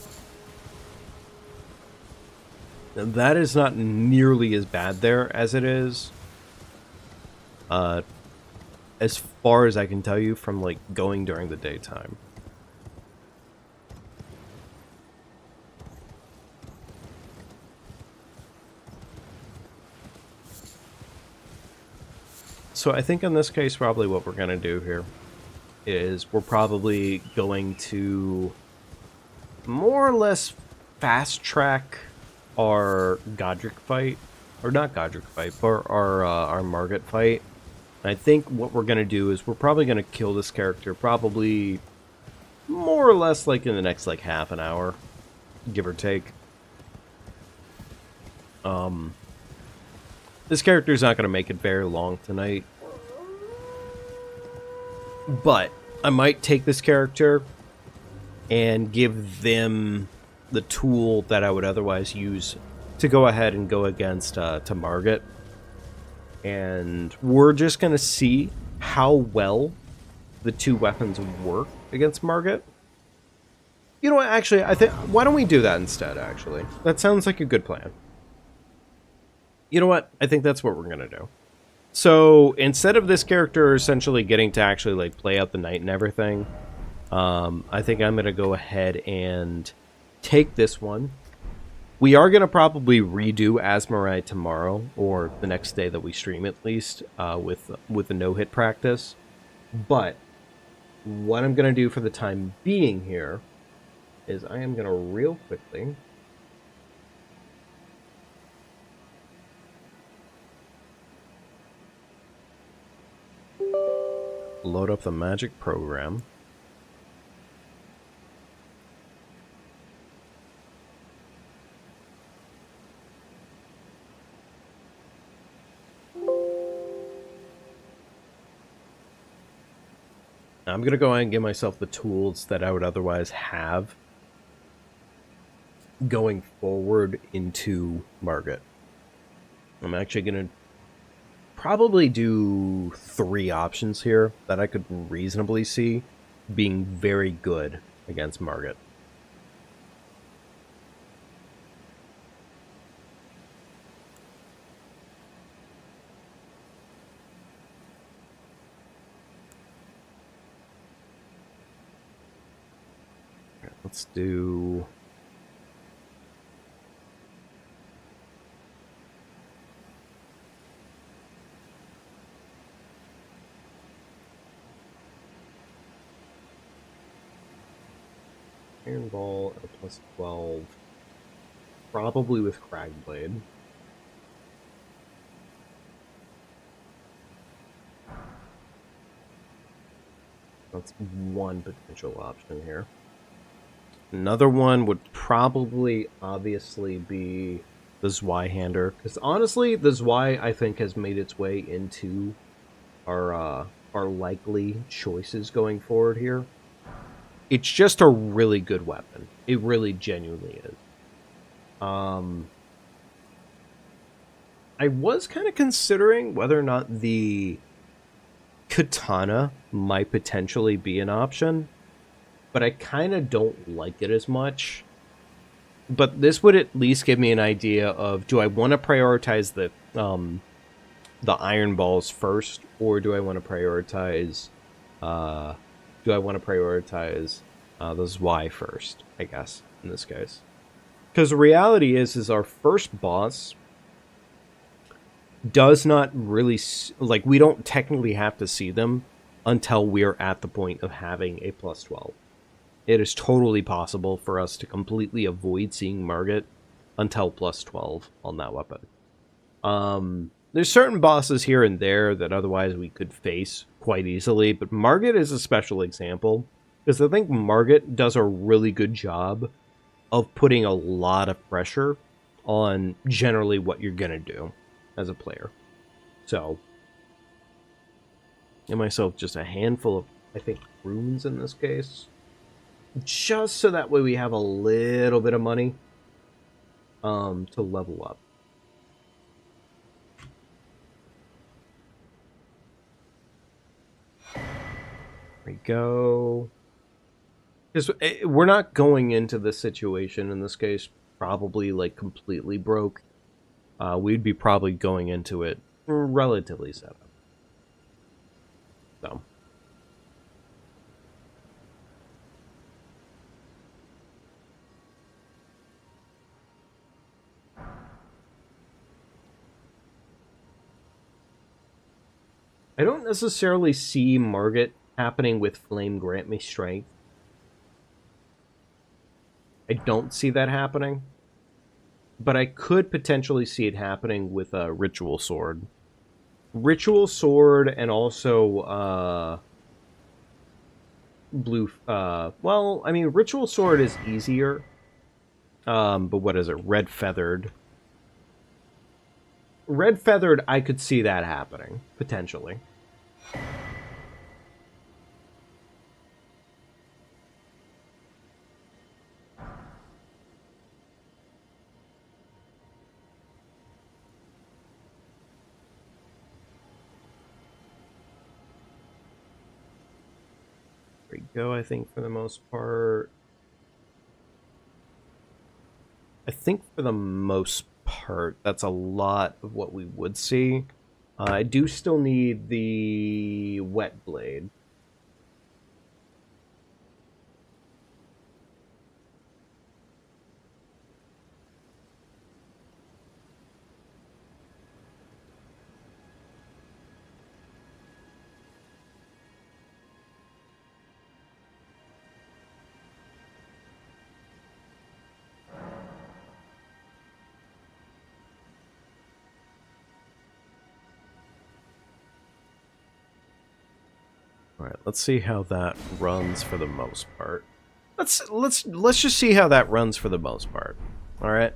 S1: Now, that is not nearly as bad there as it is. As far as I can tell you from, like, going during the daytime. So I think in this case, probably what we're going to do here is we're probably going to more or less fast track our Godric fight, or not Godric fight, but our Margit fight. And I think what we're going to do is we're probably going to kill this character probably more or less like in the next like half an hour, give or take. This character's not going to make it very long tonight. But I might take this character and give them the tool that I would otherwise use to go ahead and go against to Margit. And we're just going to see how well the two weapons work against Margit. You know what, actually, I think, why don't we do that instead, actually? That sounds like a good plan. You know what? I think that's what we're going to do. So, instead of this character essentially getting to actually, like, play out the night and everything, I think I'm going to go ahead and take this one. We are going to probably redo Asmarai tomorrow, or the next day that we stream at least, with the no-hit practice. But, what I'm going to do for the time being here is I am going to real quickly load up the magic program. I'm going to go ahead and give myself the tools that I would otherwise have going forward into Margit. I'm actually going to probably do 3 options here that I could reasonably see being very good against Margit. Let's do... Iron Ball at a plus 12. Probably with Cragblade. That's one potential option here. Another one would probably, obviously, be the Zweihander. Because honestly, the Zwei, I think, has made its way into our likely choices going forward here. It's just a really good weapon. It really genuinely is. I was kind of considering whether or not the Katana might potentially be an option, but I kind of don't like it as much. But this would at least give me an idea of, do I want to prioritize the Iron Balls first, or do I want to prioritize the Zwei first, I guess, in this case. Because the reality is our first boss does not really... Like, we don't technically have to see them until we're at the point of having a plus 12. It is totally possible for us to completely avoid seeing Margit until plus 12 on that weapon. There's certain bosses here and there that otherwise we could face quite easily, but Margit is a special example, because I think Margit does a really good job of putting a lot of pressure on generally what you're going to do as a player. So, give myself just a handful of, I think, runes in this case. Just so that way we have a little bit of money to level up. There we go. Because we're not going into this situation in this case probably like completely broke. We'd be probably going into it relatively set up. So. I don't necessarily see Margit happening with Flame Grant Me Strength. I don't see that happening. But I could potentially see it happening with a Ritual Sword. Ritual Sword and also blue... well, I mean, Ritual Sword is easier. But what is it? Red Feathered. Red Feathered, I could see that happening, potentially. There we go, I think, for the most part. I think for the most part, that's a lot of what we would see. I do still need the Wet Blade. Alright, let's see how that runs for the most part. Let's just see how that runs for the most part. Alright.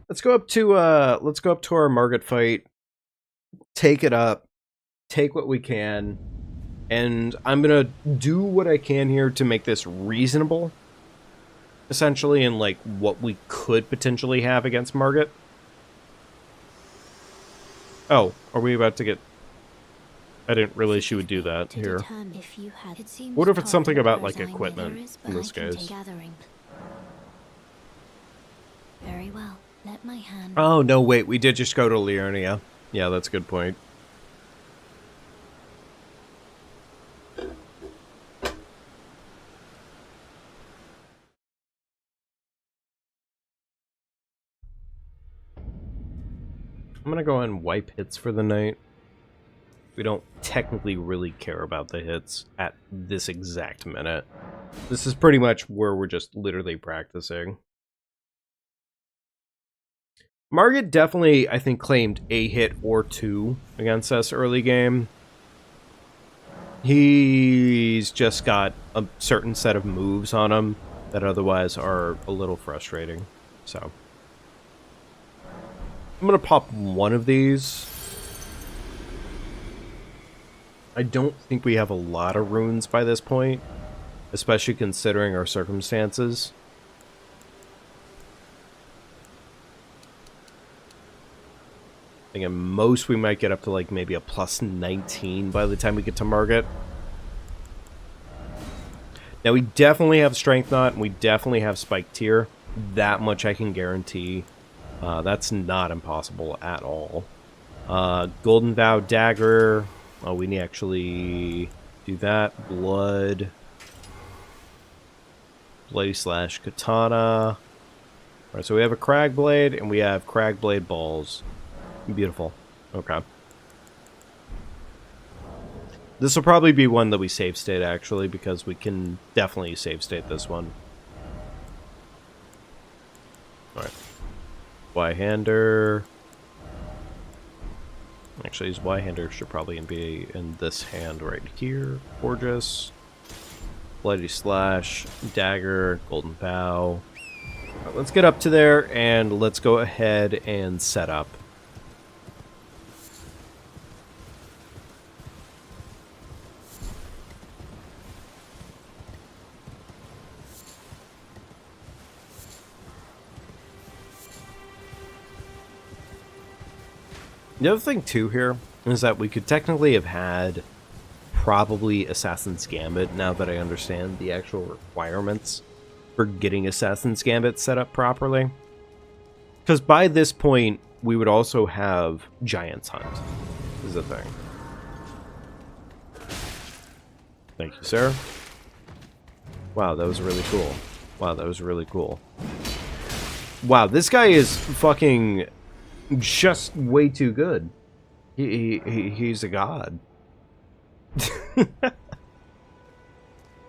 S1: Let's go up to our Margit fight. Take it up. Take what we can. And I'm gonna do what I can here to make this reasonable. Essentially, in like what we could potentially have against Margit. Oh, are we about to get... I didn't realize she would do that here. What if it's something about, like, equipment in this case?
S2: Very well. Let my hand...
S1: Oh, no, wait. We did just go to Liurnia. Yeah, that's a good point. I'm gonna go ahead and wipe hits for the night. We don't technically really care about the hits at this exact minute. This is pretty much where we're just literally practicing. Margit definitely, I think, claimed a hit or two against us early game. He's just got a certain set of moves on him that otherwise are a little frustrating. So I'm gonna pop one of these. I don't think we have a lot of runes by this point, especially considering our circumstances. I think at most we might get up to like maybe a plus 19 by the time we get to Margit. Now we definitely have Strength Knot and we definitely have Spike Tier. That much I can guarantee. That's not impossible at all. Golden Vow Dagger. Oh, we need to actually do that. Blood. Bloody Slash Katana. Alright, so we have a Crag Blade and we have Crag Blade Balls. Beautiful. Okay. This will probably be one that we save state, actually, because we can definitely save state this one. Alright. Y-hander. Actually, his Y-hander should probably be in this hand right here. Gorgeous. Bloody slash, dagger, golden bow. Right, let's get up to there and let's go ahead and set up. The other thing too here is that we could technically have had probably Assassin's Gambit, now that I understand the actual requirements for getting Assassin's Gambit set up properly. Because by this point, we would also have Giant's Hunt, is the thing. Thank you, sir. Wow, that was really cool. Wow, that was really cool. Wow, this guy is fucking just way too good. He's a god.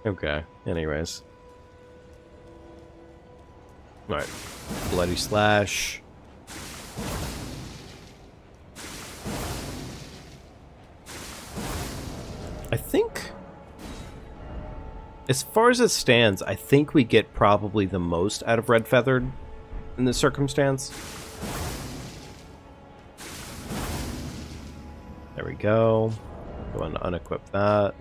S1: Okay, anyways. Alright. Bloody slash. I think, as far as it stands, I think we get probably the most out of Red Feathered in this circumstance. There we go. Go and unequip that.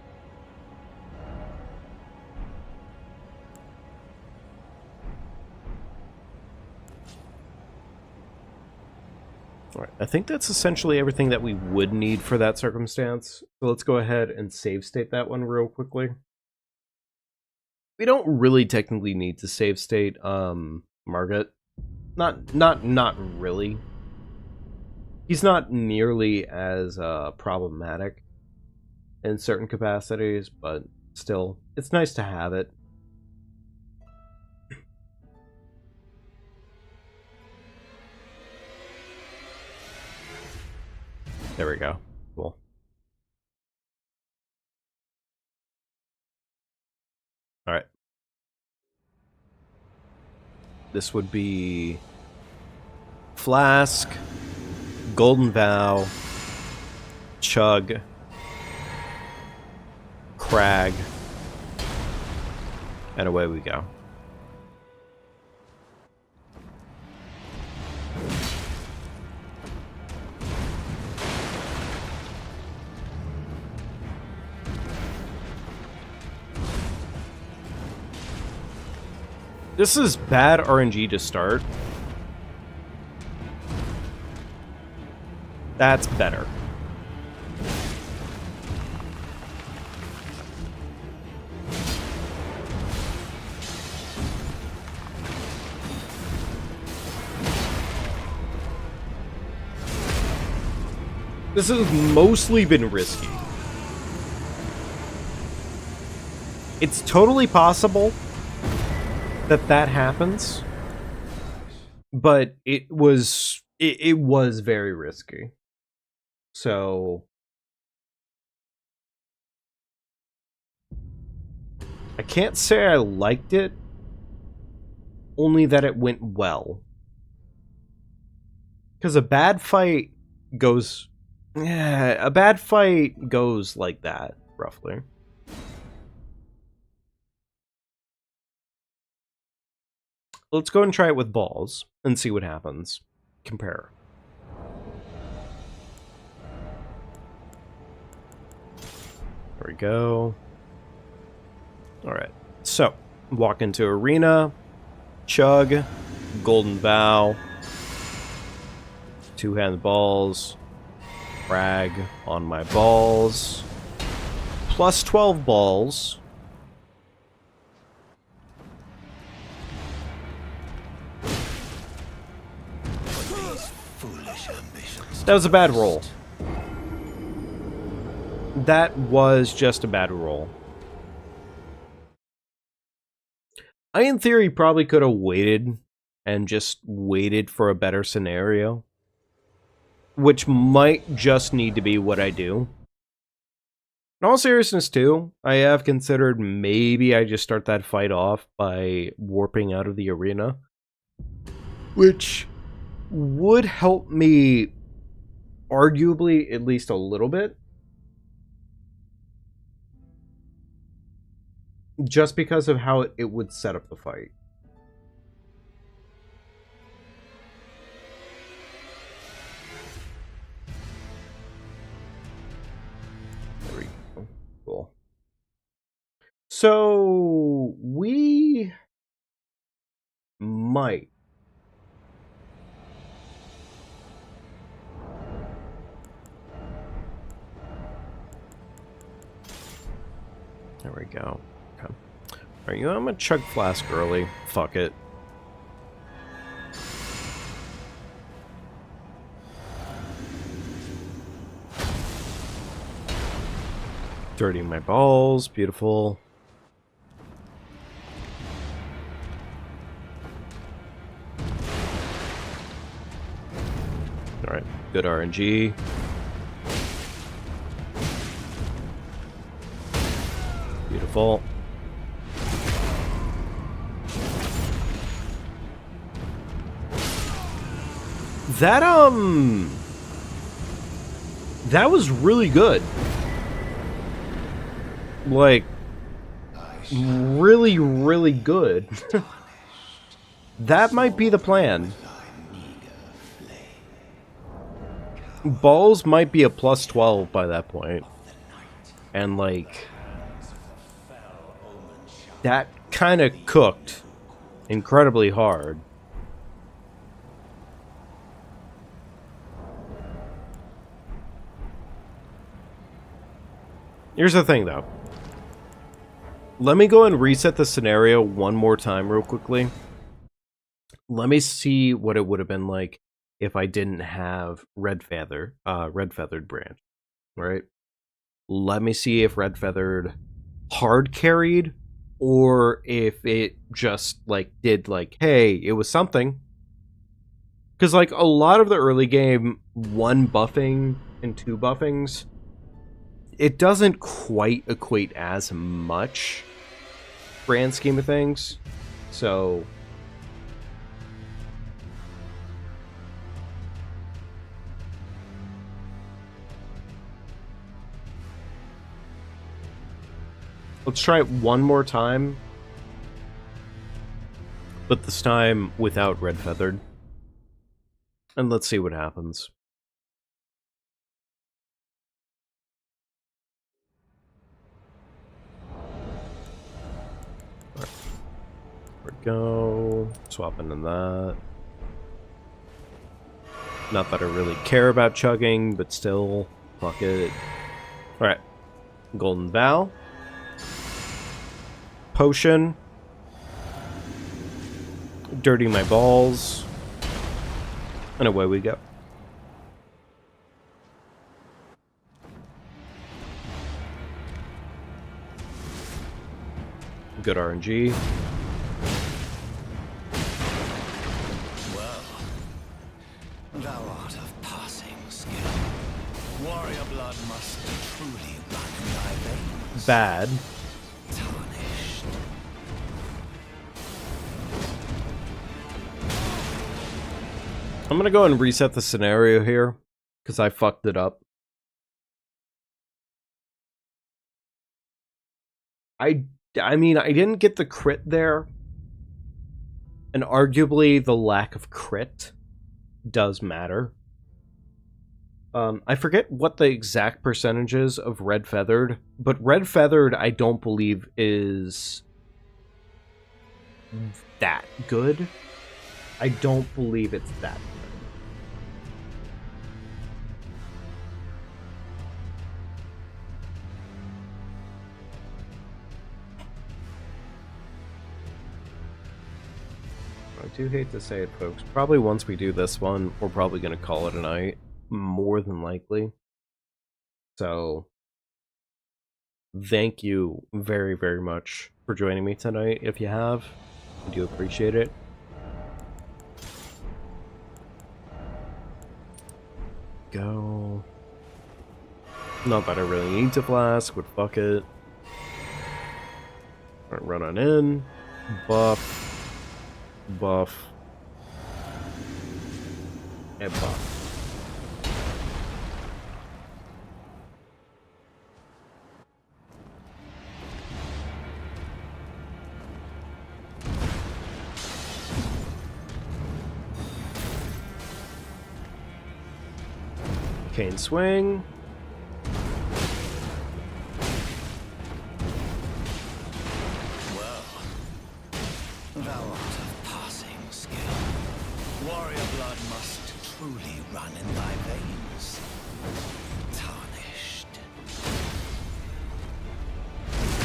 S1: Alright, I think that's essentially everything that we would need for that circumstance. So let's go ahead and save state that one real quickly. We don't really technically need to save state Margit. Not really. He's not nearly as problematic in certain capacities, but still, it's nice to have it. There we go. Cool. Alright. This would be Flask, Golden Vow, Chug, Crag, and away we go. This is bad RNG to start. That's better. This has mostly been risky. It's totally possible that happens, but it was very risky. So I can't say I liked it, only that it went well. Because a bad fight goes like that, roughly. Let's go and try it with balls and see what happens. Compare. There we go. Alright. So, walk into arena. Chug. Golden Bow. Two-hand balls. Frag on my balls. Plus 12 balls. That was a bad roll. That was just a bad roll. I, in theory, probably could have waited and just waited for a better scenario. Which might just need to be what I do. In all seriousness, too, I have considered maybe I just start that fight off by warping out of the arena. Which would help me arguably at least a little bit. Just because of how it would set up the fight. There we go. Cool. So we might there we go. Okay. Alright, you know, I'm gonna chug flask early. Fuck it. Dirtying my balls. Beautiful. Alright, good RNG. Beautiful. That was really good. Like, really, really good. That might be the plan. Balls might be a plus 12 by that point. And, like, that kind of cooked incredibly hard. Here's the thing, though. Let me go and reset the scenario one more time real quickly. Let me see what it would have been like if I didn't have red feathered branch, right? Let me see if red feathered hard carried, or if it just like did like, hey, it was something. Because like a lot of the early game 1 buffing and 2 buffings, it doesn't quite equate as much grand scheme of things. So let's try it one more time, but this time without red feathered, and let's see what happens. There we go. Swap into that. Not that I really care about chugging, but still, fuck it. Alright. Golden Vow. Potion. Dirty my balls. And away we go. Good RNG.
S6: Thou art of passing skill. Warrior blood must truly run in thy veins.
S1: Bad.
S6: Tarnished.
S1: I'm gonna go and reset the scenario here, because I fucked it up. I mean, I didn't get the crit there, and arguably the lack of crit does matter. I forget what the exact percentage is of red feathered, but red feathered I don't believe is that good. I don't believe it's that good. I do hate to say it, folks. Probably once we do this one, we're probably going to call it a night. More than likely. So, thank you very, very much for joining me tonight. If you have, I do appreciate it. Go. Not that I really need to flask, but fuck it. Alright, run on in. Buff. Buff. and buff. Cane swing.
S8: Well, thou art of passing skill. Warrior blood must truly run in thy veins. Tarnished.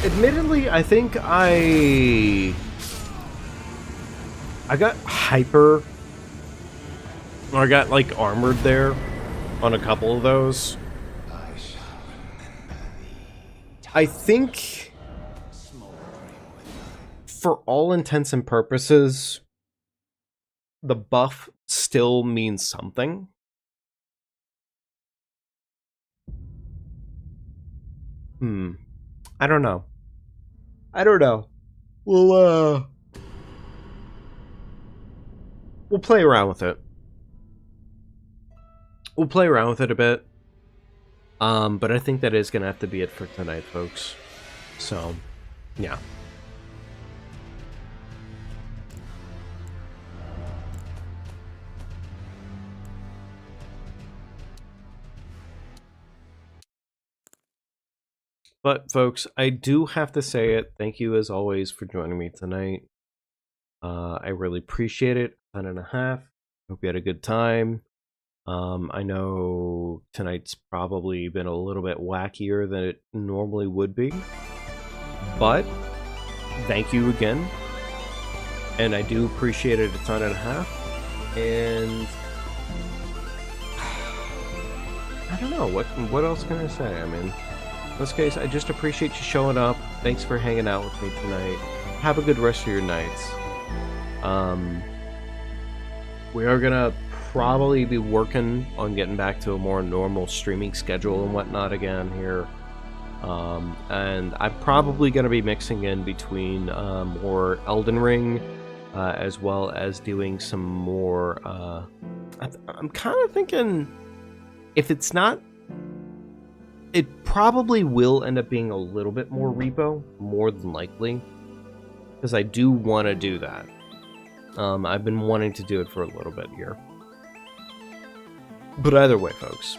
S1: Admittedly, I think I got hyper, or I got like armored there on a couple of those. I think for all intents and purposes, the buff still means something. I don't know. We'll play around with it. We'll play around with it a bit. But I think that is gonna have to be it for tonight, folks. So, yeah. But, folks, I do have to say it. Thank you, as always, for joining me tonight. I really appreciate it. 10.5. Hope you had a good time. I know tonight's probably been a little bit wackier than it normally would be. But, thank you again. And I do appreciate it a 10.5. And I don't know, what else can I say? I mean, in this case, I just appreciate you showing up. Thanks for hanging out with me tonight. Have a good rest of your nights. We are gonna probably be working on getting back to a more normal streaming schedule and whatnot again here. And I'm probably gonna be mixing in between more Elden Ring, as well as doing some more. I'm kind of thinking, if it's not, it probably will end up being a little bit more repo, more than likely, because I do want to do that. I've been wanting to do it for a little bit here. But either way, folks,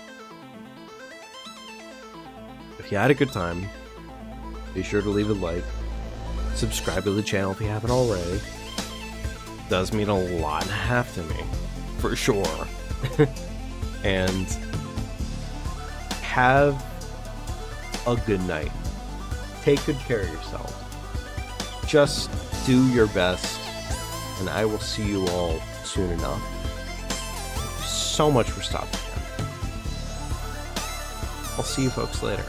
S1: if you had a good time, be sure to leave a like, subscribe to the channel if you haven't already. It does mean a lot and a half to me, for sure. And have a good night. Take good care of yourself. Just do your best, and I will see you all soon enough. Thank you so much for stopping in. I'll see you folks later.